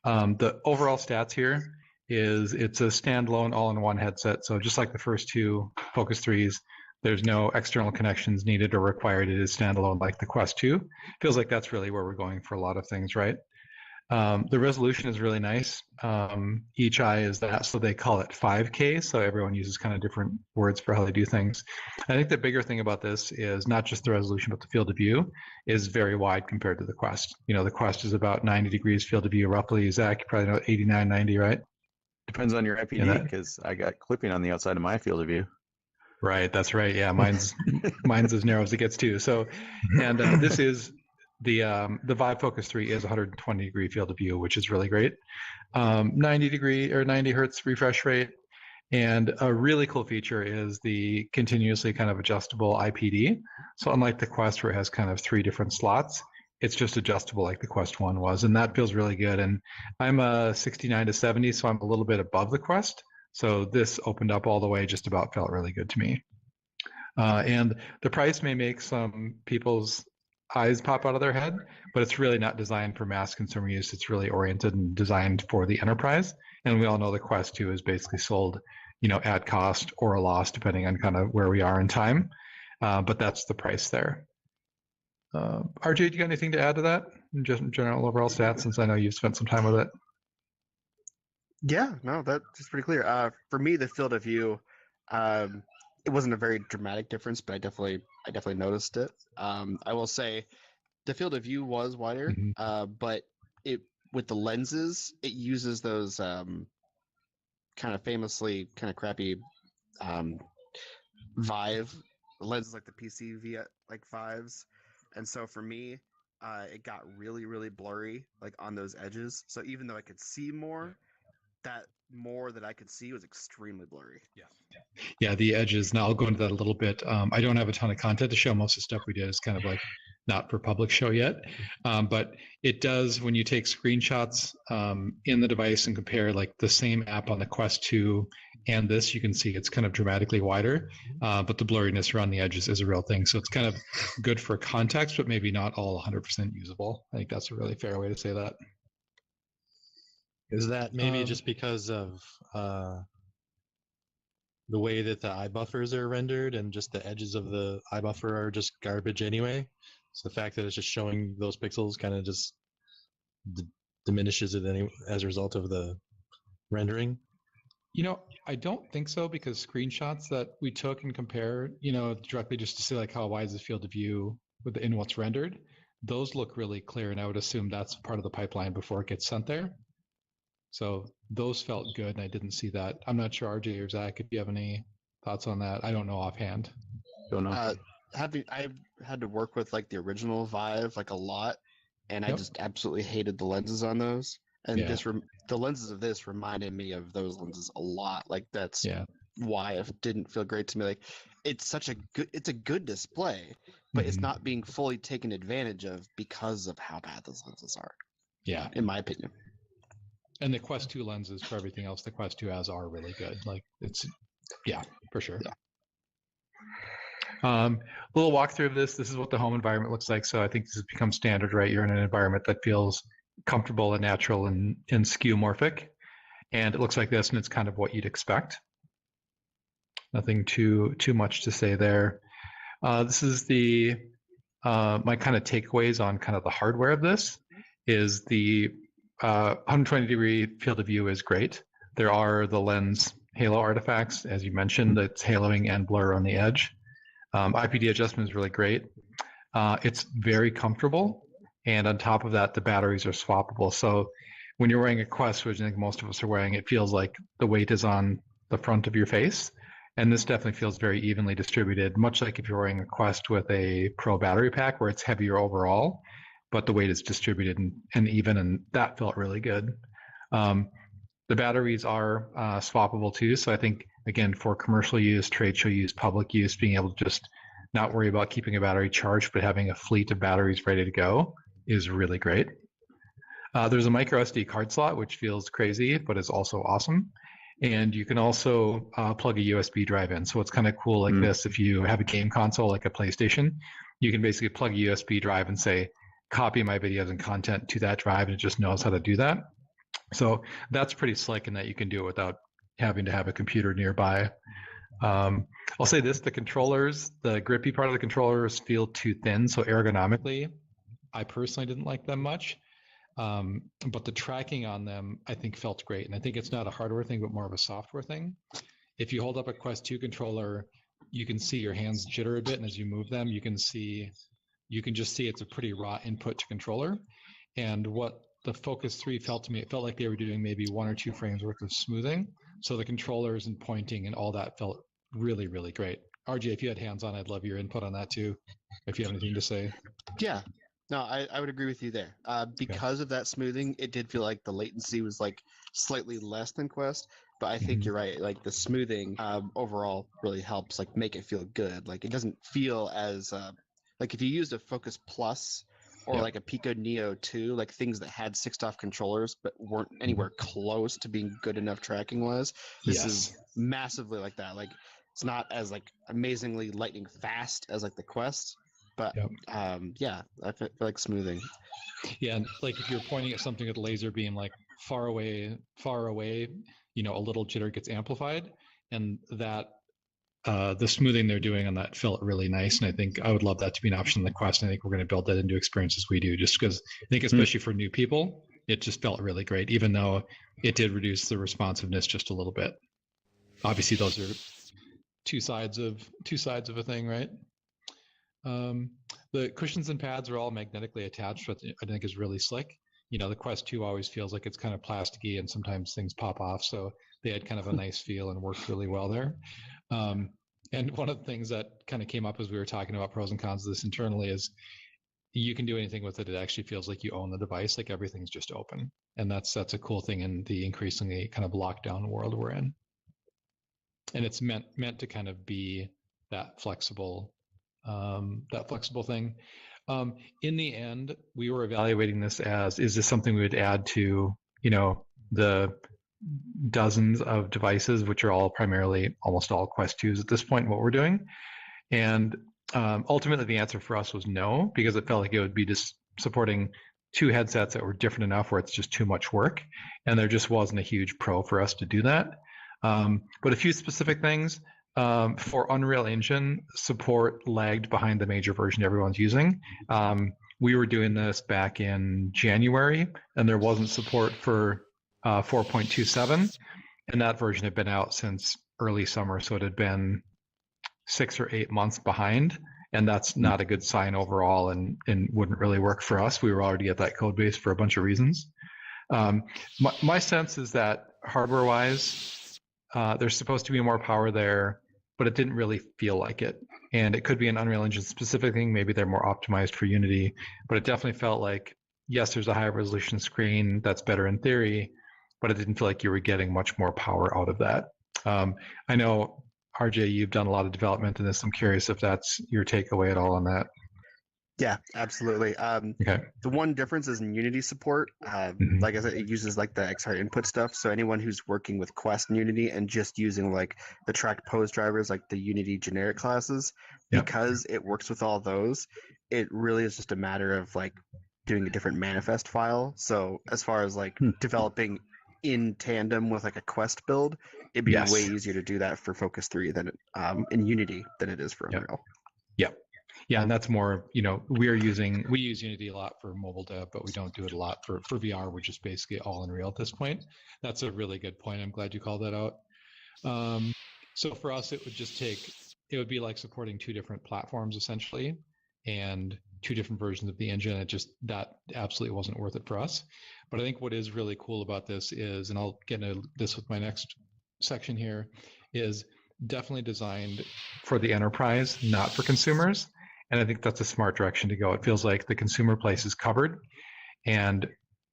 The overall stats here is it's a standalone all-in-one headset. So just like the first 2 Focus 3s, there's no external connections needed or required. It is standalone like the Quest 2. Feels like that's really where we're going for a lot of things, right? The resolution is really nice. Each eye is that, so they call it 5K. So everyone uses kind of different words for how they do things. I think the bigger thing about this is not just the resolution, but the field of view is very wide compared to the Quest. You know, the Quest is about 90 degrees field of view roughly. Zach, you probably know 89, 90, right? Depends on your IPD because I got clipping on the outside of my field of view. Right, that's right. Yeah, mine's as narrow as it gets too. So, and this is the Vive Focus 3 is 120 degree field of view, which is really great. 90 degree or 90 hertz refresh rate, and a really cool feature is the continuously kind of adjustable IPD. So unlike the Quest, where it has kind of 3 different slots, it's just adjustable like the Quest 1 was, and that feels really good. And I'm a 69 to 70, so I'm a little bit above the Quest. So this opened up all the way, just about felt really good to me. And the price may make some people's eyes pop out of their head, but it's really not designed for mass consumer use. It's really oriented and designed for the enterprise. And we all know the Quest 2 is basically sold, you know, at cost or a loss, depending on kind of where we are in time. But that's the price there. RJ, do you got anything to add to that? Just general overall stats, since I know you've spent some time with it. Yeah, no, that's pretty clear. For me, the field of view, it wasn't a very dramatic difference, but I definitely noticed it. I will say, the field of view was wider, but it with the lenses, it uses those kind of famously kind of crappy Vive lenses, like the PC like Vives, and so for me, it got really, really blurry, like on those edges. So even though I could see more, that I could see was extremely blurry. Yeah, the edges. Now I'll go into that a little bit. I don't have a ton of content to show. Most of the stuff we did is kind of like not for public show yet. But it does, when you take screenshots in the device and compare like the same app on the Quest 2 and this, you can see it's kind of dramatically wider, but the blurriness around the edges is a real thing. So it's kind of good for context, but maybe not all 100% usable. I think that's a really fair way to say that. Is that maybe just because of the way that the eye buffers are rendered and just the edges of the eye buffer are just garbage anyway? So the fact that it's just showing those pixels kind of just diminishes it as a result of the rendering? You know, I don't think so, because screenshots that we took and compare, you know, directly just to see like how wide is the field of view in what's rendered, those look really clear, and I would assume that's part of the pipeline before it gets sent there. So those felt good, and I didn't see that. I'm not sure, RJ or Zach, if you have any thoughts on that. I don't know offhand. Don't know. I had to work with like the original Vive like a lot, and I just absolutely hated the lenses on those. And the lenses of this reminded me of those lenses a lot. Like that's why it didn't feel great to me. Like it's a good display, but it's not being fully taken advantage of because of how bad those lenses are. Yeah, in my opinion. And the Quest 2 lenses for everything else the Quest 2 has are really good. Like it's, for sure. Little walkthrough of this. This is what the home environment looks like. So I think this has become standard, right? You're in an environment that feels comfortable and natural and skeuomorphic. And it looks like this, and it's kind of what you'd expect. Nothing too much to say there. This is the my kind of takeaways on kind of the hardware of this is the 120-degree field of view is great. There are the lens halo artifacts, as you mentioned, that's haloing and blur on the edge. IPD adjustment is really great. It's very comfortable. And on top of that, the batteries are swappable. So when you're wearing a Quest, which I think most of us are wearing, it feels like the weight is on the front of your face. And this definitely feels very evenly distributed, much like if you're wearing a Quest with a Pro battery pack where it's heavier overall, but the weight is distributed and even, and that felt really good. The batteries are swappable too. So I think, again, for commercial use, trade show use, public use, being able to just not worry about keeping a battery charged, but having a fleet of batteries ready to go is really great. There's a micro SD card slot, which feels crazy, but is also awesome. And you can also plug a USB drive in. So it's kind of cool like this. If you have a game console like a PlayStation, you can basically plug a USB drive and say, copy my videos and content to that drive, and it just knows how to do that. So that's pretty slick in that you can do it without having to have a computer nearby. I'll say this, the controllers, the grippy part of the controllers feel too thin. So ergonomically, I personally didn't like them much. But the tracking on them, I think, felt great. And I think it's not a hardware thing, but more of a software thing. If you hold up a Quest 2 controller, you can see your hands jitter a bit. And as you move them, you can just see it's a pretty raw input to controller. And what the Focus 3 felt to me, it felt like they were doing maybe 1 or 2 frames worth of smoothing. So the controllers and pointing and all that felt really, really great. RJ, if you had hands on, I'd love your input on that too, if you have anything to say. Yeah. No, I would agree with you there. Because of that smoothing, it did feel like the latency was like slightly less than Quest, but I think you're right. Like the smoothing overall really helps like make it feel good. Like it doesn't feel as like if you used a Focus Plus or like a Pico Neo 2, like things that had 6-off controllers but weren't anywhere close to being good enough tracking wise. This is massively like that. Like it's not as like amazingly lightning fast as like the Quest. But I feel like smoothing. Yeah, and like if you're pointing at something with a laser beam, like far away, you know, a little jitter gets amplified, and that the smoothing they're doing on that felt really nice. And I think I would love that to be an option in the Quest. And I think we're going to build that into experiences we do, just because I think, especially for new people, it just felt really great, even though it did reduce the responsiveness just a little bit. Obviously, those are two sides of a thing, right? The cushions and pads are all magnetically attached, which I think is really slick. You know, the Quest 2 always feels like it's kind of plasticky and sometimes things pop off. So they had kind of a nice feel and worked really well there. And one of the things that kind of came up as we were talking about pros and cons of this internally is you can do anything with it. It actually feels like you own the device, like everything's just open. And that's a cool thing in the increasingly kind of lockdown world we're in. And it's meant to kind of be that flexible thing. In the end, we were evaluating this as, is this something we would add to, the dozens of devices, which are all primarily almost all Quest 2s at this point, what we're doing. And ultimately, the answer for us was no, because it felt like it would be just supporting two headsets that were different enough where it's just too much work. And there just wasn't a huge pro for us to do that. But a few specific things. For Unreal Engine, support lagged behind the major version everyone's using. We were doing this back in January, and there wasn't support for 4.27, and that version had been out since early summer, so it had been 6 or 8 months behind, and that's not a good sign overall, and wouldn't really work for us. We were already at that code base for a bunch of reasons. My sense is that hardware-wise, there's supposed to be more power there, but it didn't really feel like it. And it could be an Unreal Engine specific thing. Maybe they're more optimized for Unity, but it definitely felt like, yes, there's a high resolution screen that's better in theory, but it didn't feel like you were getting much more power out of that. I know, RJ, you've done a lot of development in this. I'm curious if that's your takeaway at all on that. Yeah, absolutely. Okay. The one difference is in Unity support. Like I said, it uses like the XR input stuff. So anyone who's working with Quest and Unity and just using like the tracked pose drivers, like the Unity generic classes, because it works with all those, it really is just a matter of like doing a different manifest file. So as far as like developing in tandem with like a Quest build, it'd be way easier to do that for Focus 3 than in Unity than it is for Unreal. Yeah, and that's more, we use Unity a lot for mobile dev, but we don't do it a lot for VR, which is basically all Unreal at this point. That's a really good point. I'm glad you called that out. So for us, it would be like supporting two different platforms essentially, and two different versions of the engine. That absolutely wasn't worth it for us. But I think what is really cool about this is, and I'll get into this with my next section here, is definitely designed for the enterprise, not for consumers. And I think that's a smart direction to go. It feels like the consumer place is covered. And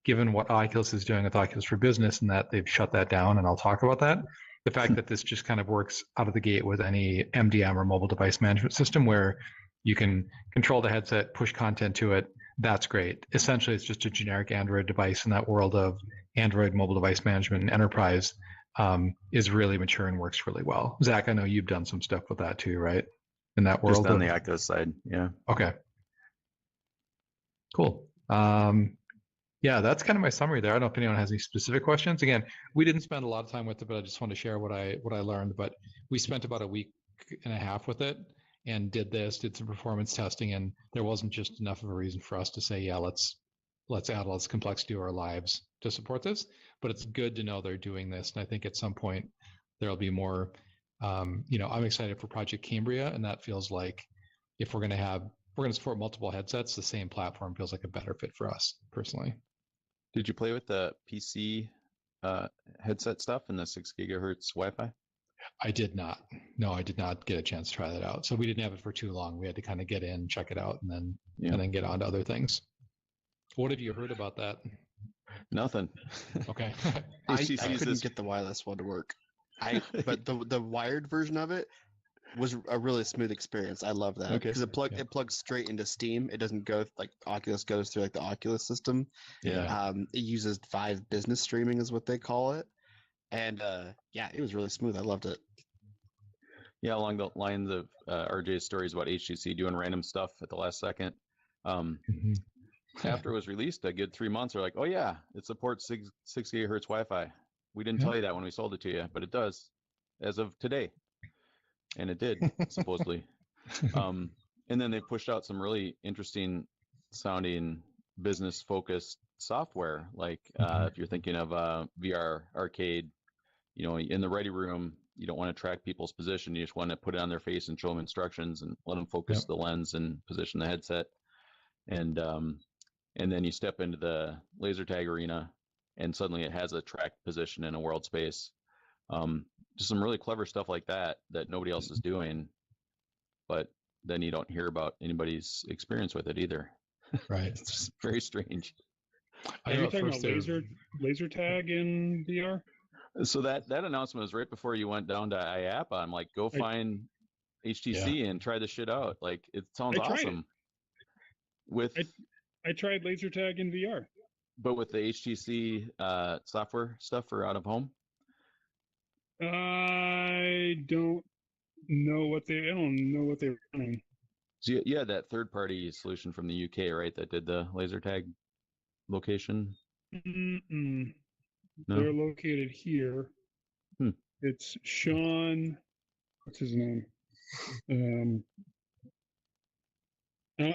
given what Oculus is doing with Oculus for Business and that they've shut that down, and I'll talk about that, the fact that this just kind of works out of the gate with any MDM or mobile device management system where you can control the headset, push content to it, that's great. Essentially, it's just a generic Android device, and that world of Android mobile device management and enterprise is really mature and works really well. Zach, I know you've done some stuff with that too, right? In that world? Just on the Oculus side, yeah. Okay. Cool. Yeah, that's kind of my summary there. I don't know if anyone has any specific questions. Again, we didn't spend a lot of time with it, but I just want to share what I learned. But we spent about a week and a half with it and did some performance testing, and there wasn't just enough of a reason for us to say, yeah, let's add all this complexity to our lives to support this. But it's good to know they're doing this, and I think at some point there'll be more. I'm excited for Project Cambria, and that feels like if we're going to support multiple headsets, the same platform feels like a better fit for us personally. Did you play with the PC headset stuff and the 6 gigahertz Wi-Fi? I did not. No, I did not get a chance to try that out. So we didn't have it for too long. We had to kind of get in, check it out, and then get on to other things. What have you heard about that? Nothing. Okay. I couldn't get the wireless one to work. But the wired version of it was a really smooth experience. I love that because it plugs straight into Steam. It doesn't go like Oculus goes through like the Oculus system. Yeah. It uses Vive Business Streaming is what they call it, and it was really smooth. I loved it. Yeah, along the lines of RJ's stories about HTC doing random stuff at the last second. After it was released, a good 3 months, they're like, "Oh yeah, it supports 6 gigahertz Wi-Fi." We didn't tell you that when we sold it to you, but it does, as of today. And it did, supposedly. And then they pushed out some really interesting sounding business-focused software. Like if you're thinking of VR arcade, in the ready room, you don't want to track people's position. You just want to put it on their face and show them instructions and let them focus the lens and position the headset. And then you step into the laser tag arena, and suddenly it has a tracked position in a world space. Just some really clever stuff like that nobody else is doing, but then you don't hear about anybody's experience with it either. Right. It's just very strange. Are you talking about laser tag in VR? So that announcement was right before you went down to IAAPA. I'm like, go find HTC and try this shit out. Like, it sounds awesome. with I tried laser tag in VR. but with the HTC software stuff for out of home. I don't know what they're running. So you had that third party solution from the UK, right? That did the laser tag location. Mm-mm. No? They're located here. Hmm. It's Sean. What's his name? I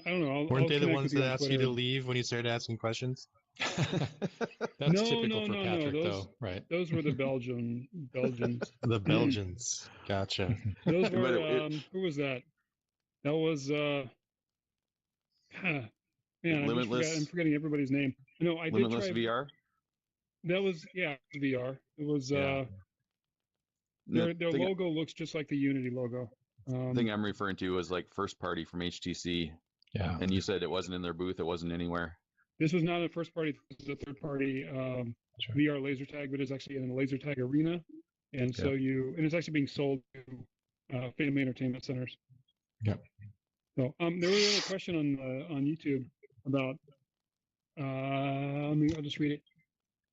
don't know. Weren't I'll they the connect ones with you that on asked you to Twitter. leave when you started asking questions? That's No, typical no, for no, Patrick, no. though, right? Those were the Belgians. The Belgians. Gotcha. Those But were who was that? That was man, I'm forgetting everybody's name. No, I did Limitless try VR. That was VR. It was Yeah. their The thing, logo looks just like the Unity logo. thing I'm referring to was like first party from HTC. Yeah. And you said it wasn't in their booth. It wasn't anywhere. This was not a first party. This was a third party VR laser tag, but it's actually in a laser tag arena, and so it's actually being sold to family entertainment centers. Yep. So there was a question on YouTube about I'll just read it.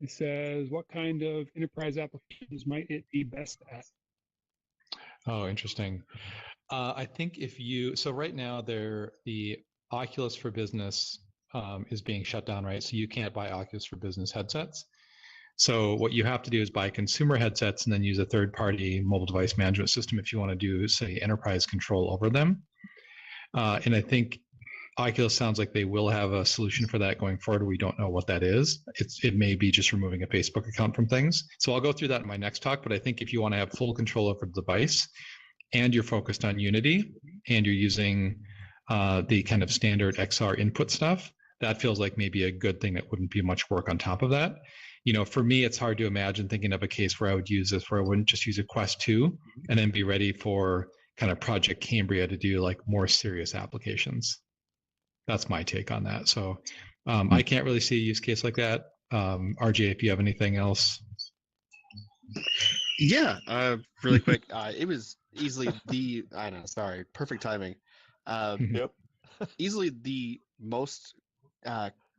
It says, what kind of enterprise applications might it be best at? Oh, interesting. I think so right now the Oculus for Business is being shut down, right? So you can't buy Oculus for Business headsets. So what you have to do is buy consumer headsets and then use a third-party mobile device management system if you want to do, say, enterprise control over them. And I think Oculus sounds like they will have a solution for that going forward. We don't know what that is. It may be just removing a Facebook account from things. So I'll go through that in my next talk. But I think if you want to have full control over the device and you're focused on Unity and you're using the kind of standard XR input stuff, that feels like maybe a good thing that wouldn't be much work on top of that. For me, it's hard to imagine thinking of a case where I would use this, where I wouldn't just use a Quest 2 and then be ready for kind of Project Cambria to do like more serious applications. That's my take on that. So I can't really see a use case like that. RJ, if you have anything else. Yeah, really quick. It was easily perfect timing. Yep. Easily the most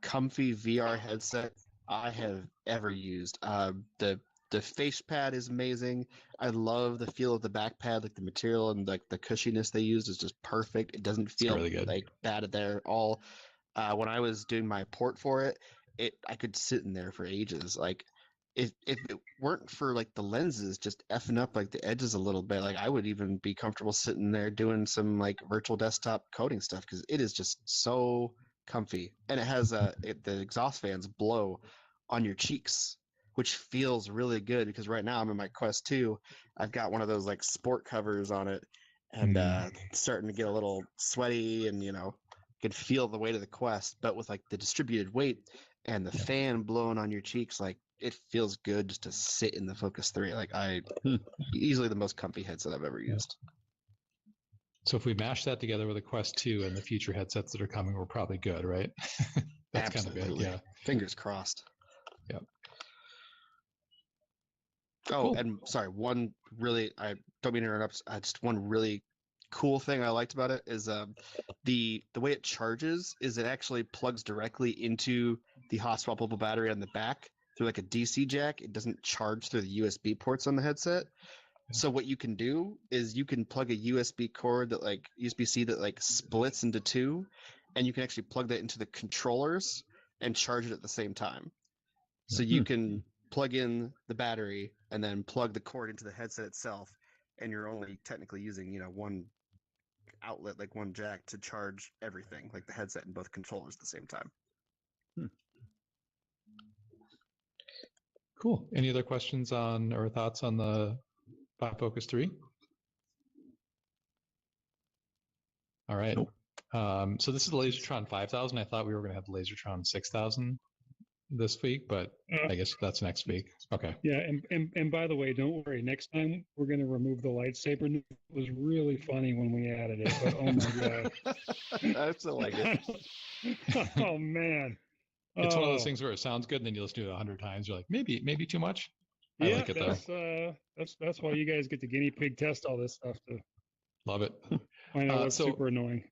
comfy VR headset I have ever used. The face pad is amazing. I love the feel of the back pad, like the material and like the cushiness they used is just perfect. It doesn't feel really good. like bad there at all. When I was doing my port for it, I could sit in there for ages. Like if it weren't for like the lenses just effing up like the edges a little bit, like I would even be comfortable sitting there doing some like virtual desktop coding stuff because it is just so comfy. And it has the exhaust fans blow on your cheeks, which feels really good because right now I'm in my Quest 2. I've got one of those like sport covers on it and starting to get a little sweaty and could feel the weight of the Quest, but with like the distributed weight and the fan blowing on your cheeks, like it feels good just to sit in the Focus 3. Like easily the most comfy headset I've ever used. So if we mash that together with a Quest 2 and the future headsets that are coming, we're probably good, right? That's Absolutely. kind of good, yeah. Fingers crossed. Yep. Oh, Cool. and sorry, I don't mean to interrupt. Just one really cool thing I liked about it is the way it charges is it actually plugs directly into the hot swappable battery on the back through like a DC jack. It doesn't charge through the USB ports on the headset. So what you can do is you can plug a USB cord that like USB-C that like splits into two, and you can actually plug that into the controllers and charge it at the same time. So you can plug in the battery and then plug the cord into the headset itself, and you're only technically using one outlet, like one jack, to charge everything, like the headset and both controllers at the same time. Cool. Any other questions on or thoughts on the Vive Focus 3? All right. Nope. So this is the Lasertron 5000. I thought we were going to have the Lasertron 6000 this week, but I guess that's next week. Okay. Yeah, and by the way, don't worry. Next time we're going to remove the lightsaber. It was really funny when we added it, but oh my god, I still like it. Oh man, it's one of those things where it sounds good, and then you listen to it 100 times. You're like, maybe too much. I yeah, like it though. That's why you guys get to guinea pig test all this stuff to Love it. find out what's super annoying.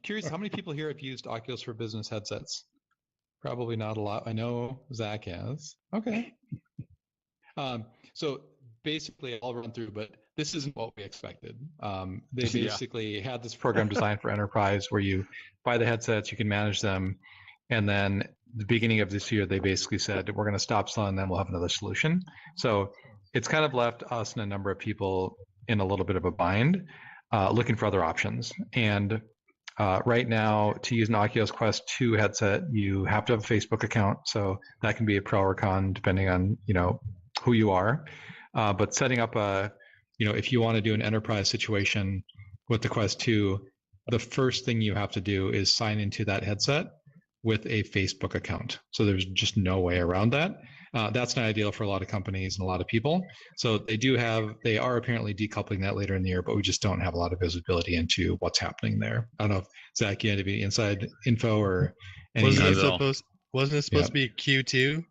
Curious, how many people here have used Oculus for Business headsets? Probably not a lot. I know Zach has. Okay. So basically, I'll run through, but this isn't what we expected. They basically had this program designed for enterprise where you buy the headsets, you can manage them, and then the beginning of this year, they basically said, we're going to stop selling them, we'll have another solution. So it's kind of left us and a number of people in a little bit of a bind, looking for other options. And right now, to use an Oculus Quest 2 headset, you have to have a Facebook account. So that can be a pro or con depending on, who you are. But setting up if you want to do an enterprise situation with the Quest 2, the first thing you have to do is sign into that headset with a Facebook account. So there's just no way around that. That's not ideal for a lot of companies and a lot of people. So they are apparently decoupling that later in the year, but we just don't have a lot of visibility into what's happening there. I don't know if Zach, you had to be inside info or Wasn't it supposed to be Q2?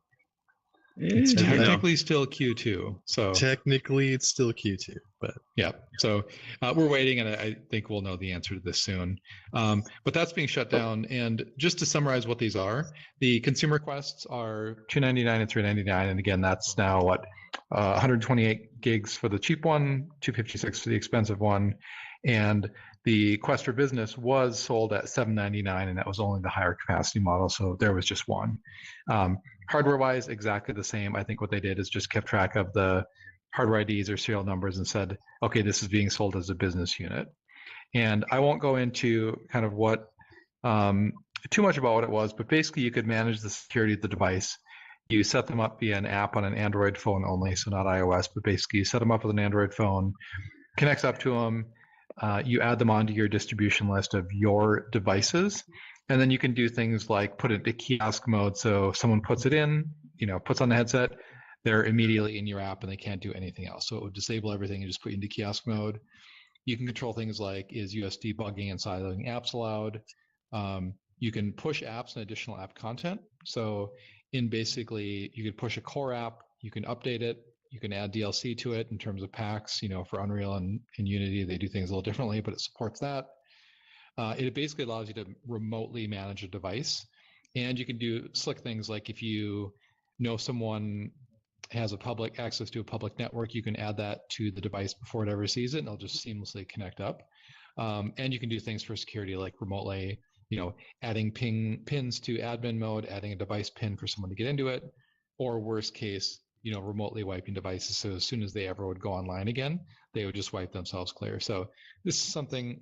It's technically still Q2. So technically it's still Q2, but yeah. So we're waiting, and I think we'll know the answer to this soon. But that's being shut down. And just to summarize what these are, the consumer quests are $299 and $399, and again, that's now 128 gigs for the cheap one, 256 for the expensive one, and the Quest for Business was sold at $799, and that was only the higher capacity model, so there was just one. Hardware-wise, exactly the same. I think what they did is just kept track of the hardware IDs or serial numbers and said, okay, this is being sold as a business unit. And I won't go into kind of what too much about what it was, but basically you could manage the security of the device. You set them up via an app on an Android phone only, so not iOS, but basically you set them up with an Android phone, connects up to them, you add them onto your distribution list of your devices, and then you can do things like put it into kiosk mode. So if someone puts it in, puts on the headset, they're immediately in your app and they can't do anything else. So it would disable everything and just put you into kiosk mode. You can control things like, is US debugging and siloing apps allowed? You can push apps and additional app content. So basically, you could push a core app, you can update it, you can add DLC to it in terms of packs. For Unreal and Unity, they do things a little differently, but it supports that. It basically allows you to remotely manage a device, and you can do slick things like if you know someone has public access to a public network, you can add that to the device before it ever sees it, and it'll just seamlessly connect up. And you can do things for security like remotely, adding pins to admin mode, adding a device pin for someone to get into it, or worst case, remotely wiping devices. So as soon as they ever would go online again, they would just wipe themselves clear. So this is something,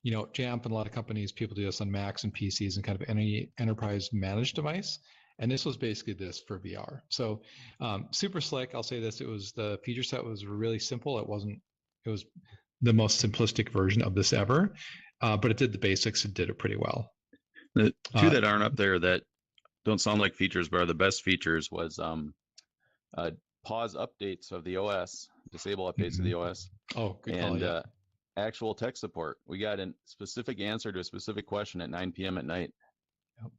Jamp and a lot of companies, people do this on Macs and PCs and kind of any enterprise managed device. And this was basically this for VR. So super slick. I'll say this, the feature set was really simple. It was the most simplistic version of this ever, but it did the basics and did it pretty well. The two that aren't up there that don't sound like features, but are the best features was pause updates of the OS, disable updates of the OS. Oh, good and call, yeah. Actual tech support. We got a specific answer to a specific question at 9 p.m. at night. Yep.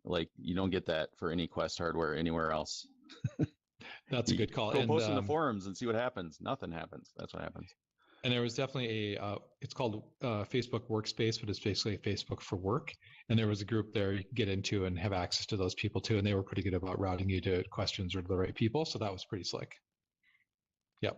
Like, you don't get that for any Quest hardware anywhere else. That's a good call. Go post in the forums and see what happens. Nothing happens. That's what happens. And there was definitely it's called Facebook Workspace, but it's basically Facebook for work. And there was a group there you could get into and have access to those people too. And they were pretty good about routing you to questions or to the right people. So that was pretty slick. Yep.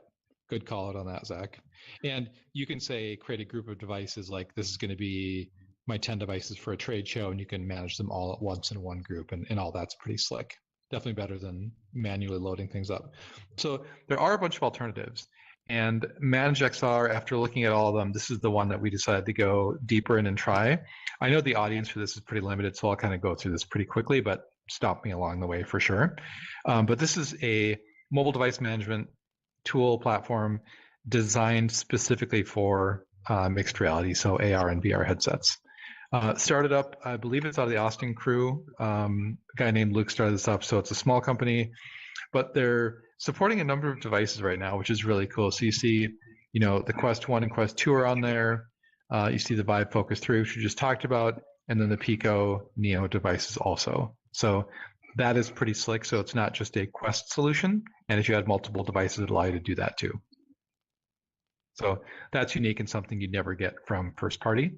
Good call out on that, Zach. And you can say, create a group of devices, like this is going to be my 10 devices for a trade show, and you can manage them all at once in one group, and all that's pretty slick. Definitely better than manually loading things up. So there are a bunch of alternatives. And Manage XR, after looking at all of them, this is the one that we decided to go deeper in and try. I know the audience for this is pretty limited, so I'll kind of go through this pretty quickly, but stop me along the way for sure. But this is a mobile device management tool platform designed specifically for mixed reality, so AR and VR headsets. Started up, I believe it's out of the Austin crew. A guy named Luke started this up, so it's a small company, but they're supporting a number of devices right now, which is really cool. So you see, the Quest 1 and Quest 2 are on there. You see the Vive Focus 3, which we just talked about, and then the Pico Neo devices also. So that is pretty slick. So it's not just a Quest solution. And if you had multiple devices, it allows you to do that too. So that's unique and something you'd never get from first party.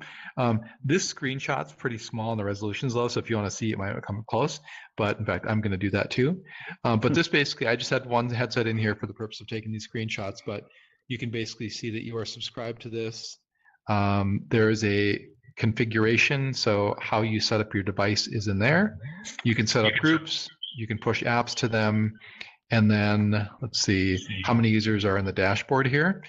This screenshot's pretty small and the resolution's low, so if you want to see it, might come up close. But in fact, I'm going to do that too. But this basically, I just had one headset in here for the purpose of taking these screenshots, but you can basically see that you are subscribed to this. There is a configuration, so how you set up your device is in there. You can set up groups, you can push apps to them, and then let's see how many users are in the dashboard here.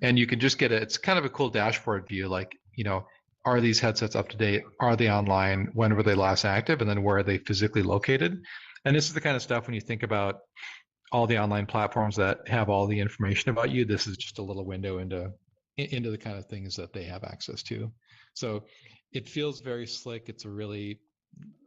And you can just get it's kind of a cool dashboard view, like, you know, are these headsets up to date? Are they online? When were they last active? And then where are they physically located? And this is the kind of stuff when you think about all the online platforms that have all the information about you, this is just a little window into the kind of things that they have access to. So it feels very slick. It's a really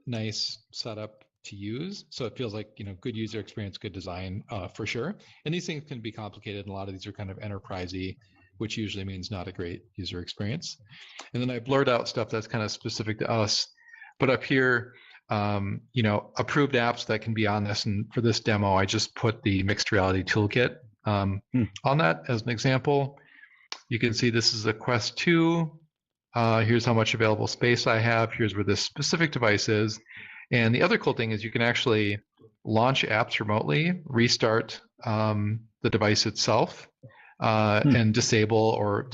nice setup to use. So it feels like, you know, good user experience, good design, for sure. And these things can be complicated, and a lot of these are kind of enterprisey, which usually means not a great user experience. And then I blurred out stuff that's kind of specific to us. But up here, you know, approved apps that can be on this. And for this demo, I just put the mixed reality toolkit on that as an example. You can see this is a Quest 2. Here's how much available space I have. Here's where this specific device is. And the other cool thing is you can actually launch apps remotely, restart the device itself, and disable or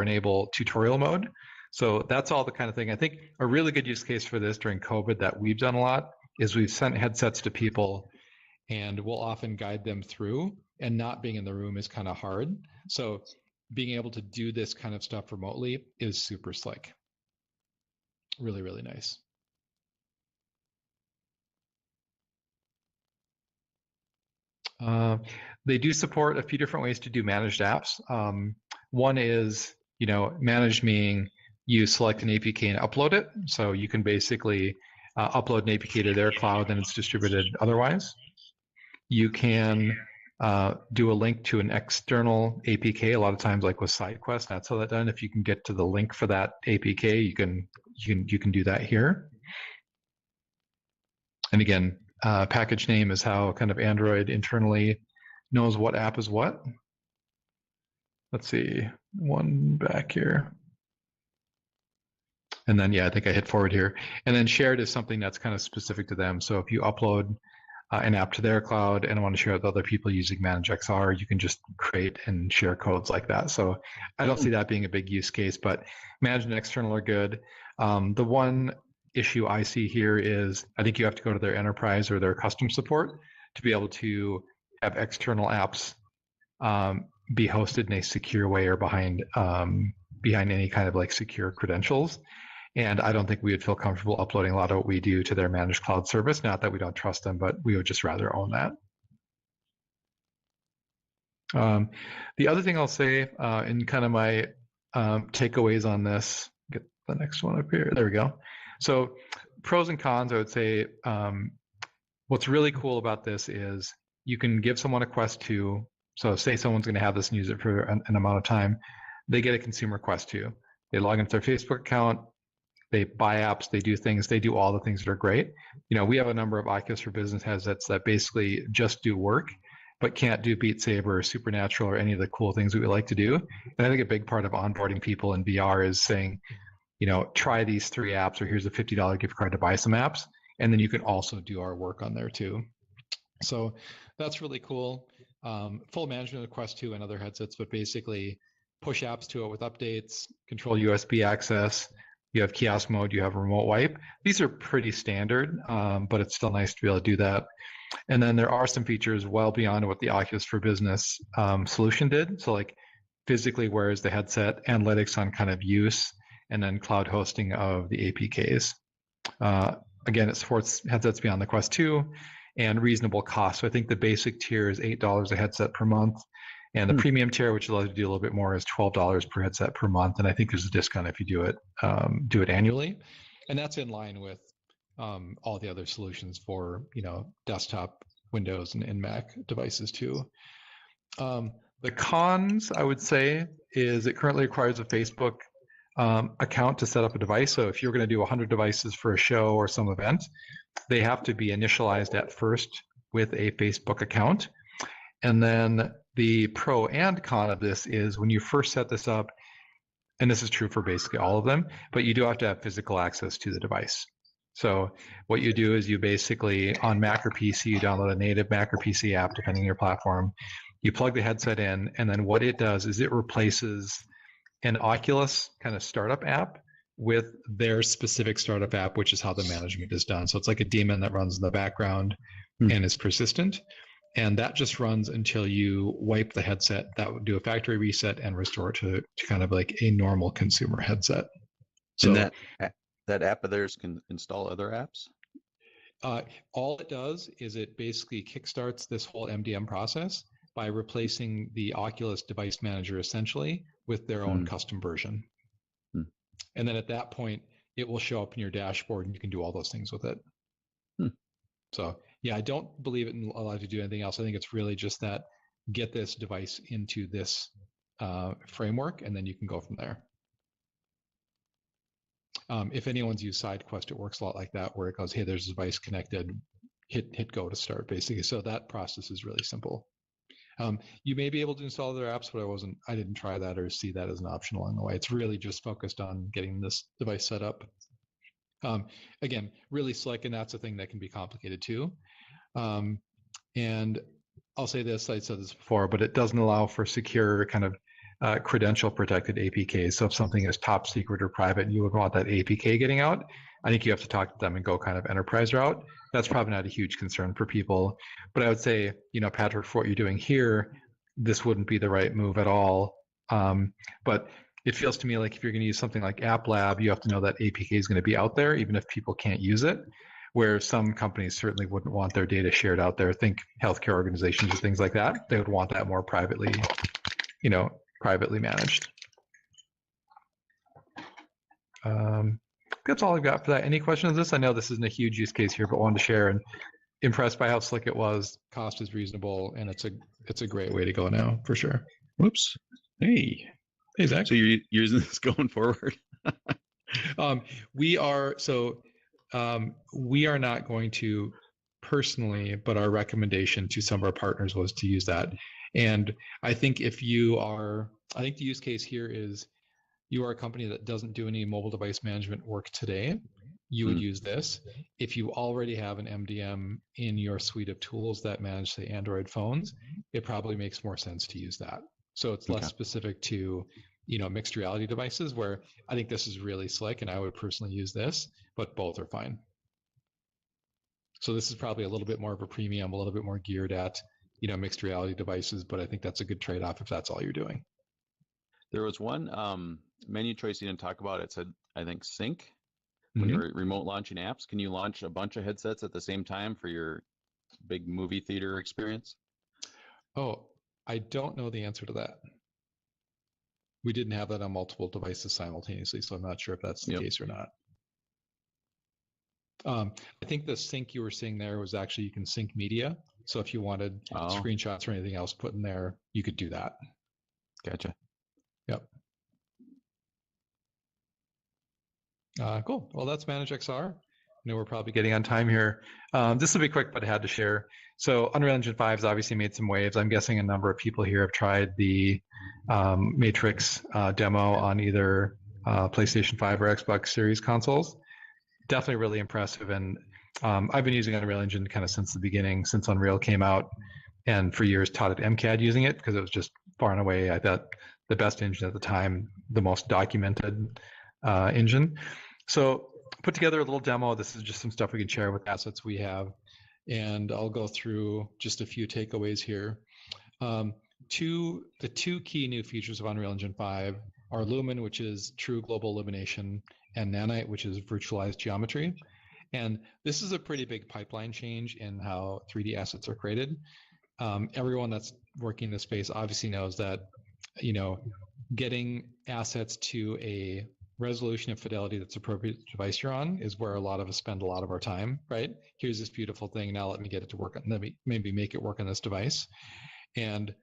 enable tutorial mode. So that's all the kind of thing. I think a really good use case for this during COVID that we've done a lot is we've sent headsets to people and we'll often guide them through, and not being in the room is kind of hard. So being able to do this kind of stuff remotely is super slick. Really, really nice. They do support a few different ways to do managed apps. One is, you know, managed meaning you select an APK and upload it. So you can basically upload an APK to their cloud, and it's distributed otherwise. You can do a link to an external APK. A lot of times, like with SideQuest, that's how that's done. If you can get to the link for that APK, you can do that here. And again, package name is how kind of Android internally knows what app is what. Let's see, one back here. And then, yeah, I think I hit forward here. And then shared is something that's kind of specific to them. So if you upload an app to their cloud and want to share with other people using ManageXR, you can just create and share codes like that. So I don't see that being a big use case, but managed and external are good. The one issue I see here is I think you have to go to their enterprise or their custom support to be able to have external apps be hosted in a secure way or behind any kind of like secure credentials. And I don't think we would feel comfortable uploading a lot of what we do to their managed cloud service. Not that we don't trust them, but we would just rather own that. The other thing I'll say in kind of my takeaways on this, get the next one up here. There we go. So pros and cons, I would say, what's really cool about this is you can give someone a Quest 2. So say someone's going to have this and use it for an amount of time. They get a consumer Quest 2. They log into their Facebook account. They buy apps. They do things. They do all the things that are great. You know, we have a number of Oculus for Business headsets that basically just do work, but can't do Beat Saber or Supernatural or any of the cool things that we like to do. And I think a big part of onboarding people in VR is saying, you know, try these 3 apps, or here's a $50 gift card to buy some apps. And then you can also do our work on there too. So that's really cool. Full management of Quest 2 and other headsets, but basically push apps to it with updates, control USB access. You have kiosk mode, you have remote wipe. These are pretty standard, but it's still nice to be able to do that. And then there are some features well beyond what the Oculus for Business solution did. So like physically where is the headset, analytics on kind of use, and then cloud hosting of the APKs. Again, it supports headsets beyond the Quest 2 and reasonable cost. So I think the basic tier is $8 a headset per month. And the premium tier, which allows you to do a little bit more, is $12 per headset per month. And I think there's a discount if you do it annually. And that's in line with all the other solutions for, you know, desktop, Windows, and Mac devices too. The cons, I would say, is it currently requires a Facebook account to set up a device. So if you're going to do 100 devices for a show or some event, they have to be initialized at first with a Facebook account. And then The pro and con of this is when you first set this up, and this is true for basically all of them, but you do have to have physical access to the device. So what you do is you basically, on Mac or PC, you download a native Mac or PC app, depending on your platform. You plug the headset in, and then what it does is it replaces an Oculus kind of startup app with their specific startup app, which is how the management is done. So it's like a daemon that runs in the background and is persistent. And that just runs until you wipe the headset. That would do a factory reset and restore it to kind of like a normal consumer headset. So and that app of theirs can install other apps? All it does is it basically kickstarts this whole MDM process by replacing the Oculus device manager essentially with their own custom version. And then at that point, it will show up in your dashboard and you can do all those things with it. So yeah, I don't believe it allows you to do anything else. I think it's really just that get this device into this framework and then you can go from there. If anyone's used SideQuest, it works a lot like that, where it goes, hey, there's a device connected, hit go to start, basically. So that process is really simple. You may be able to install other apps, but I didn't try that or see that as an option along the way. It's really just focused on getting this device set up. Again, really slick, and that's a thing that can be complicated too. And I'll say this, I said this before, but it doesn't allow for secure kind of credential protected APKs. So if something is top secret or private and you would want that APK getting out, I think you have to talk to them and go kind of enterprise route. That's probably not a huge concern for people. But I would say, Patrick, for what you're doing here, this wouldn't be the right move at all. But it feels to me like if you're going to use something like App Lab, you have to know that APK is going to be out there, even if people can't use it. Where some companies certainly wouldn't want their data shared out there. Think healthcare organizations or things like that. They would want that more privately, privately managed. That's all I've got for that. Any questions on this? I know this isn't a huge use case here, but wanted to share and impressed by how slick it was. Cost is reasonable, and it's a great way to go now for sure. Whoops. Hey, Zach. So you're using this going forward? We are not going to personally, but our recommendation to some of our partners was to use that. And I think the use case here is you are a company that doesn't do any mobile device management work today, you would use this. If you already have an MDM in your suite of tools that manage, say, Android phones, it probably makes more sense to use that. So it's less specific to, mixed reality devices, where I think this is really slick and I would personally use this, but both are fine. So this is probably a little bit more of a premium, a little bit more geared at, mixed reality devices, but I think that's a good trade-off if that's all you're doing. There was one menu choice you didn't talk about. It said, I think, sync. When you're remote launching apps, can you launch a bunch of headsets at the same time for your big movie theater experience? Oh, I don't know the answer to that. We didn't have that on multiple devices simultaneously, so I'm not sure if that's the case or not. I think the sync you were seeing there was actually you can sync media. So if you wanted screenshots or anything else put in there, you could do that. Gotcha. Yep. Cool. Well, that's ManageXR. I know we're probably getting on time here. This will be quick, but I had to share. So Unreal Engine 5 has obviously made some waves. I'm guessing a number of people here have tried the Matrix demo on either PlayStation 5 or Xbox Series consoles. Definitely really impressive. And I've been using Unreal Engine kind of since the beginning, since Unreal came out, and for years taught at MCAD using it because it was just far and away, I thought, the best engine at the time, the most documented engine. So put together a little demo. This is just some stuff we can share with assets we have. And I'll go through just a few takeaways here. The two key new features of Unreal Engine 5 are Lumen, which is true global illumination, and Nanite, which is virtualized geometry. And this is a pretty big pipeline change in how 3D assets are created. Everyone that's working in this space obviously knows that, getting assets to a resolution and fidelity that's appropriate to the device you're on is where a lot of us spend a lot of our time, right? Here's this beautiful thing. Now let me get it to work. Let me maybe make it work on this device. And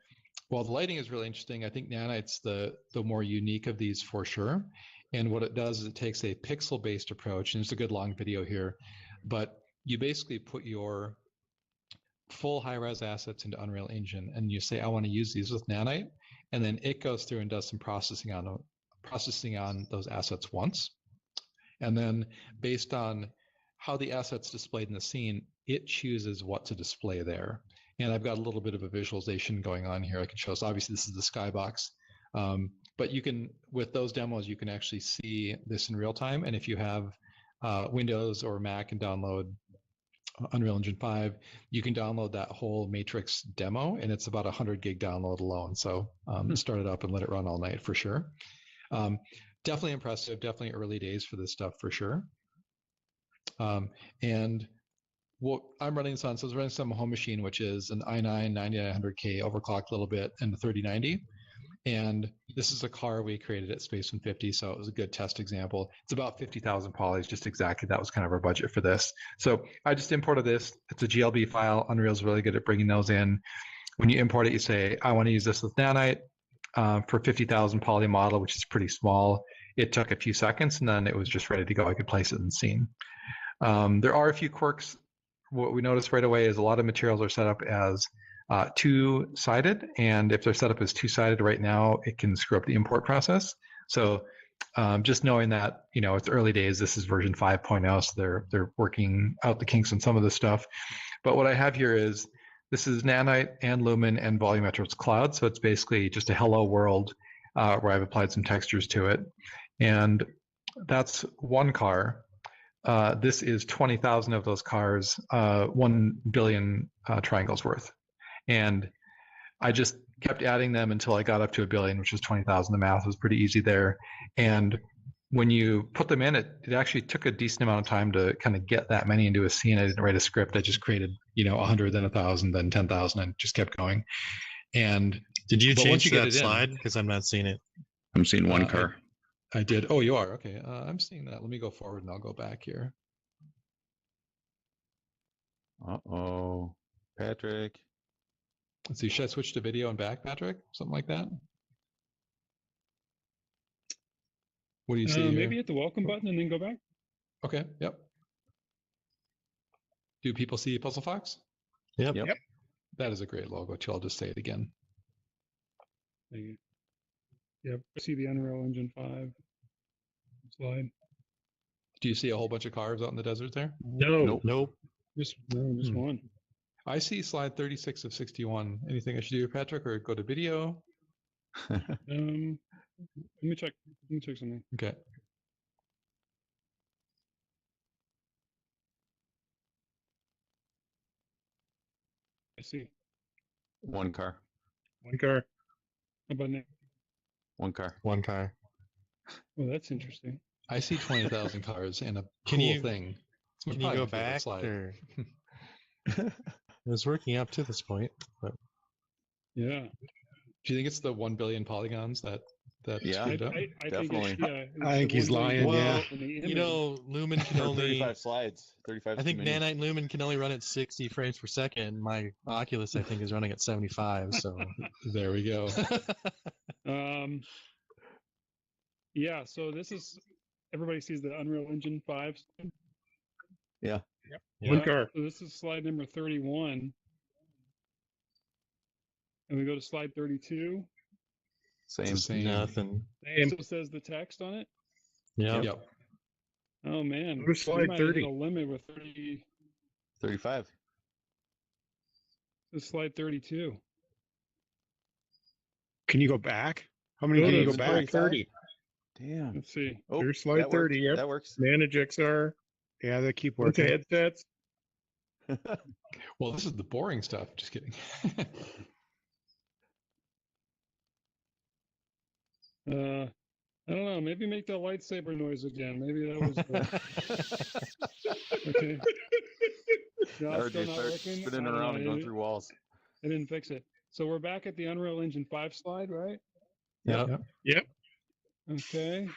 while the lighting is really interesting, I think Nanite's the more unique of these for sure. And what it does is it takes a pixel-based approach, and it's a good long video here, but you basically put your full high-res assets into Unreal Engine, and you say, I want to use these with Nanite, and then it goes through and does some processing on those assets once. And then based on how the asset's displayed in the scene, it chooses what to display there. And I've got a little bit of a visualization going on here I can show. So obviously this is the skybox. But you can, with those demos, you can actually see this in real time. And if you have Windows or Mac and download Unreal Engine 5, you can download that whole Matrix demo, and it's about 100 gig download alone. So start it up and let it run all night for sure. Definitely impressive, definitely early days for this stuff for sure. And what I'm running this on, so I was running some home machine, which is an i9 9900K overclocked a little bit and the 3090. And this is a car we created at Space 150, so it was a good test example. It's about 50,000 polys, just exactly. That was kind of our budget for this. So I just imported this. It's a GLB file. Unreal's really good at bringing those in. When you import it, you say, I want to use this with Nanite for 50,000 poly model, which is pretty small. It took a few seconds, and then it was just ready to go. I could place it in the scene. There are a few quirks. What we noticed right away is a lot of materials are set up as two-sided, and if they're set up as two-sided right now, it can screw up the import process. So just knowing that, you know, it's early days, this is version 5.0, so they're working out the kinks on some of this stuff. But what I have here is, this is Nanite and Lumen and Volumetrics Cloud, so it's basically just a hello world where I've applied some textures to it. And that's one car. This is 20,000 of those cars, 1 billion triangles worth. And I just kept adding them until I got up to 1 billion, which is 20,000. The math was pretty easy there. And when you put them in, it actually took a decent amount of time to kind of get that many into a scene. I didn't write a script. I just created, 100, then 1,000, then 10,000, and just kept going. And did you change that slide? Because I'm not seeing it. I'm seeing one car. I did. Oh, you are? Okay. I'm seeing that. Let me go forward and I'll go back here. Uh-oh. Patrick. Let's see. Should I switch to video and back, Patrick? Something like that? What do you see? Maybe hit the welcome button and then go back. Okay. Yep. Do people see PuzzleFox? Yep. That is a great logo too. I'll just say it again. Thank you. Yep. I see the Unreal Engine 5 slide. Do you see a whole bunch of cars out in the desert there? Nope. Just one. I see slide 36 of 61. Anything I should do, Patrick, or go to video? Let me check. Let me check something. Okay. I see. One car. One car. How about now? One car. One car. Well, that's interesting. I see 20,000 cars and a Can cool you- thing. It's Can you probably go my favorite back? slide. Or... it was working up to this point, but Yeah. Do you think it's the 1 billion polygons that Yeah, screwed up? I definitely. think, it's I think he's lying, yeah. Lumen can Or only 35 slides. 35 I is think too many. Nanite and Lumen can only run at 60 frames per second. My Oculus, I think, is running at 75. So There we go. Yeah, so this is, everybody sees the Unreal Engine 5. Yeah. One car. So this is slide number 31. And we go to slide 32. Same. Nothing. It still says the text on it. Yep. Oh man. Go to slide We might hit 30. a limit with 30. 35. This is slide 32. Can you go back? How many can you go back? 30. Damn. Let's see. Oh, There's slide that 30. works. Yep. That works. Manage XR. Yeah, they keep working. Okay, headsets. Well, this is the boring stuff. Just kidding. I don't know. Maybe make that lightsaber noise again. Maybe that was. Okay. No, it's still RJ not starts working. spinning I don't around know. and going through walls. I didn't fix it. So we're back at the Unreal Engine 5 slide, right? Yep. Okay.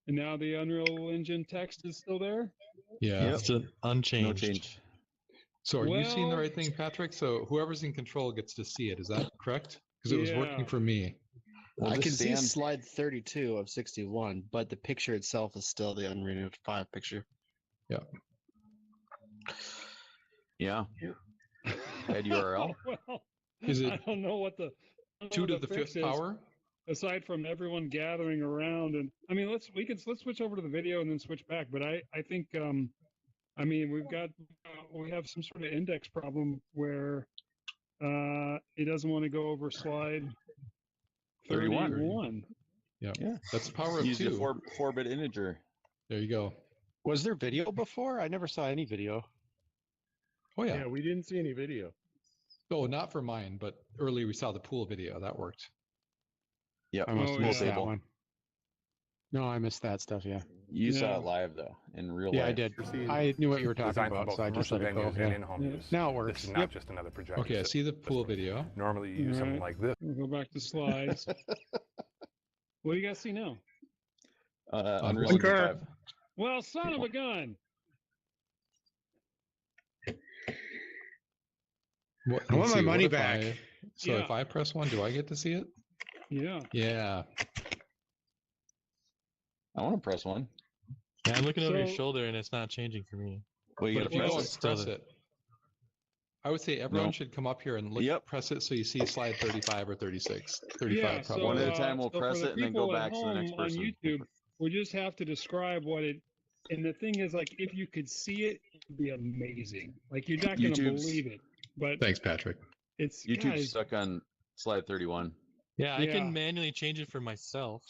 And now the Unreal Engine text is still there? Yeah. It's just unchanged. No change. So are you seeing the Well- right thing, Patrick? So whoever's in control gets to see it. Is that correct? Because it was working Yeah. for me. Well, I just can see stand- slide 32 of 61, but the picture itself is still the Unreal 5 picture. Yeah. Yeah. Add URL. Well, Is I it don't know what the 2 to the fix 5th is, power? aside from everyone gathering around. And I mean, let's switch over to the video and then switch back. But I think I mean we have some sort of index problem where it doesn't want to go over slide 31. Yeah. Yeah. That's the power of Use the 2. 4-bit integer. There you go. Was there video before? I never saw any video. Oh yeah. Yeah, we didn't see any video. Oh, not for mine, but earlier we saw the pool video. That worked. Yep. I must have Oh, missed yeah. that one. No, I missed that stuff. Yeah. You saw Yeah. it live though, in real Yeah, life. I did. You're seeing I knew what you were talking Designed for about, both so I just commercial let it go. venues and Yeah. in-home Yeah. use. Now it This works. is not Yep. just another projector. Okay, I see the pool video. Normally you use something Alright. like this. We'll go back to slides. What do you guys see now? Unreal One Engine car. 5. Well, son of a gun. What, I want let's my see, what money if back. So Yeah. if I press 1, do I get to see it? Yeah. Yeah. I want to press 1. Yeah, I'm looking over your So- shoulder and it's not changing for me. Well, you But got if to you press go it. and Still press there. it, I would say everyone No. should come up here and look, Yep. press it so you see slide 35 or 36. 35 Yeah, probably. so, One at a time, we'll so press for it the and then go people at back to the next home on person. YouTube, we just have to describe what it. And the thing is, like, if you could see it, it'd be amazing. Like, you're not going to YouTube's- believe it, but Thanks, Patrick. it's YouTube's guys, stuck on slide 31. Yeah, I Yeah. can manually change it for myself.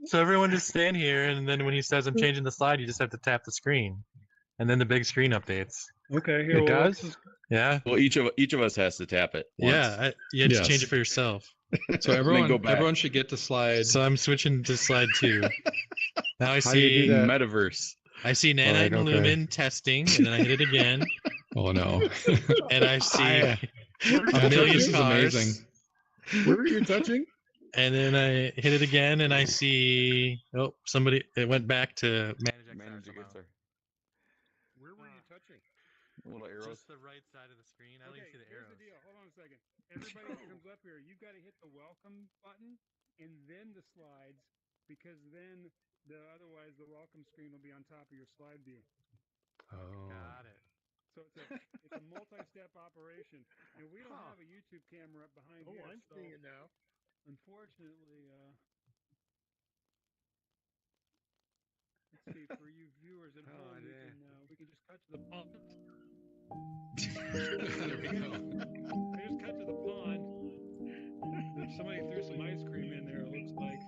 So everyone just stand here, and then when he says I'm changing the slide, you just have to tap the screen, and then the big screen updates. Okay, here It well, does? Yeah, Well, each of us has to tap it. Once. yeah, you have to change Yes. it for yourself. So go back. everyone should get to slide. So I'm switching to slide 2. Now I How do you see do that? Metaverse. I see nanite Alright, and okay. lumen testing, and then I hit it again, Oh no. and I see I- a Patrick, million this is cars. amazing. Where are you touching? And then I hit it again, and I see somebody. It went back to manage XR Manage somehow. against her. Where were you touching? Little arrows. Just the right side of the screen. I only okay, see the here's arrows. the deal. Hold on a second. Everybody that comes up here, you've got to hit the welcome button and then the slides, because then otherwise the welcome screen will be on top of your slide view. Oh. Got it. So it's a multi-step operation, and we don't have a YouTube camera up behind Oh, here. I'm so seeing it now. unfortunately, let's see, for you viewers at home, we can just cut to the pond. There we go. We just cut to the pond. Somebody threw some ice cream in there, it looks like.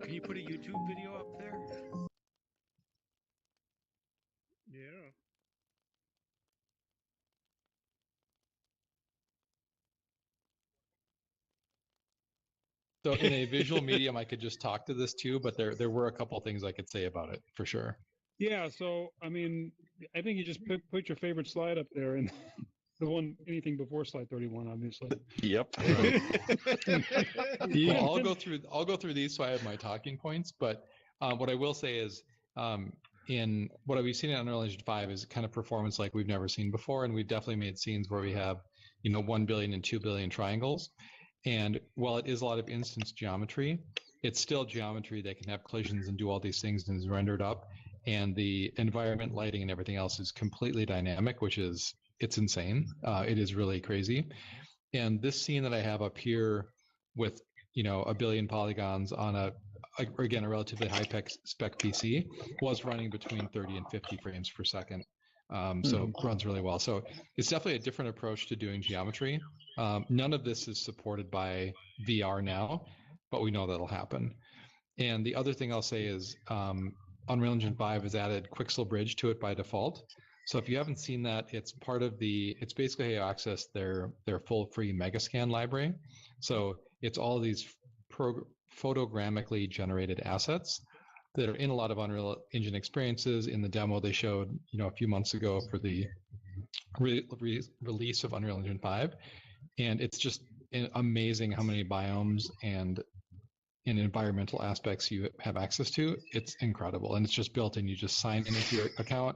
Can you put a YouTube video up there? Yeah. So in a visual medium, I could just talk to this too, but there were a couple things I could say about it for sure. Yeah, so I mean, I think you just put your favorite slide up there, and the one anything before slide 31, obviously. Yep. Well, I'll go through these so I have my talking points. But what I will say is, in what we've seen in Unreal Engine 5 is kind of performance like we've never seen before, and we've definitely made scenes where we have 1 billion and 2 billion triangles. And while it is a lot of instance geometry, it's still geometry that can have collisions and do all these things and is rendered up. And the environment, lighting, and everything else is completely dynamic, it's insane. It is really crazy. And this scene that I have up here with, 1 billion polygons on a relatively high spec PC was running between 30 and 50 frames per second. So it runs really well. So it's definitely a different approach to doing geometry. None of this is supported by VR now, but we know that'll happen. And the other thing I'll say is Unreal Engine 5 has added Quixel Bridge to it by default. So if you haven't seen that, it's basically how you access their full free Megascan library. So it's all these photogrammically generated assets that are in a lot of Unreal Engine experiences. In the demo they showed, a few months ago for the release of Unreal Engine 5. And it's just amazing how many biomes and environmental aspects you have access to. It's incredible. And it's just built in. You just sign into your account,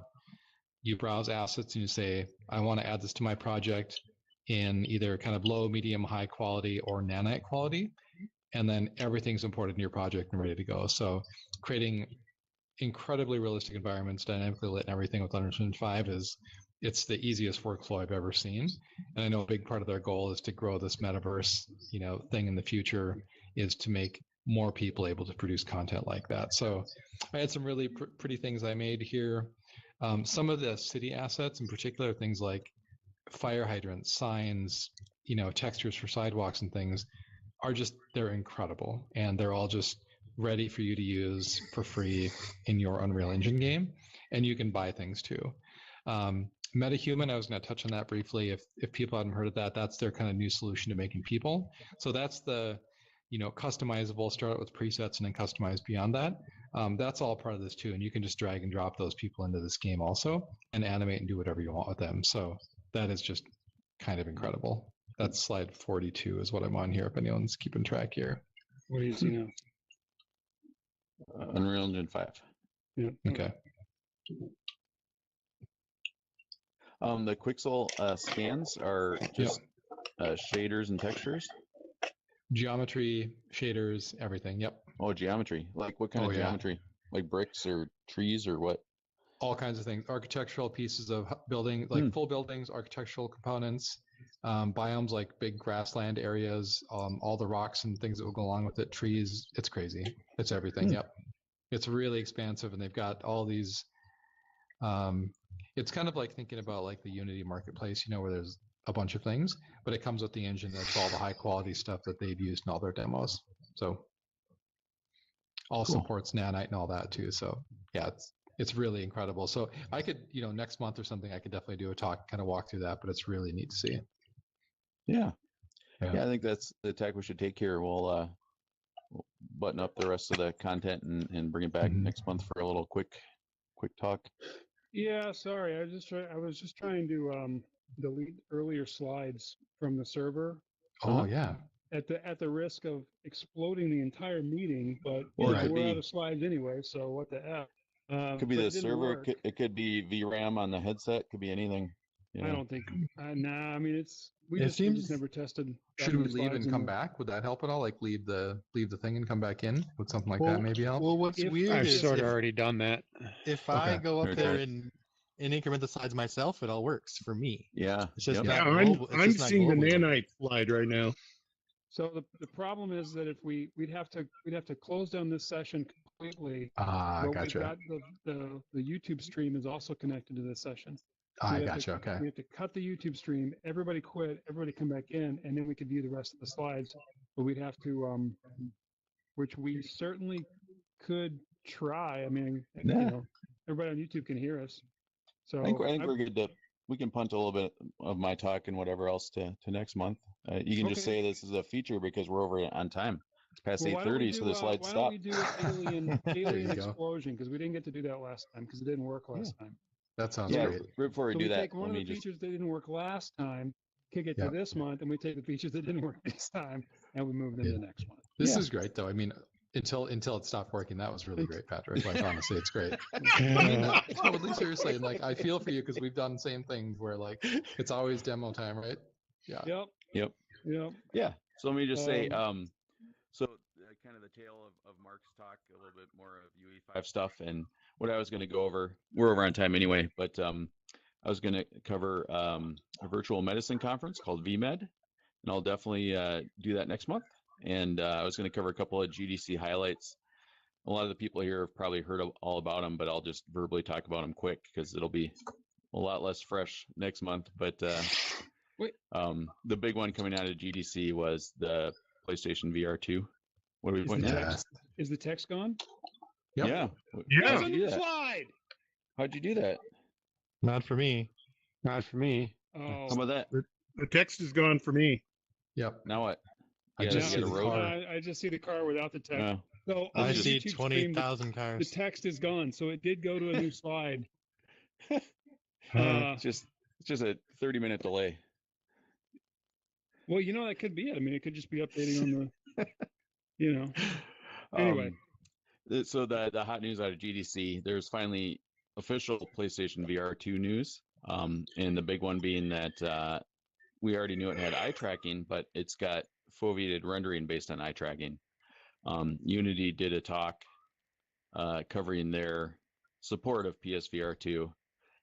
you browse assets, and you say, I want to add this to my project in either kind of low, medium, high quality or nanite quality. And then everything's imported in your project and ready to go. So creating incredibly realistic environments, dynamically lit and everything with Unreal 5 it's the easiest workflow I've ever seen. And I know a big part of their goal is to grow this metaverse, thing in the future, is to make more people able to produce content like that. So I had some really pretty things I made here. Some of the city assets in particular, things like fire hydrants, signs, textures for sidewalks and things they're incredible. And they're all just ready for you to use for free in your Unreal Engine game. And you can buy things too. MetaHuman, I was going to touch on that briefly. If people hadn't heard of that, that's their kind of new solution to making people. So that's the, customizable, start out with presets and then customize beyond that. That's all part of this too. And you can just drag and drop those people into this game also and animate and do whatever you want with them. So that is just kind of incredible. That's slide 42 is what I'm on here, if anyone's keeping track here. What do you see now? Unreal Engine 5. Yeah. Okay. The Quixel scans are just shaders and textures? Geometry, shaders, everything. Yep. Oh, geometry. Like what kind of geometry? Like bricks or trees or what? All kinds of things. Architectural pieces of building, like full buildings, architectural components, biomes like big grassland areas, all the rocks and things that will go along with it, trees. It's crazy. It's everything. Yep. It's really expansive, and they've got all these. It's kind of like thinking about like the Unity marketplace, where there's a bunch of things, but it comes with the engine that's all the high quality stuff that they've used in all their demos. So all supports nanite and all that too. So yeah, it's really incredible. So I could, next month or something, I could definitely do a talk, kind of walk through that, but it's really neat to see. Yeah. I think that's the tack we should take here. We'll button up the rest of the content and bring it back next month for a little quick talk. Yeah, sorry. I was just trying to delete earlier slides from the server. Oh yeah. At the risk of exploding the entire meeting, but Well, we're out of slides anyway. So what the F? Could be the server. It could be VRAM on the headset. Could be anything. I don't think. Nah, I mean we just never tested. Should we leave and come back? Would that help at all? Like leave the thing and come back in? Would something like that maybe help? Well, what's weird I've is sort of already done that. If I go up there and increment the slides myself, it all works for me. Yeah. It's just I'm seeing the nanite slide right now. So the problem is that if we'd have to close down this session completely. Gotcha. The YouTube stream is also connected to this session. Gotcha. Okay. We have to cut the YouTube stream. Everybody quit. Everybody come back in, and then we could view the rest of the slides. But we'd have to, which we certainly could try. I mean, everybody on YouTube can hear us. So I think we're good to. We can punt a little bit of my talk and whatever else to next month. You can just say this is a feature because we're over on time. It's past 8:30, so the slides stop. Why don't we do alien explosion? Because we didn't get to do that last time because it didn't work last time. That sounds great. Right before we do that, take one of the features that didn't work last time, kick it to this month, and we take the features that didn't work this time, and we move them to the next one. This is great, though. I mean, until it stopped working, that was really great, Patrick. Like honestly, it's great. I mean, totally seriously, and like I feel for you because we've done the same things where like it's always demo time, right? Yeah. Yep. Yeah. So let me just say, so kind of the tail of Mark's talk, a little bit more of UE5 stuff, and what I was going to go over. We're over on time anyway, but I was going to cover a virtual medicine conference called vMed, and I'll definitely do that next month. And I was going to cover a couple of GDC highlights. A lot of the people here have probably heard all about them, but I'll just verbally talk about them quick because it'll be a lot less fresh next month. But the big one coming out of GDC was the PlayStation VR 2. What are we pointing at? Is the text gone? Yep. Yeah. How'd you do that? Slide. How'd you do that? Not for me. Not for me. Oh. How about that? The text is gone for me. Yep. Now what? I just see the car. I just see the car without the text. So I see 20,000 cars. The text is gone, so it did go to a new slide. It's just a 30-minute delay. Well, that could be it. I mean, it could just be updating on the, Anyway. So the hot news out of GDC, there's finally official PlayStation VR 2 news. And the big one being that we already knew it had eye tracking, but it's got foveated rendering based on eye tracking. Unity did a talk covering their support of PSVR2,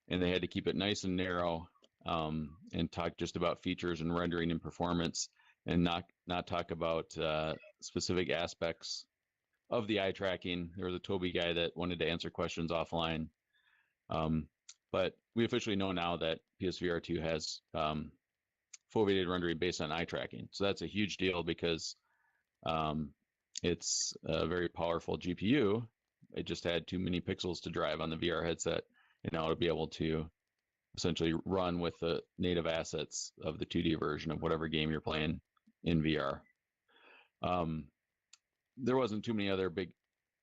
and they had to keep it nice and narrow and talk just about features and rendering and performance, and not talk about specific aspects of the eye tracking. There was a Toby guy that wanted to answer questions offline. But we officially know now that PSVR2 has foveated rendering based on eye tracking. So that's a huge deal because it's a very powerful GPU. It just had too many pixels to drive on the VR headset, and now it'll be able to essentially run with the native assets of the 2D version of whatever game you're playing in VR. There wasn't too many other big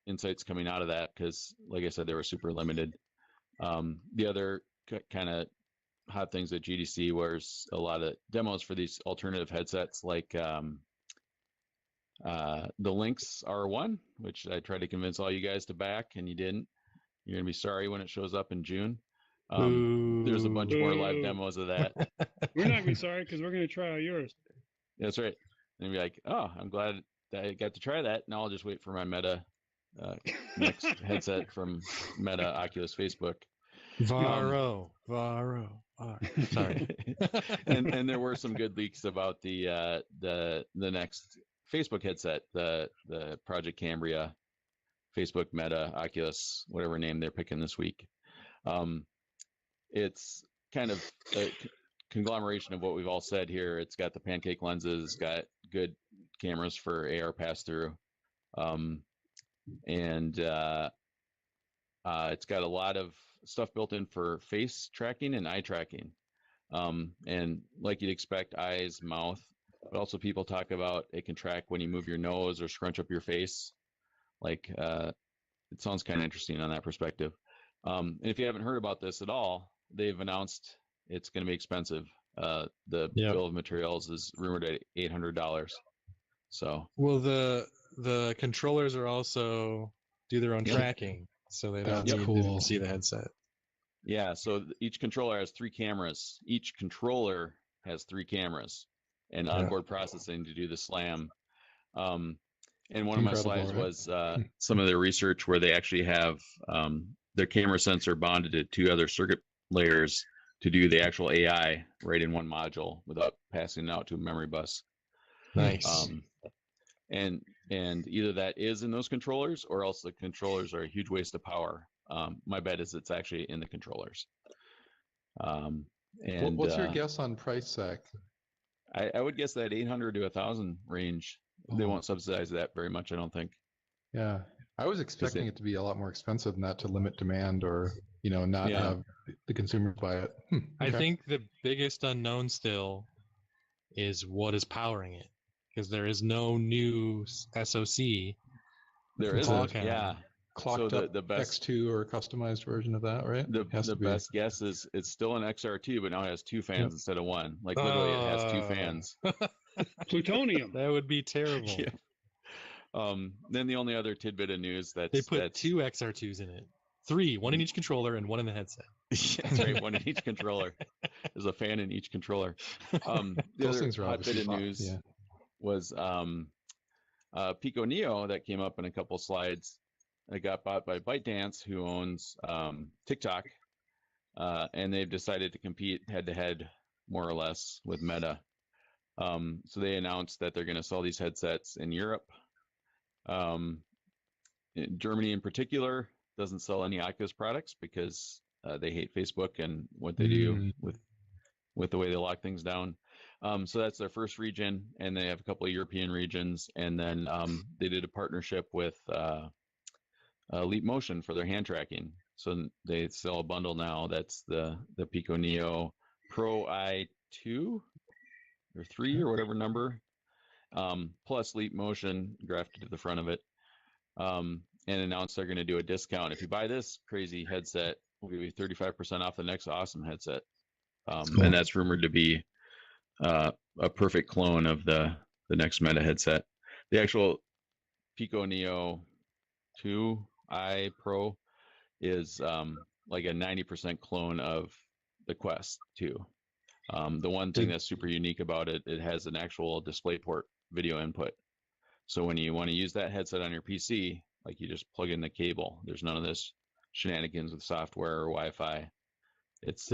insights coming out of that because, like I said, they were super limited. The other kind of hot things at GDC was a lot of demos for these alternative headsets, like the Lynx R1, which I tried to convince all you guys to back, and you didn't. You're gonna be sorry when it shows up in June. There's a bunch more live demos of that. We're not gonna be sorry because we're gonna try out yours. That's right. And be like, oh, I'm glad that I got to try that. Now I'll just wait for my Meta next headset from Meta, Oculus, Facebook. Sorry. and there were some good leaks about the next Facebook headset, the Project Cambria, Facebook, Meta, Oculus, whatever name they're picking this week. It's kind of a conglomeration of what we've all said here. It's got the pancake lenses, it's got good cameras for AR pass-through, and it's got a lot of stuff built in for face tracking and eye tracking. And like you'd expect, eyes, mouth, but also people talk about it can track when you move your nose or scrunch up your face. Like, it sounds kind of interesting on that perspective. And if you haven't heard about this at all, they've announced it's going to be expensive. The bill of materials is rumored at $800. So, well, the controllers are also do their own tracking, so they don't need to see the headset. Yeah, so each controller has 3 cameras. Each controller has 3 cameras and onboard processing to do the slam. And one of my slides was some of their research where they actually have their camera sensor bonded to 2 other circuit layers to do the actual AI right in one module without passing it out to a memory bus. Nice. And either that is in those controllers or else the controllers are a huge waste of power. My bet is it's actually in the controllers. And what's your guess on price, Zach? I would guess that 800 to 1,000 range. They won't subsidize that very much, I don't think. Yeah, I was expecting it to be a lot more expensive than that to limit demand, or not have the consumer buy it. I think the biggest unknown still is what is powering it, because there is no new SoC. There isn't, yeah. Clocked so up the best X2 or a customized version of that, right? The best guess is it's still an XR2, but now it has 2 fans instead of 1. Like literally, it has 2 fans. Plutonium. That would be terrible. Yeah. Then the only other tidbit of news they put 2 XR2s in it, 3, 1 in each controller and 1 in the headset. That's right, 1 in each controller. There's a fan in each controller. The other hot bit of news was Pico Neo that came up in a couple slides. It got bought by ByteDance, who owns TikTok, and they've decided to compete head-to-head, more or less, with Meta. So they announced that they're going to sell these headsets in Europe. Germany, in particular, doesn't sell any Oculus products because they hate Facebook and what they do with the way they lock things down. So that's their first region, and they have a couple of European regions, and then they did a partnership with Leap Motion for their hand tracking. So they sell a bundle now. That's the Pico Neo Pro i2 or 3 or whatever number, plus Leap Motion grafted to the front of it, and announced they're going to do a discount. If you buy this crazy headset, we'll give you 35% off the next awesome headset. And that's rumored to be a perfect clone of the next Meta headset. The actual Pico Neo 2 i Pro is like a 90% clone of the Quest 2. The one thing that's super unique about it, it has an actual DisplayPort video input. So when you want to use that headset on your PC, Like you just plug in the cable. There's none of this shenanigans with software or Wi-Fi. It's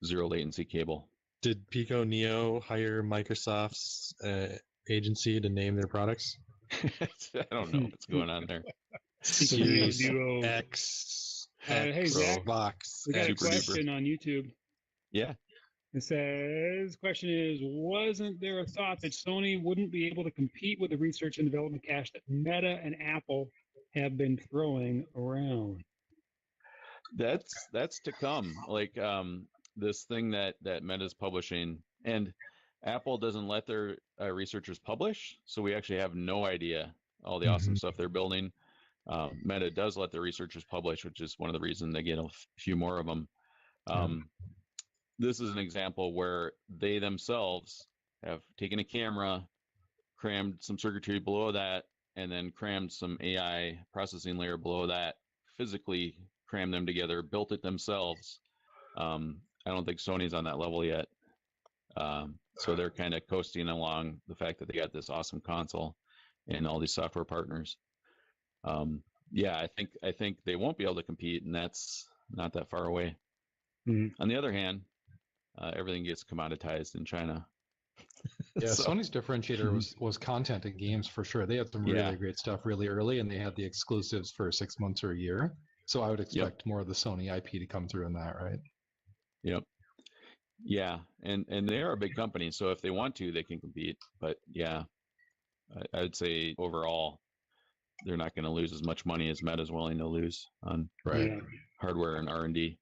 zero latency cable. Did Pico Neo hire Microsoft's agency to name their products? I don't know what's going on there. Series X, hey, Zach, Box. we got a Super question duper. on YouTube. Yeah. It says, question is, wasn't there a thought that Sony wouldn't be able to compete with the research and development cash that Meta and Apple have been throwing around? That's to come. Like this thing that Meta's publishing, and Apple doesn't let their researchers publish, so we actually have no idea all the awesome stuff they're building. Meta does let their researchers publish, which is one of the reasons they get a few more of them. This is an example where they themselves have taken a camera, crammed some circuitry below that, and then crammed some AI processing layer below that, physically crammed them together, built it themselves. I don't think Sony's on that level yet. So they're kind of coasting along the fact that they got this awesome console and all these software partners. Yeah, I think they won't be able to compete, and that's not that far away. On the other hand, everything gets commoditized in China. Yeah, Sony's differentiator was content and games for sure. They had some really great stuff really early, and they had the exclusives for 6 months or a year. So I would expect more of the Sony IP to come through in that, right? Yep. Yeah, and they are a big company, so if they want to, they can compete. But yeah, I would say overall, they're not going to lose as much money as Meta's willing to lose on hardware and R&D.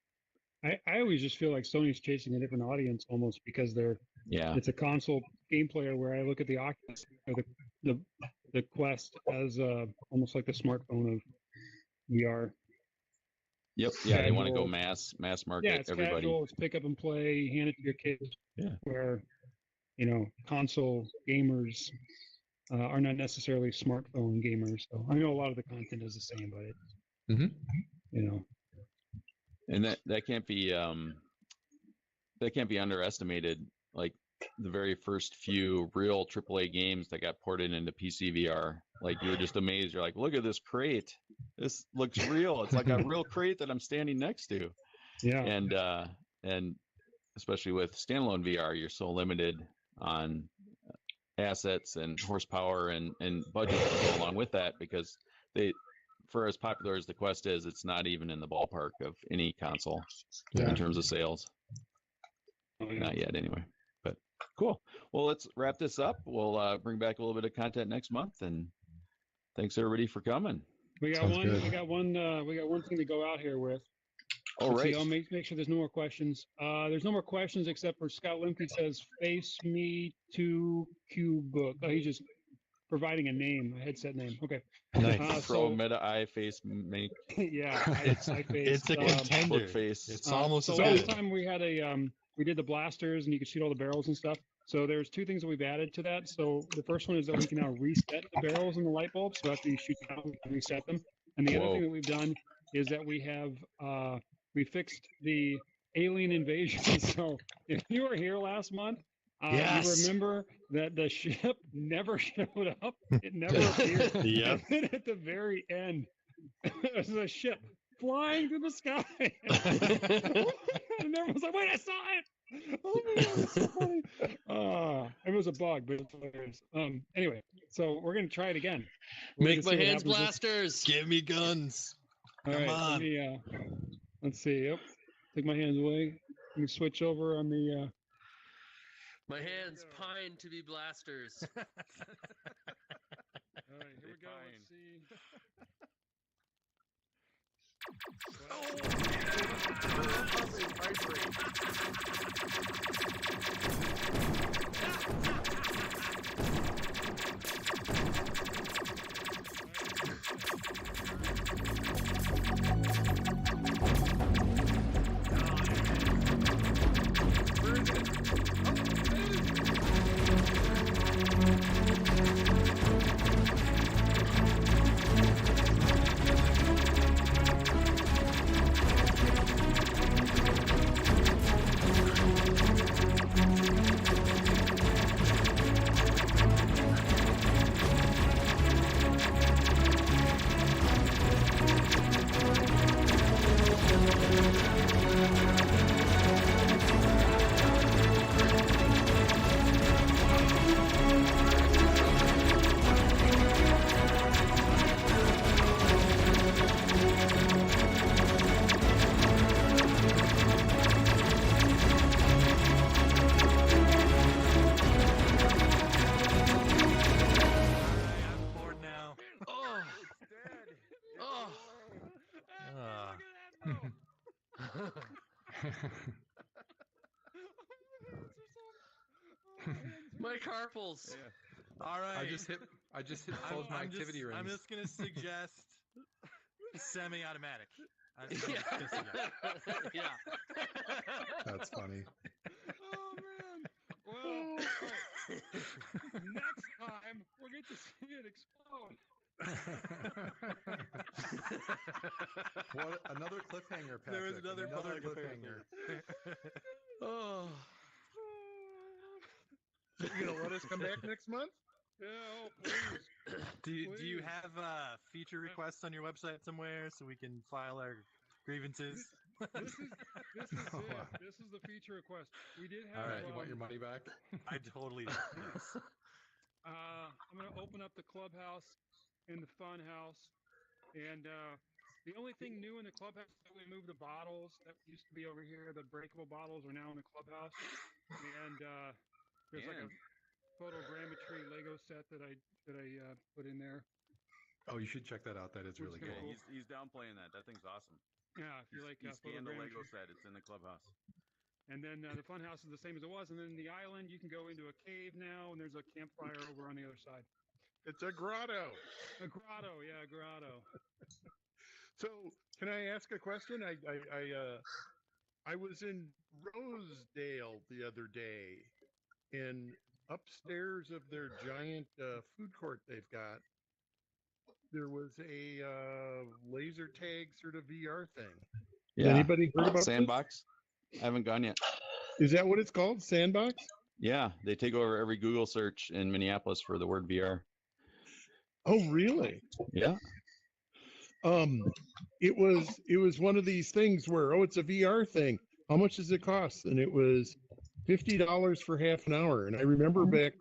I always just feel like Sony's chasing a different audience almost because it's a console game player, where I look at the Oculus or the Quest as almost like the smartphone of VR. Yep. Yeah, they want to go mass market. Yeah, it's everybody. casual. It's pick up and play, hand it to your kids. Yeah. Where, console gamers are not necessarily smartphone gamers. So I know a lot of the content is the same, but And that can't be underestimated. Like the very first few real AAA games that got ported into PC VR, like you were just amazed. You're like, look at this crate. This looks real. It's like a real crate that I'm standing next to. Yeah. And especially with standalone VR, you're so limited on assets and horsepower and budget to go along with that, because for as popular as the Quest is, it's not even in the ballpark of any console in terms of sales. Not yet, anyway. But cool. Well, let's wrap this up. We'll bring back a little bit of content next month, and thanks everybody for coming. We got one thing to go out here with. Oh, Let's right. see, I'll make sure there's no more questions. There's no more questions except for Scott Limke says, face me to QBook. Oh, he's just providing a headset name. Okay. Nice. Pro Meta Eye Face Make. Yeah. It's a contender. Book face. It's almost so last time we had we did the blasters and you could shoot all the barrels and stuff. So there's two things that we've added to that. So the first one is that we can now reset the barrels and the light bulbs. So after you shoot down, we can reset them. And the other thing that we've done is that we have we fixed the alien invasion. So if you were here last month, you remember that the ship never showed up. It never appeared. And then at the very end, there's a ship flying through the sky. And everyone's like, wait, I saw it. Oh my God, it's so funny. It was a bug, but it's hilarious. Anyway, so we're going to try it again. Make my hands blasters. Give me guns. All right, on. Let's see. Yep. Take my hands away. Let me switch over on the. My hands pine to be blasters. All right, here we go. Let's see. My carpals. Yeah. All right. I just hit close my activity rings. I'm just gonna suggest semi-automatic. I'm just gonna suggest. Yeah. That's funny. Oh man. Well, next time we'll get to see it explode. What another cliffhanger, Patrick. There was another cliffhanger. Oh. So you're gonna let us come back next month? Yeah, oh, please. Do you have feature requests on your website somewhere so we can file our grievances? This is it. This is the feature request. We did have. All right, you want your money back? I totally do. Yes. I'm going to open up the clubhouse and the fun house. And the only thing new in the clubhouse is that we moved the bottles that used to be over here. The breakable bottles are now in the clubhouse. And there's like a photogrammetry Lego set that I put in there. Oh, you should check that out. That is really Which is cool. cool. He's downplaying that. That thing's awesome. Yeah, if you like He scanned the Lego photogrammetry. set. It's in the clubhouse. And then the fun house is the same as it was. And then the island, you can go into a cave now, and there's a campfire over on the other side. It's a grotto. A grotto, yeah, a grotto. So, can I ask a question? I was in Rosedale the other day, and upstairs of their giant food court they've got, there was a laser tag sort of VR thing. Yeah. Anybody heard about Sandbox? I haven't gone yet. Is that what it's called? Sandbox? Yeah, they take over every Google search in Minneapolis for the word VR. Oh, really? Yeah. It was one of these things where, oh, it's a VR thing. How much does it cost? And it was $50 for half an hour. And I remember back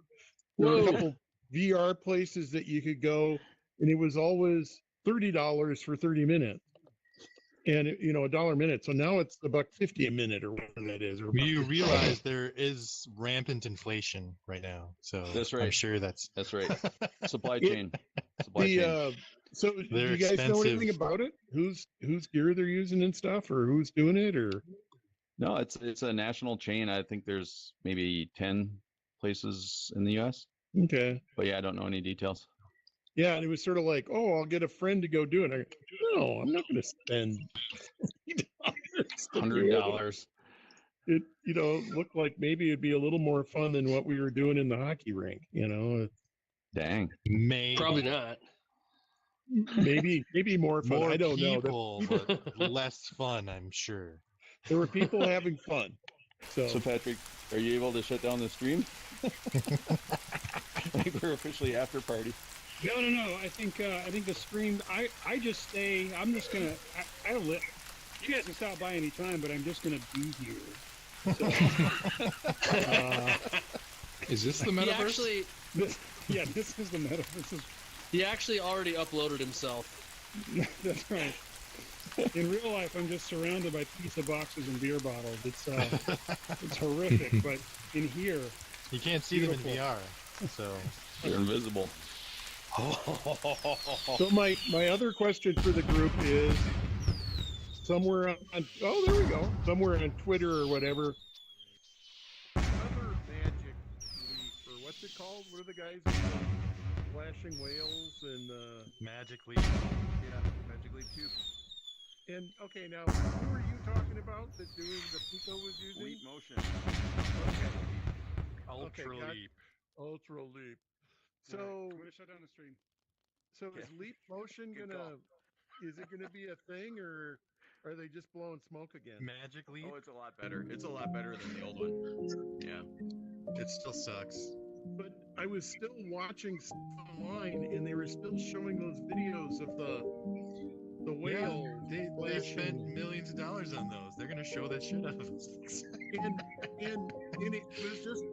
there were a couple VR places that you could go, and it was always $30 for 30 minutes. And $1 a minute. So now it's $1.50 a minute or whatever that is. Or You realize there is rampant inflation right now, so That's right. I'm sure that's right. Supply chain. Supply chain. So do They're you guys know anything expensive. about it? Whose gear they're using and stuff, or who's doing it, or? No, it's a national chain. I think there's maybe 10 places in the U.S. Okay. But yeah, I don't know any details. Yeah, and it was sort of like, oh, I'll get a friend to go do it. I go, no, I'm not going to spend $100. It looked like maybe it'd be a little more fun than what we were doing in the hockey rink. Dang. Maybe. Probably not. Maybe more fun. More I don't know. people, but less fun, I'm sure. There were people having fun. So Patrick, are you able to shut down the stream? I think we're officially after party. No. I think the stream. I just stay. I'm just gonna. I don't let. You guys can stop by any time, but I'm just gonna be here. So, Is this the metaverse? This is the metaverse. He actually already uploaded himself. That's right. In real life, I'm just surrounded by pizza boxes and beer bottles. It's horrific, but in here, you can't see them in VR, so they're invisible. So my other question for the group is somewhere on there we go. Somewhere on Twitter or whatever. Another magic leap, or what's it called? What are the guys flashing whales and Magic Leap? Yeah, Magic Leap 2. And okay, now who were you talking about that doing the Pico was using? Leap motion. Ultra Okay, Leap. Ultra Leap. So I'm gonna shut down the stream. So is Leap Motion is it gonna be a thing, or are they just blowing smoke again? Magic Leap? Oh, it's a lot better. It's a lot better than the old one. Yeah. It still sucks. But I was still watching stuff online, and they were still showing those videos of the whale. Yeah, they spent millions of dollars on those. They're gonna show that shit out of us. and it was just